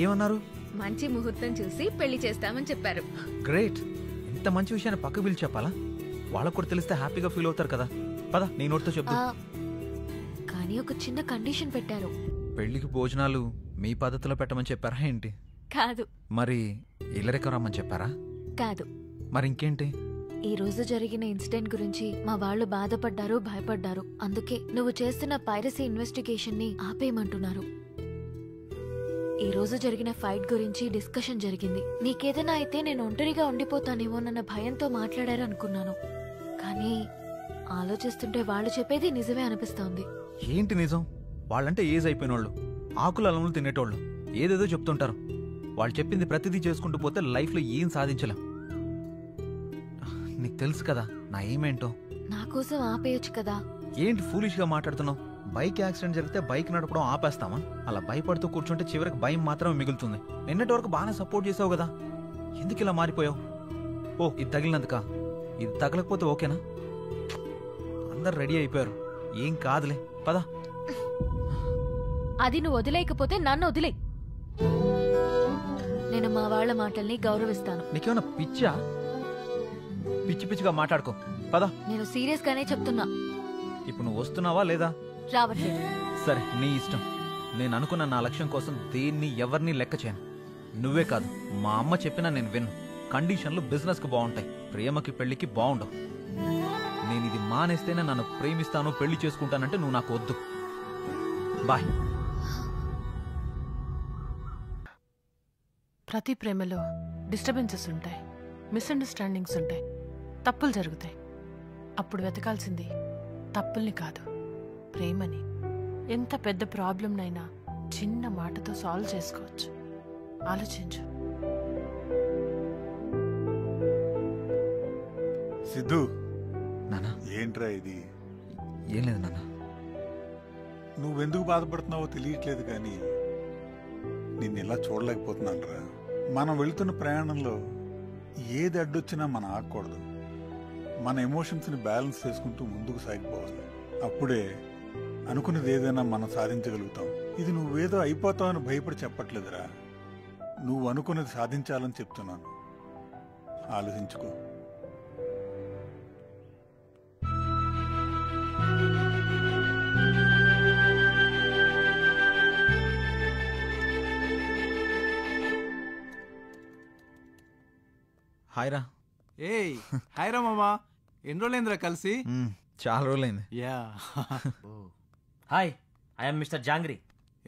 ఏమన్నారు? మంచి ముహూర్తం చూసి పెళ్లి చేస్తామని చెప్పారు. గ్రేట్. ఇంత మంచి విషయాన్ని పక్కకు పిలిచి చెప్పాలా? వాళ్ళకు కూడా తెలిస్తే హ్యాపీగా ఫీల్ అవుతారు కదా. పద, నీ నోటితో చెప్తా. కానీ ఒక చిన్న కండిషన్ పెట్టారు. పెళ్లికి భోజనాలు మీ పద్ధతిలో పెట్టమని చెప్పారా ఏంటి? కాదు. మరి ఇల్లరిక రమ్మని చెప్పారా? కాదు. మరి ఇంకేంటి? ఈ రోజు జరిగిన ఇన్సిడెంట్ గురించి మా వాళ్ళు బాధపడ్డారు, భయపడ్డారు. అందుకే నువ్వు చేస్తున్న పైరసీ ఇన్వెస్టిగేషన్ ని ఆపేయమంటున్నారు. ఈ రోజు జరిగిన ఫైట్ గురించి డిస్కషన్ జరిగింది. నీకేదైనా అయితే నేను ఒంటరిగా ఉండిపోతానేమోనన్న భయంతో మాట్లాడారు అనుకున్నాను. కానీ ఆలోచిస్తుంటే వాళ్ళు చెప్పేది నిజమే అనిపిస్తోంది. ఏంటి నిజం? వాళ్ళంటే ఏజ్ అయిపోయినోళ్ళు, ఆకులు అలములు తినేటోళ్ళు, ఏదేదో చెప్తుంటారు. వాళ్ళు చెప్పింది ప్రతిదీ చేసుకుంటూ పోతే లైఫ్లో ఏం సాధించలేం. నీకు తెలుసు కదా నా ఏమేంటో. నా కోసం ఆపేయొచ్చు కదా. ఏంటి ఫూలిష్ గా మాట్లాడుతున్నావు? బైక్ యాక్సిడెంట్ జరిగితే బైక్ నడపడం ఆపేస్తామా? అలా భయపడుతూ కూర్చుంటే చివరికి భయం మాత్రమే మిగులుతుంది. నిన్నటి వరకు బాగానే సపోర్ట్ చేసావు కదా, ఎందుకు ఇలా మారిపోయావు? ఓ, ఇది తగిలినందుక? ఇది తగలకపోతే ఓకేనా? అందరు రెడీ అయిపోయారు, ఏం కాదులే, పద. అది నువ్వు వదిలేయకపోతే నన్ను వదిలే. నేను మా వాళ్ళ మాటల్ని గౌరవిస్తాను. నీకేమన్నా పిచ్చా? పిచ్చి పిచ్చిగా మాట్లాడుకో, పద. నేను సీరియస్ గానే చెప్తున్నా. ఇప్పుడు నువ్వు వస్తున్నావా లేదా? రావట్లేదు. సరే, నీ ఇష్టం. నేను అనుకున్న నా లక్ష్యం కోసం దేన్ని ఎవరిని లెక్క చేయను. నువ్వే కాదు, మా అమ్మ చెప్పినా నేను విన్ను. కండిషన్లు బిజినెస్ కు బాగుంటాయి, ప్రేమకి పెళ్లికి బాగుండవు. నేను ఇది మానేస్తేనే నన్ను ప్రేమిస్తాను, పెళ్లి చేసుకుంటానంటే నువ్వు నాకు వద్దు. బాయ్. ప్రతి ప్రేమలో డిస్టర్బెన్సెస్ ఉంటాయి, మిస్అండర్స్టాండింగ్స్ ఉంటాయి, తప్పులు జరుగుతాయి. అప్పుడు వెతకాల్సింది తప్పుల్ని కాదు, ప్రేమని. ఎంత పెద్ద ప్రాబ్లంనైనా చిన్న మాటతో సాల్వ్ చేసుకోవచ్చు. ఆలోచించు. సిద్ధు, నానా ఏంట్రా ఇది? ఏం లేదు నాన్న. నువ్వెందుకు బాధపడుతున్నావో తెలియట్లేదు కానీ నిన్ను ఇలా చూడలేకపోతున్నాను రా. మనం వెళుతున్న ప్రయాణంలో ఏది అడ్డొచ్చినా మనం ఆగకూడదు. మన ఎమోషన్స్ని బ్యాలెన్స్ చేసుకుంటూ ముందుకు సాగిపోవాలి. అప్పుడే అనుకున్నది ఏదైనా మనం సాధించగలుగుతాం. ఇది నువ్వేదో అయిపోతావని భయపడి చెప్పట్లేదురా. నువ్వు అనుకున్నది సాధించాలని చెప్తున్నాను. ఆలోచించుకో. హాయ్ రా. ఏయ్ హాయ్ రా మామా, ఎన్ని రోజులైందిరా కలిసి? చాలా రోజులైంది. Yeah. Hi, I'm mister jangri.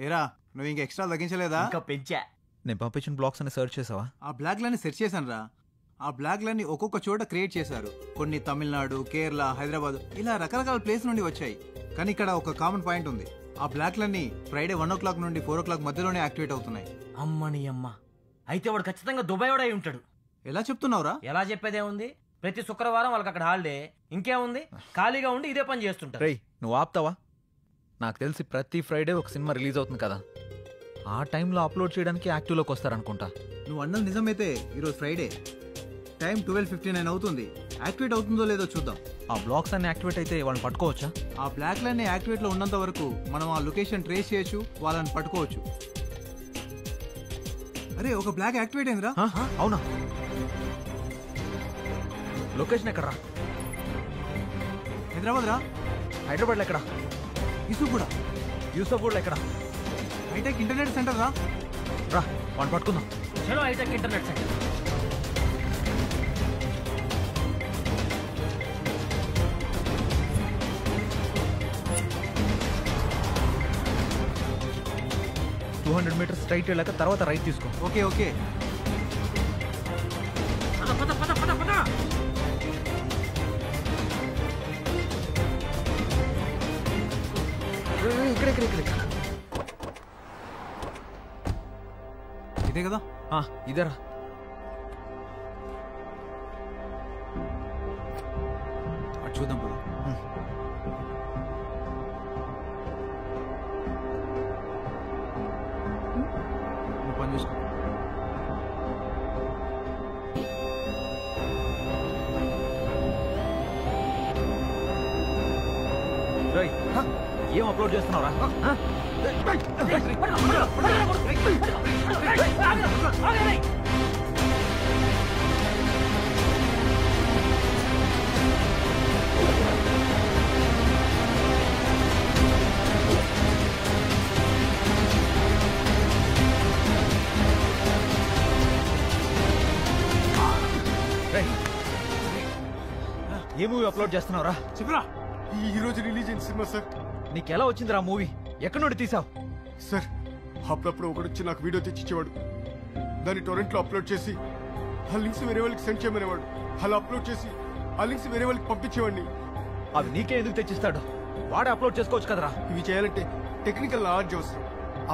ఏరా నువ్వు ఇంక ఎక్స్ట్రా తగ్గించలేదా? ఇంకా పెంచా. నేను పంపించిన బ్లాగ్స్ అని సెర్చ్ చేసావా? ఆ బ్లాగ్లన్నీ సెర్చ్ చేశాను రా. ఆ బ్లాగ్లన్నీ ఒక్కొక్క చోట క్రియేట్ చేశారు. కొన్ని తమిళనాడు, కేరళ, హైదరాబాద్ ఇలా రకరకాల ప్లేస్ నుండి వచ్చాయి. కానీ ఇక్కడ ఒక కామన్ పాయింట్ ఉంది. ఆ బ్లాగ్లన్నీ ఫ్రైడే 1 o'clock నుండి 4 o'clock మధ్యలోనే యాక్టివేట్ అవుతున్నాయి. అమ్మని అమ్మ, అయితే వాడు ఖచ్చితంగా దుబాయ్ వాడై ఉంటాడు. ఎలా చెప్తున్నావురా? ఎలా చెప్పేదే ఉంది, ప్రతి శుక్రవారం వాళ్ళకి అక్కడ హాలిడే. ఇంకేముంది, ఖాళీగా ఉండి ఇదే పని చేస్తుంటారు. రేయ్ నువ్వు ఆపుతావా? నాకు తెలిసి ప్రతి ఫ్రైడే ఒక సినిమా రిలీజ్ అవుతుంది కదా, ఆ టైంలో అప్లోడ్ చేయడానికి యాక్టివ్లోకి వస్తారనుకుంటా. నువ్వు అన్నది నిజమైతే ఈరోజు ఫ్రైడే టైం 12:59 అవుతుంది. యాక్టివేట్ అవుతుందో లేదో చూద్దాం. ఆ బ్లాగ్స్ అన్ని యాక్టివేట్ అయితే వాళ్ళని పట్టుకోవచ్చా? ఆ బ్లాక్లన్నీ యాక్టివేట్లో ఉన్నంత వరకు మనం ఆ లొకేషన్ ట్రేస్ చేయొచ్చు, వాళ్ళని పట్టుకోవచ్చు. అరే ఒక బ్లాక్ యాక్టివేట్ అయిందిరా. అవునా? లొకేషన్ ఎక్కడరా? హైదరాబాద్ రా. హైదరాబాద్లో ఎక్కడ? యూసుఫ్గూడ. యూసుఫ్గూడలో ఎక్కడ? హైటెక్ ఇంటర్నెట్ సెంటర్ రా. రా వాడిని పట్టుకుందాం. చలో hi-tech internet centre. Metres straight వెళ్ళాక తర్వాత రైట్ తీసుకో. Okay okay. ఇక్కడ ఇదే కదా? ఇదేరా. అటు చూద్దాం పద. నువ్వు పని చూసుకో. ఏం అప్లోడ్ చేస్తున్నావురా? ఏ మూవీ అప్లోడ్ చేస్తున్నావురా? చెప్పరా. ఈ రోజు రిలీజ్ అయిన సినిమా సార్. నీకు ఎలా వచ్చిందిరా మూవీ? ఎక్కడి నుండి తీసావు? సార్ అప్పుడప్పుడు ఒకడు వచ్చి నాకు వీడియో తెచ్చిచ్చేవాడు. దాన్ని టొరెంట్లో అప్లోడ్ చేసి ఆ లింక్స్ వేరే వాళ్ళకి సెండ్ చేయమనేవాడు. అలా అప్లోడ్ చేసి ఆ లింక్స్ వేరే వాళ్ళకి పంపించేవాడిని. అవి నీకే ఎందుకు తెచ్చిస్తాడు? వాడే అప్లోడ్ చేసుకోవచ్చు కదరా. ఇవి చేయాలంటే టెక్నికల్ నాలెడ్జ్ అవసరం.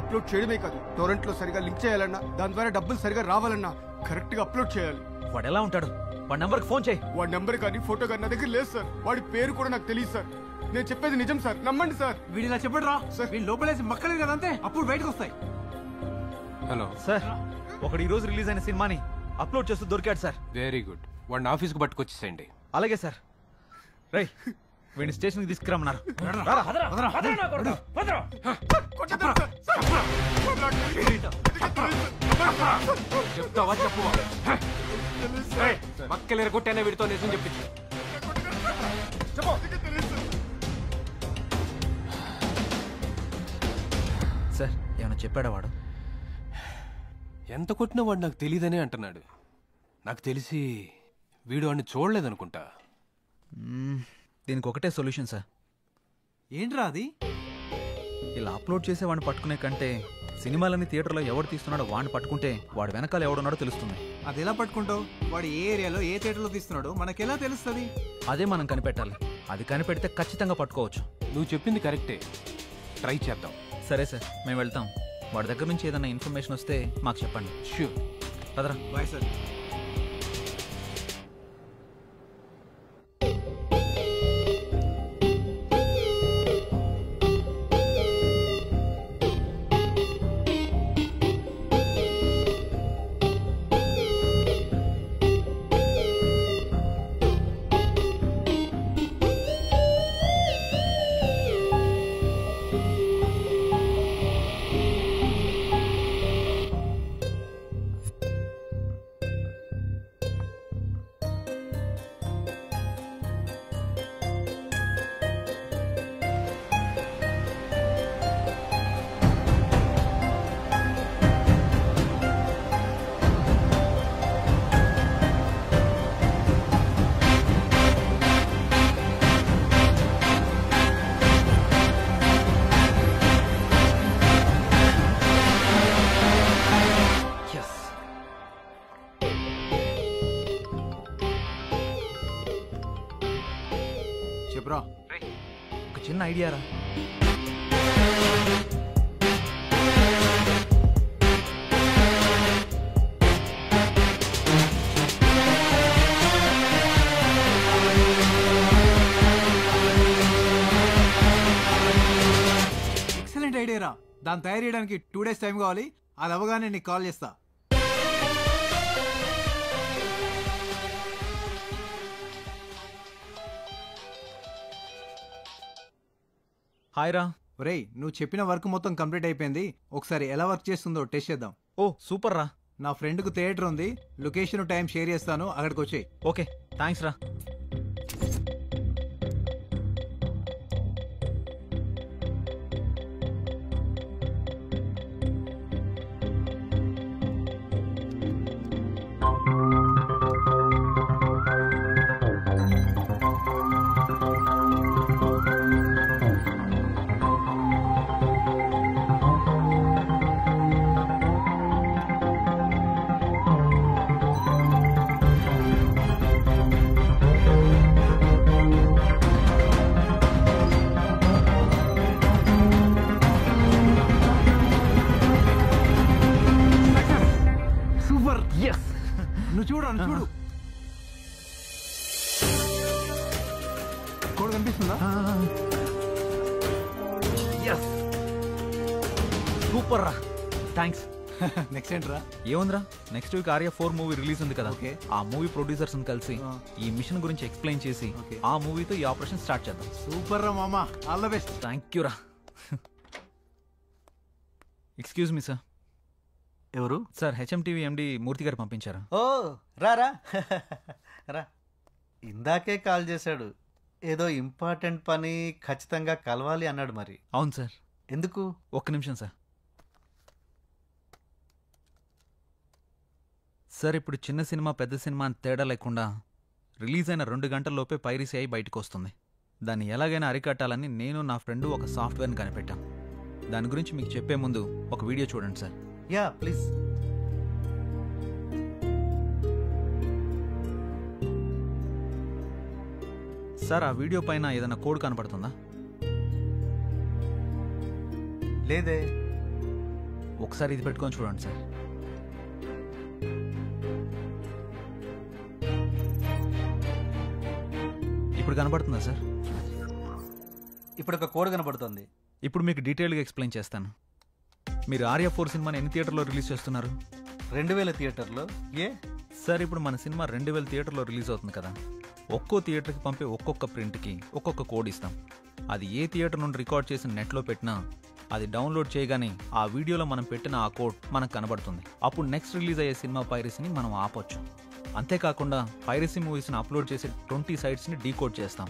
అప్లోడ్ చేయడమే కాదు, టొరెంట్లో సరిగా లింక్ చేయాలన్నా, దాని ద్వారా డబ్బులు సరిగా రావాలన్నా కరెక్ట్ గా అప్లోడ్ చేయాలి. వాడు ఎలా ఉంటాడు? వాడి నెంబర్కి ఫోన్ చేయి. వాడి నెంబర్ కానీ ఫోటో కానీ నా దగ్గర లేదు సార్. వాడి పేరు కూడా నాకు తెలియదు సార్. నేను చెప్పేది నిజం సార్, నమ్మండి సార్. వీడిలా చెప్పడు రా. వీళ్ళు లోపలేసి మక్కలేదు కదా అంతే, అప్పుడు బయటకు వస్తాయి. హలో సార్, ఒకడు ఈ రోజు రిలీజ్ అయిన సినిమాని అప్లోడ్ చేస్తూ దొరికాడు సార్. Very good. వాడిని ఆఫీస్కి పట్టుకొచ్చేసేయండి. అలాగే సార్. రై వీడిని స్టేషన్కి తీసుకురమ్మన్నారు. చెప్తావా? చెప్పు. మక్కలేరు కొట్టేనే వీడితో నిజం చెప్పించు. సార్ ఏమైనా చెప్పాడా వాడు? ఎంత కొట్టినా వాడు నాకు తెలియదనే అంటున్నాడు. నాకు తెలిసి వీడు వాడిని చూడలేదనుకుంటా. దీనికి ఒకటే సొల్యూషన్ సార్. ఏంట్రా అది? ఇలా అప్లోడ్ చేసే వాడిని పట్టుకునే కంటే సినిమాలన్నీ థియేటర్లో ఎవడు తీస్తున్నాడో వాడిని పట్టుకుంటే వాడు వెనకాల ఎవడున్నాడో తెలుస్తుంది. అది ఎలా పట్టుకుంటావు? వాడు ఏ ఏరియాలో ఏ థియేటర్లో తీస్తున్నాడో మనకెలా తెలుస్తుంది? అదే మనం కనిపెట్టాలి. అది కనిపెడితే ఖచ్చితంగా పట్టుకోవచ్చు. నువ్వు చెప్పింది కరెక్టే, ట్రై చేద్దాం. సరే సార్, మేము వెళ్తాం. వాడి దగ్గర నుంచి ఏదైనా ఇన్ఫర్మేషన్ వస్తే మాకు చెప్పండి. ష్యూర్. పదరా. Bye sir. చెప్పురా. ఒక చిన్న ఐడియా రా. ఎక్సలెంట్ ఐడియా రా. దాన్ని తయారు చేయడానికి 2 days టైం కావాలి. అది అవగానే నీకు కాల్ చేస్తా. హాయ్ రా. ఒరేయ్, నువ్వు చెప్పిన వర్క్ మొత్తం కంప్లీట్ అయిపోయింది. ఒకసారి ఎలా వర్క్ చేస్తుందో టెస్ట్ చేద్దాం. ఓ సూపర్ రా. నా ఫ్రెండ్కు థియేటర్ ఉంది. లొకేషన్ టైం షేర్ చేస్తాను, అక్కడికి వచ్చేయి. ఓకే థ్యాంక్స్ రా. సూపర్. ఎస్, నువ్వు చూడు చూడు. కోడ్ కనిపిస్తుందా? ఎస్ సూపర్ రా. థ్యాంక్స్. నెక్స్ట్ ఏంట్రా? ఏముందిరా, next week Arya 4 movie release ఉంది కదా. ఆ మూవీ ప్రొడ్యూసర్స్ కలిసి ఈ మిషన్ గురించి ఎక్స్ప్లెయిన్ చేసి ఆ మూవీతో ఈ ఆపరేషన్ స్టార్ట్ చేద్దాం. సూపర్ రా మామా, all the best. Thank you రా. Excuse me sir. ఎవరు సార్? హెచ్ఎంటీవీ ఎండి మూర్తి గారు పంపించారా? ఓ రారా రా. ఇందాకే కాల్ చేశాడు. ఏదో ఇంపార్టెంట్ పని, ఖచ్చితంగా కలవాలి అన్నాడు. మరి అవును సార్. ఎందుకు? ఒక్క నిమిషం సార్. సార్, ఇప్పుడు చిన్న సినిమా పెద్ద సినిమా అని తేడా లేకుండా రిలీజ్ అయిన 2 గంటల్లోపే పైరసీ అయి బయటకు వస్తుంది. దాన్ని ఎలాగైనా అరికట్టాలని నేను నా ఫ్రెండ్ ఒక సాఫ్ట్వేర్ని కనిపెట్టాం. దాని గురించి మీకు చెప్పే ముందు ఒక వీడియో చూడండి సార్. Yeah please. సార్, ఆ వీడియో పైన ఏదైనా కోడ్ కనపడుతుందా? లేదే. ఒకసారి ఇది పెట్టుకొని చూడండి సార్. ఇప్పుడు కనబడుతుందా సార్? ఇప్పుడు ఒక కోడ్ కనబడుతుంది. ఇప్పుడు మీకు డీటెయిల్గా ఎక్స్ప్లెయిన్ చేస్తాను. మీరు ఆర్య 4 సినిమాని ఎన్ని థియేటర్లో రిలీజ్ చేస్తున్నారు? 2000 థియేటర్లో. ఏ సార్, ఇప్పుడు మన సినిమా 2000 థియేటర్లో రిలీజ్ అవుతుంది కదా. ఒక్కో థియేటర్కి పంపే ఒక్కొక్క ప్రింట్కి ఒక్కొక్క కోడ్ ఇస్తాం. అది ఏ థియేటర్ నుండి రికార్డ్ చేసి నెట్లో పెట్టినా అది డౌన్లోడ్ చేయగానే ఆ వీడియోలో మనం పెట్టిన ఆ కోడ్ మనకు కనబడుతుంది. అప్పుడు నెక్స్ట్ రిలీజ్ అయ్యే సినిమా పైరసీని మనం ఆపొచ్చు. అంతేకాకుండా పైరసీ మూవీస్ని అప్లోడ్ చేసే 20 సైట్స్ని డీకోడ్ చేస్తాం.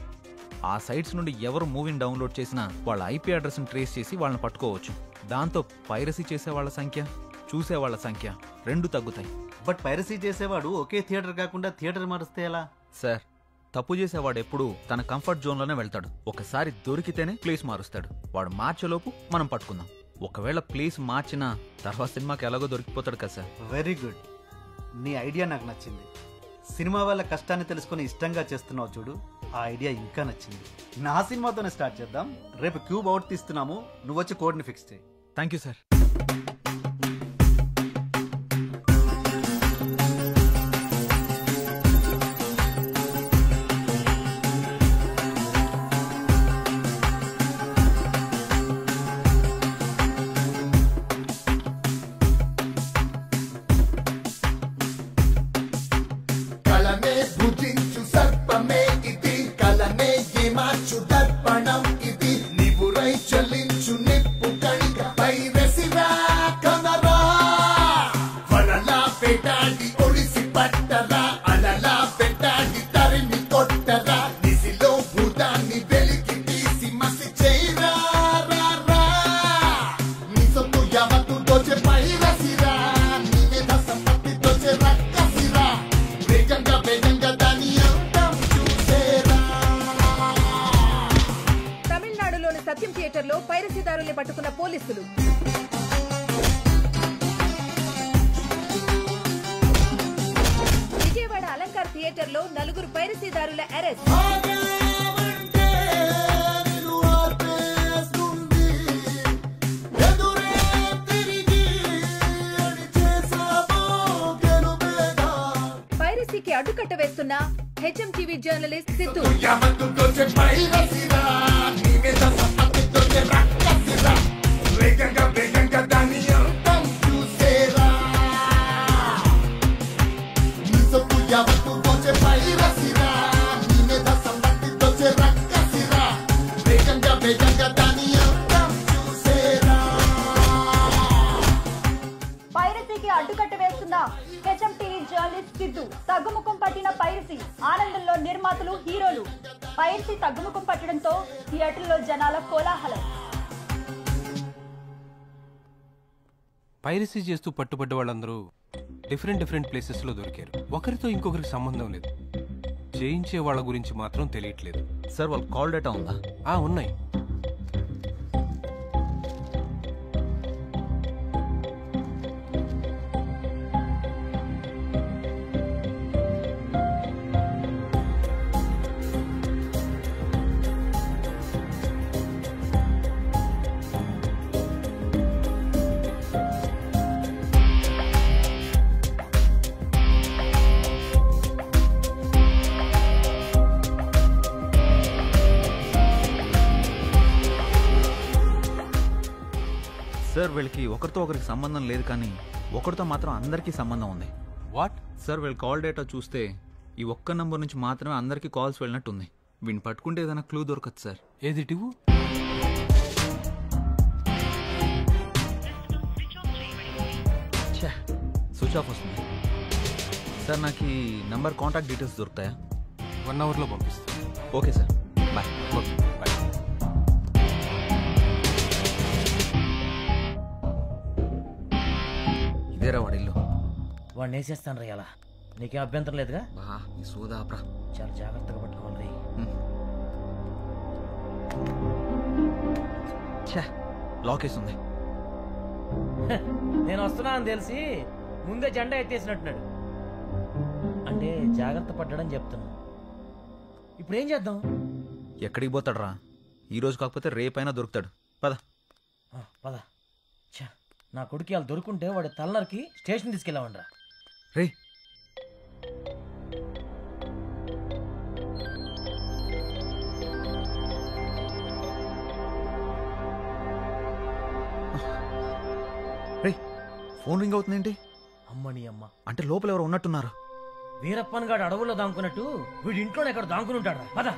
ఆ సైట్స్ నుండి ఎవరు మూవీని డౌన్లోడ్ చేసినా వాళ్ళ ఐపీ అడ్రస్ని ట్రేస్ చేసి వాళ్ళని పట్టుకోవచ్చు. దాంతో పైరసీ చేసే వాళ్ళ సంఖ్య, చూసే వాళ్ళ సంఖ్య 2 తగ్గుతాయి. బట్ పైరసీ చేసేవాడు ఒకే థియేటర్ కాకుండా థియేటర్ మారుస్తే ఎలా? సార్, తప్పు చేసేవాడు ఎప్పుడు తన కంఫర్ట్ జోన్లోనే వెళ్తాడు. ఒకసారి దొరికితేనే ప్లేస్ మారుస్తాడు. వాడు మార్చేలోపు మనం పట్టుకుందాం. ఒకవేళ ప్లేస్ మార్చినా తర్వాత సినిమాకి ఎలాగో దొరికిపోతాడు కదా సార్. Very good. నీ ఐడియా నాకు నచ్చింది. సినిమా వాళ్ళ కష్టాన్ని తెలుసుకుని ఇష్టంగా చేస్తున్నావు చూడు, ఆ ఐడియా ఇంకా నచ్చింది. నా సినిమాతోనే స్టార్ట్ చేద్దాం. రేపు క్యూబ్ అవుట్ తీస్తున్నాము, నువ్వు వచ్చి కోడ్ని ఫిక్స్ చేయి. Thank you sir. సత్యం థియేటర్లో పైరసీదారుల్ని పట్టుకున్న పోలీసులు. విజయవాడ అలంకార్ థియేటర్లో 4 పైరసీదారుల అరెస్ట్. పైరసీకి అడ్డుకట్ట వేస్తున్న హెచ్ఎంటీవీ జర్నలిస్ట్ సిద్ధు. పైరసీకి అడ్డుకట్ట వేస్తున్న హెచ్ఎంటీవీ జర్నలిస్ట్ సిద్ధు. తగ్గుముఖం పట్టిన పైరసీ, ఆనందంలో నిర్మాతలు, హీరోలు. పైరసీ తగ్గుముఖం పట్టడంతో థియేటర్లో జనాల కోలాహలం. పైరసీ చేస్తూ పట్టుబడ్డ వాళ్ళందరూ డిఫరెంట్ ప్లేసెస్లో దొరికారు. ఒకరితో ఇంకొకరికి సంబంధం లేదు. చేయించే వాళ్ళ గురించి మాత్రం తెలియట్లేదు. సార్ వాళ్ళ కాల్ డేటా ఉందా? ఉన్నాయి. సార్ వీళ్ళకి ఒకరితో ఒకరికి సంబంధం లేదు, కానీ ఒకరితో మాత్రం అందరికీ సంబంధం ఉంది. వాట్? సార్ వీళ్ళ కాల్ డేటా చూస్తే ఈ ఒక్క నంబర్ నుంచి మాత్రమే అందరికీ కాల్స్ వెళ్ళినట్టుంది. వీడిని పట్టుకుంటే ఏదైనా క్లూ దొరకదు సార్. ఏది టివు? స్విచ్ ఆఫ్ వస్తుంది సార్. నాకు ఈ నంబర్ కాంటాక్ట్ డీటెయిల్స్ దొరుకుతాయా? 1 అవర్లో పంపిస్తాను. Okay sir, bye. Okay bye. ఇదేరా వాడి ఇల్లు. వాడిని వేసేస్తాను రా ఇలా. నీకేం అభ్యంతరం లేదుగా? బా ఈ సోదాప్రా. చాలా జాగ్రత్తగా పట్టుకోవాలి రే. లాక్ వేస్తుంది. నేను వస్తున్నా అని తెలిసి ముందే జెండా ఎత్తేసినట్టున్నాడు. అంటే జాగ్రత్త పడ్డాడని చెప్తున్నా. ఇప్పుడు ఏం చేద్దాం? ఎక్కడికి పోతాడు రా? ఈరోజు కాకపోతే రేపైనా దొరుకుతాడు. పద పద. నా కొడుకు వాళ్ళు దొరుకుంటే వాడి తలనరికి స్టేషన్ తీసుకెళ్ళామండ్రా. రే రే ఫోన్ రింగ్ అవుతుందేంటి? అమ్మని అమ్మ. అంటే లోపల ఎవరు ఉన్నట్టున్నారు. వీరప్పన్ గాడు అడవుల్లో దాంకున్నట్టు వీడి ఇంట్లోనే ఎక్కడ దాంకుని ఉంటాడు. పద.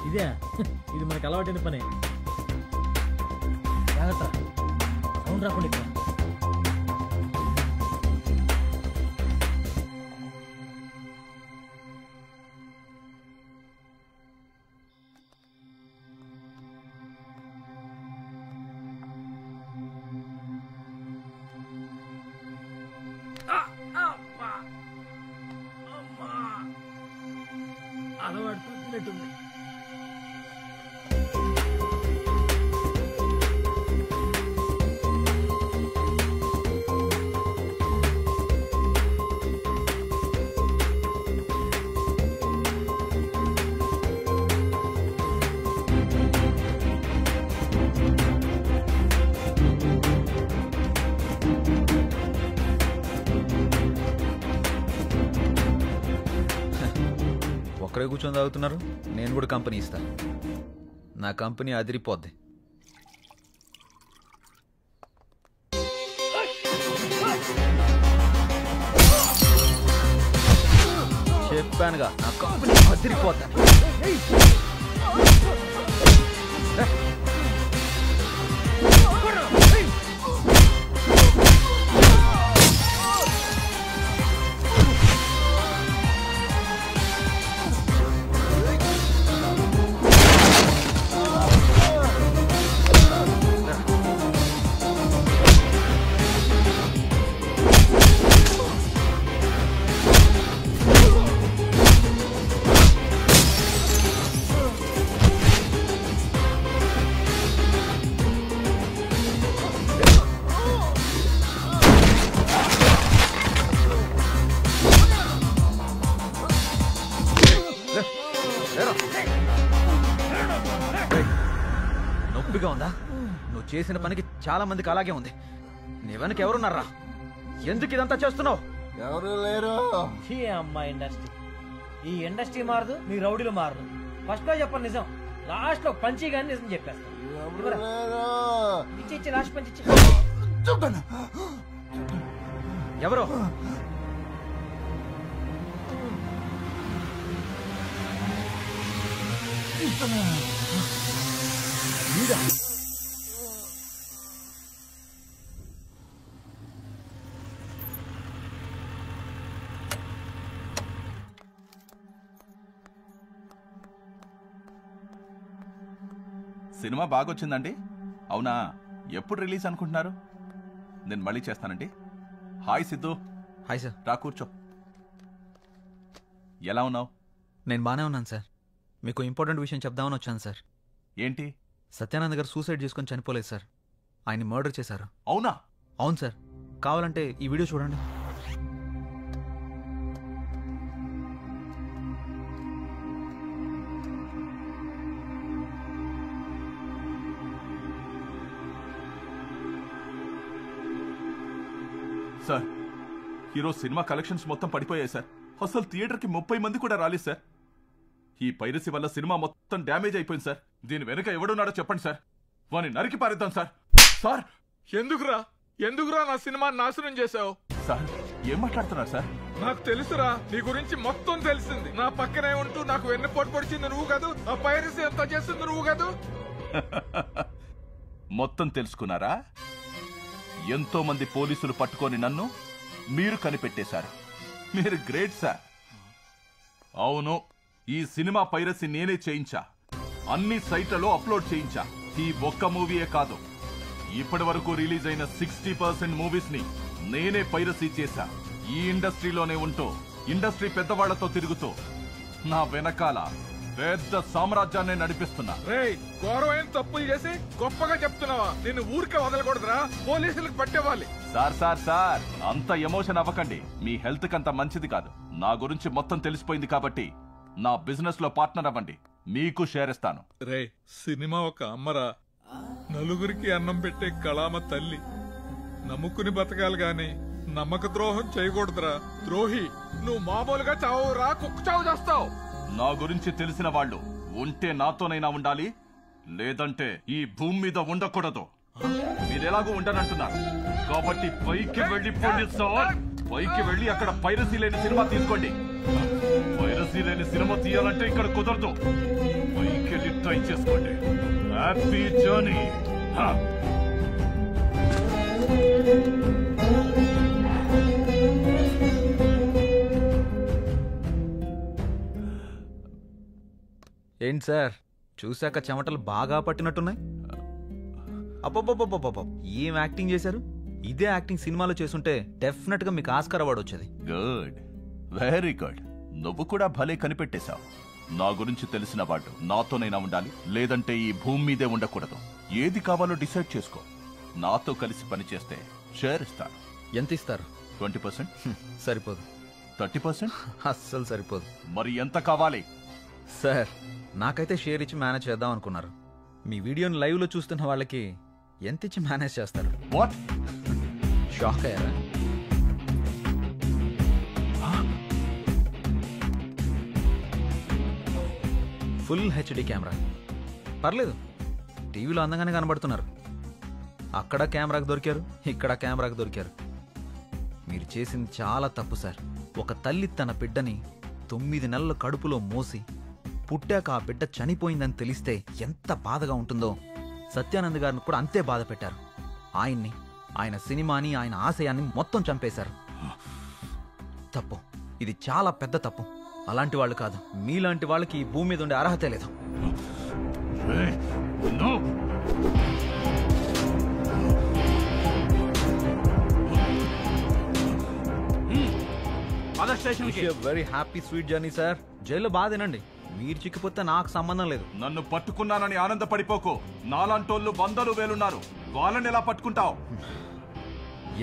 ఇదే ఇది మనకు అలవాటైన పని. జాగ్రత్త, సౌండ్ రాకుండా ఇక్కడ. అలవాడుతున్నట్టుంది. ఒక్కరే కూర్చొని తాగుతున్నారు. నేను కూడా కంపెనీ ఇస్తాను. నా కంపెనీ అదిరిపోద్ది. చెప్పానుగా నా కంపెనీ అదిరిపోద్ది. నొప్పిగా ఉందా? నువ్వు చేసిన పనికి చాలా మందికి అలాగే ఉంది. నీ వెనక ఎవరున్నారా? ఎందుకు ఇదంతా చేస్తున్నావు? ఎవరు లేరు. ఈ అమ్మ ఇండస్ట్రీ, ఈ ఇండస్ట్రీ మారదు, మీ రౌడీలు మారదు. ఫస్ట్ లో చెప్పండి నిజం, లాస్ట్ లో పంచి గాని నిజం చెప్పేస్తాను. ఇచ్చి లాస్ట్ పంచి ఇచ్చి. ఎవరు? సినిమా బాగొచ్చిందండి. అవునా, ఎప్పుడు రిలీజ్ అనుకుంటున్నారు? నేను మళ్ళీ చేస్తానండి. హాయ్ సిద్ధు. Hi sir. రా కూర్చో. ఎలా ఉన్నావు? నేను బానే ఉన్నాను సార్. మీకు ఇంపార్టెంట్ విషయం చెప్దామని వచ్చాను సార్. ఏంటి? సత్యానంద్ గారు సూసైడ్ చేసుకొని చనిపోలేదు సార్, ఆయన్ని మర్డర్ చేశారు. అవునా? అవును సార్. కావాలంటే ఈ వీడియో చూడండి. సార్, ఈరోజు సినిమా కలెక్షన్స్ మొత్తం పడిపోయాయి సార్. అసలు థియేటర్కి 30 మంది కూడా రాలేదు సార్. ఈ పైరసీ వల్ల సినిమా మొత్తం డ్యామేజ్ అయిపోయింది సార్. దీని వెనుక ఎవడున్నాడో చెప్పండి సార్, వాని నరికి పారేద్దాం సార్. సార్, ఎందుకురా నా సినిమా నాశనం చేశావు? సార్, ఏం మాట్లాడుతున్నారు సార్? నాకు తెలుసురా, నీ గురించి మొత్తం తెలిసింది. నా పక్కనే ఉంటూ నాకు వెన్నుపోటు పొడిచింది నువ్వు కాదు, ఆ పైరసీ ఎంత చేసింది నువ్వు కాదు. మొత్తం తెలుసుకున్నారా? ఎంతో మంది పోలీసులు పట్టుకొని నన్ను మీరు కనిపెట్టేశారు. మీరు గ్రేట్ సార్. అవును, ఈ సినిమా పైరసీ నేనే చేయించా. అన్ని సైట్లలో అప్లోడ్ చేయించా. ఈ ఒక్క మూవీయే కాదు, ఇప్పటి వరకు రిలీజ్ అయిన 60% మూవీస్ ని నేనే పైరసీ చేశా. ఈ ఇండస్ట్రీలోనే ఉంటూ ఇండస్ట్రీ పెద్దవాళ్లతో తిరుగుతూ నా వెనకాల పెద్ద సామ్రాజ్యాన్ని నడిపిస్తున్నా. రేయ్, ఘోరమైన తప్పులు చేసి గొప్పగా చెప్తున్నావా? నిన్ను ఊరికే వదలకూడదురా, పోలీసులకు పట్టేవాలి. సార్, అంత ఎమోషన్ అవ్వకండి. మీ హెల్త్ కంత మంచిది కాదు. నా గురించి మొత్తం తెలిసిపోయింది కాబట్టి నా బిజినెస్ లో పార్ట్నర్ అవ్వండి, మీకు షేర్ ఇస్తాను. రే, సినిమా ఒక అమ్మరా, నలుగురికి అన్నం పెట్టే కళామ తల్లి. నమ్ముకుని బతకాలి గాని నమ్మక ద్రోహం చేయకూడదురా. ద్రోహి, నువ్వు మామూలుగా చావురా, కుక్క చావు చేస్తావు. నా గురించి తెలిసిన వాళ్ళు ఉంటే నాతోనైనా ఉండాలి, లేదంటే ఈ భూమి మీద ఉండకూడదు. మీరెలాగూ ఉండనంటున్నారు కాబట్టి పైకి వెళ్ళిపోండి సార్. పైకి వెళ్ళి అక్కడ పైరసీ లేని సినిమా తీసుకోండి. పైరసీ లేని సినిమా తీయాలంటే ఇక్కడ కుదరదు. పైకి వెళ్ళి ట్రై చేసుకోండి. Happy journey. ఏంటి సార్, చూశాక చెమటలు బాగా పట్టినట్టున్నాయి. అబ్బబ్బబ్బబ్బబ్బ, ఏం యాక్టింగ్ చేశారు! ఇదే యాక్టింగ్ సినిమాలో చేసుంటే డెఫినెట్ గా మీకు ఆస్కార్ అవార్డు వచ్చేది. Good, very good. నువ్వు కూడా భలే కనిపెట్టేశావు. నా గురించి తెలిసిన వాడు నాతోనైనా ఉండాలి, లేదంటే ఈ భూమి మీదే ఉండకూడదు. ఏది కావాలో డిసైడ్ చేసుకో. నాతో కలిసి పనిచేస్తే షేర్ ఇస్తాను. ఎంత ఇస్తారు? 20%. సరిపోదు. 30%? అస్సలు సరిపోదు. మరి ఎంత కావాలి? సార్, నాకైతే షేర్ ఇచ్చి మేనేజ్ చేద్దాం అనుకున్నారు. మీ వీడియోని లైవ్ లో చూస్తున్న వాళ్ళకి ఎంత ఇచ్చి మేనేజ్ చేస్తారు? వాట్? షాక్ అయ్యారా? ఫుల్ హెచ్డి కెమెరా, పర్లేదు. టీవీలో అందంగానే కనబడుతున్నారు. అక్కడ కెమెరాకు దొరికారు, ఇక్కడ కెమెరాకు దొరికారు. మీరు చేసింది చాలా తప్పు సార్. ఒక తల్లి తన బిడ్డని 9 నెలల కడుపులో మోసి పుట్టాక ఆ బిడ్డ చనిపోయిందని తెలిస్తే ఎంత బాధగా ఉంటుందో సత్యానంద్ గారిని కూడా అంతే బాధ పెట్టారు. ఆయన్ని, ఆయన సినిమాని, ఆయన ఆశయాన్ని మొత్తం చంపేశారు. తప్పు, ఇది చాలా పెద్ద తప్పు. అలాంటి వాళ్ళు కాదు, మీలాంటి వాళ్ళకి ఈ భూమి మీద ఉండే అర్హతే లేదు. Very happy sweet journey sir. జైల్లో బాధ తినండి, మీరు చిక్కిపోతే నాకు సంబంధం లేదు. నన్ను పట్టుకున్నానని ఆనందపడిపోకు. నాలాంటోళ్ళు 100 వేలున్నారు, వాళ్ళని ఎలా పట్టుకుంటావు?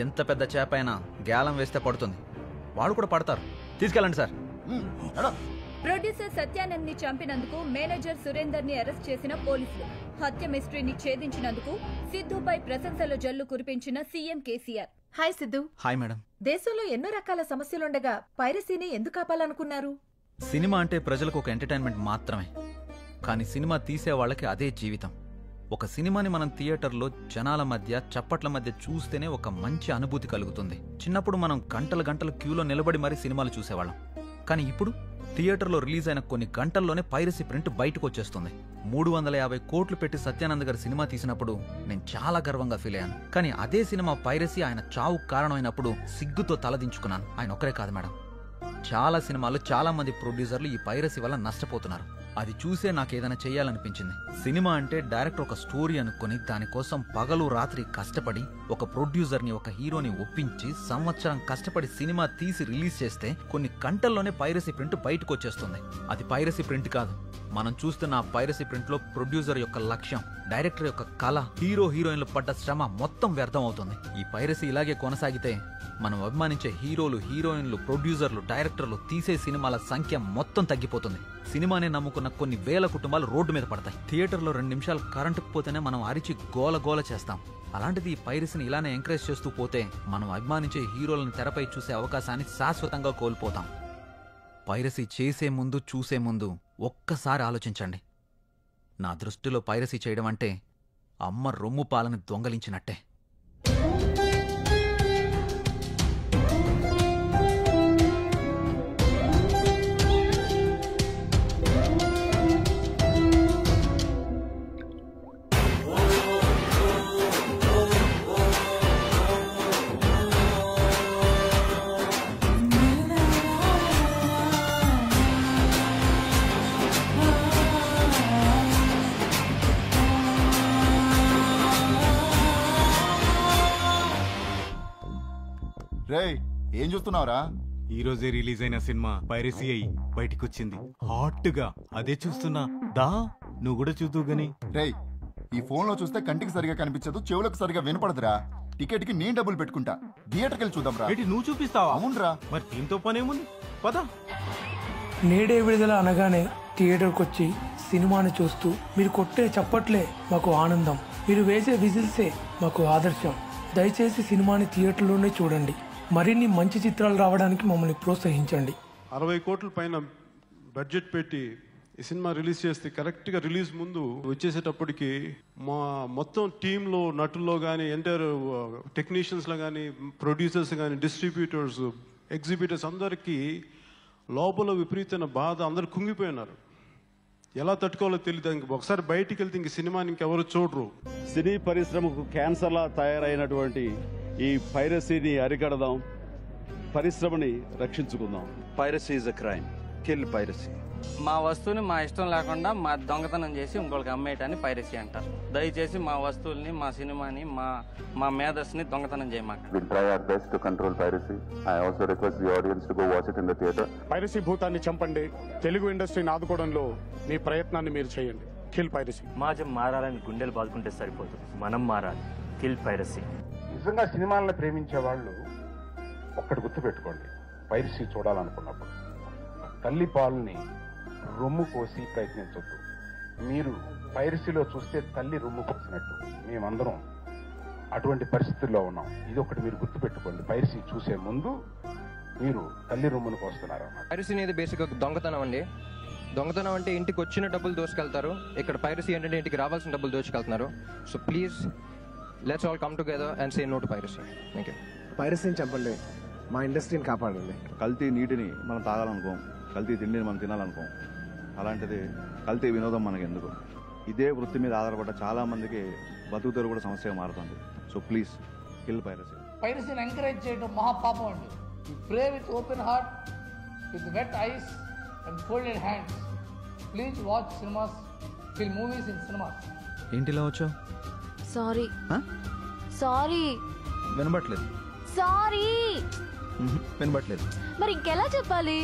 ఎంత పెద్ద చేప అయినా గేలం వేస్తే పడుతుంది. వాళ్ళు కూడా పడతారు. తీసుకెళ్ళండి సార్. ప్రొడ్యూసర్ సత్యానంద్ ని చంపినందుకు మేనేజర్ సురేందర్ ని అరెస్ట్ చేసిన పోలీసులు. హత్య మిస్టరీని ఛేదించినందుకు సిద్ధుపై ప్రశంసల జల్లు కురిపించిన CM KCR. Hi Siddhu. Hi madam. దేశంలో ఎన్నో రకాల సమస్యలుండగా పైరసీని ఎందుకు ఆపాలనుకున్నారు? సినిమా అంటే ప్రజలకు ఒక ఎంటర్టైన్మెంట్ మాత్రమే, కానీ సినిమా తీసే వాళ్ళకి అదే జీవితం. ఒక సినిమాని మనం థియేటర్లో జనాల మధ్య చప్పట్ల మధ్య చూస్తేనే ఒక మంచి అనుభూతి కలుగుతుంది. చిన్నప్పుడు మనం గంటలు గంటలు క్యూలో నిలబడి మరీ సినిమాలు చూసేవాళ్ళం. కానీ ఇప్పుడు థియేటర్లో రిలీజ్ అయిన కొన్ని గంటల్లోనే పైరసీ ప్రింట్ బయటకు వచ్చేస్తుంది. 350 కోట్లు పెట్టి సత్యానంద్ గారి సినిమా తీసినప్పుడు నేను చాలా గర్వంగా ఫీల్ అయ్యాను. కానీ అదే సినిమా పైరసీ ఆయన చావు కారణమైనప్పుడు సిగ్గుతో తలదించుకున్నాను. ఆయన ఒక్కరే కాదు మేడం, చాలా సినిమాలు చాలా మంది ప్రొడ్యూసర్లు ఈ పైరసీ వల్ల నష్టపోతున్నారు. అది చూసే నాకు ఏదైనా చేయాలనిపించింది. సినిమా అంటే డైరెక్టర్ ఒక స్టోరీ అనుకుని దానికోసం పగలు రాత్రి కష్టపడి ఒక ప్రొడ్యూసర్ని ఒక హీరోని ఒప్పించి సంవత్సరం కష్టపడి సినిమా తీసి రిలీజ్ చేస్తే కొన్ని గంటల్లోనే పైరసీ ప్రింట్ బయటకు వచ్చేస్తుంది. అది పైరసీ ప్రింట్ కాదు. మనం చూస్తున్న ఆ పైరసీ ప్రింట్ లో ప్రొడ్యూసర్ యొక్క లక్ష్యం, డైరెక్టర్ యొక్క కళ, హీరో హీరోయిన్లు పడ్డ శ్రమ మొత్తం వ్యర్థం అవుతుంది. ఈ పైరసీ ఇలాగే కొనసాగితే మనం అభిమానించే హీరోలు, హీరోయిన్లు, ప్రొడ్యూసర్లు, డైరెక్టర్లు తీసే సినిమాల సంఖ్య మొత్తం తగ్గిపోతుంది. సినిమానే నమ్ముకున్న కొన్ని వేల కుటుంబాలు రోడ్డు మీద పడతాయి. థియేటర్లో 2 నిమిషాలు కరెంటుకు పోతేనే మనం అరిచి గోల గోల చేస్తాం. అలాంటిది ఈ పైరసీని ఇలానే ఎంకరేజ్ చేస్తూ పోతే మనం అభిమానించే హీరోలను తెరపై చూసే అవకాశాన్ని శాశ్వతంగా కోల్పోతాం. పైరసీ చేసే ముందు చూసే ముందు ఒక్కసారి ఆలోచించండి. నా దృష్టిలో పైరసీ చేయడం అంటే అమ్మ రొమ్ము పాలని దొంగలించినట్టే. రేయ్, ఏం చూస్తున్నావురా? ఈ రోజే రిలీజ్ అయిన సినిమా పైరసీ అయ్యి బయటికి వచ్చింది హాట్ గా. అదే చూస్తున్నా. దా నువ్వు కూడా చూద్దు గని. రేయ్, ఈ ఫోన్ లో చూస్తే కంటికి సరిగా కనిపించదు, చెవులకు సరిగా వినపడదురా. టికెట్ కి నేను డబ్బులు పెట్టుకుంటా, థియేటర్కి వెళ్ళి చూద్దాం రా. నువ్వు చూపిస్తావా? అవునరా. మరి దీంతో పనేముంది, పద. నేడే విడుదల అనగానే థియేటర్కి వచ్చి సినిమాని చూస్తూ మీరు కొట్టే చప్పట్లే మాకు ఆనందం, మీరు వేసే విజిల్సే మాకు ఆదర్శం. దయచేసి సినిమాని థియేటర్లోనే చూడండి. మరిన్ని మంచి చిత్రాలు రావడానికి మమ్మల్ని ప్రోత్సహించండి. 60 కోట్ల పైన బడ్జెట్ పెట్టి ఈ సినిమా రిలీజ్ చేస్తే కరెక్ట్గా రిలీజ్ ముందు వచ్చేసేటప్పటికి మా మొత్తం టీంలో నటుల్లో కానీ, ఎంటైర్ టెక్నీషియన్స్లో కానీ, ప్రొడ్యూసర్స్ కానీ, డిస్ట్రిబ్యూటర్స్, ఎగ్జిబిటర్స్ అందరికీ లోపల విపరీతమైన బాధ. అందరు కుంగిపోయినారు. ఎలా తట్టుకోవాలో తెలియదు. ఒకసారి బయటికి వెళ్తే ఇంక సినిమాని ఇంకెవరు చూడరు. సినీ పరిశ్రమకు క్యాన్సర్లా తయారైనటువంటి ఈ పైరసీని అరికడదాం, పరిశ్రమని రక్షించుకుందాం. Piracy is a crime. Kill piracy. మా వస్తువుని మా ఇష్టం లేకుండా మా దొంగతనం చేసి ఇంకొకరికి అమ్మేయటాన్ని పైరసీ అంటారు. దయచేసి మా వస్తువుల్ని, మా సినిమాని, మా మేధస్సుని దొంగతనం చేయమాక. We'll try our best to control piracy. I also request the audience to go watch it in the theater. Piracy భూతాన్ని చంపండి. తెలుగు ఇండస్ట్రీని ఆదుకోవడంలో మీ ప్రయత్నాన్ని మీరు చేయండి. Kill piracy. సమాజం మారాలని గుండెలు బాదుకుంటే సరిపోదు, మనం మారాలి. Kill piracy. నిజంగా సినిమాలను ప్రేమించే వాళ్ళు ఒక్కటి గుర్తుపెట్టుకోండి. పైరసీ చూడాలనుకున్నప్పుడు తల్లి పాలని రొమ్ము కోసి ప్రయత్నించొద్దు. మీరు పైరసీలో చూస్తే తల్లి రొమ్ము కోసినట్టు. మేమందరం అటువంటి పరిస్థితుల్లో ఉన్నాం. ఇది ఒకటి మీరు గుర్తుపెట్టుకోండి. పైరసీ చూసే ముందు మీరు తల్లి రొమ్మును కోస్తున్నారు అన్నమాట. పైరసీ అనేది బేసిక్గా దొంగతనం అండి. దొంగతనం అంటే ఇంటికి వచ్చిన డబ్బులు దోచుకెళ్తారు. ఇక్కడ పైరసీ ఏంటంటే ఇంటికి రావాల్సిన డబ్బులు దోచుకెళ్తున్నారు. So please let's all come together and say no to piracy. Thank you. పైరసీని చంపండి, మా ఇండస్ట్రీని కాపాడండి. కల్తీ నీటిని మనం తాగాలనుకోం, కల్తీ తిండిని మనం తినాలనుకోం. అలాంటిది కల్తీ వినోదం మనకి ఎందుకు? ఇదే వృత్తి మీద ఆధారపడ్డ చాలా మందికి బతుకుతారు కూడా సమస్యగా మారుతుంది. So please kill piracy. పైరసీని ఎంకరేజ్ చేయడం మహాపాపం అండి. You pray with open heart, with wet eyes and folded hands. Please watch cinemas, fill movies in cinemas. ఏంటిలా వచ్చావు? సారీ. సారీ. వినబట్లేదు. సారీ. వినబట్లేదు. మరి ఇంకెలా చెప్పాలి?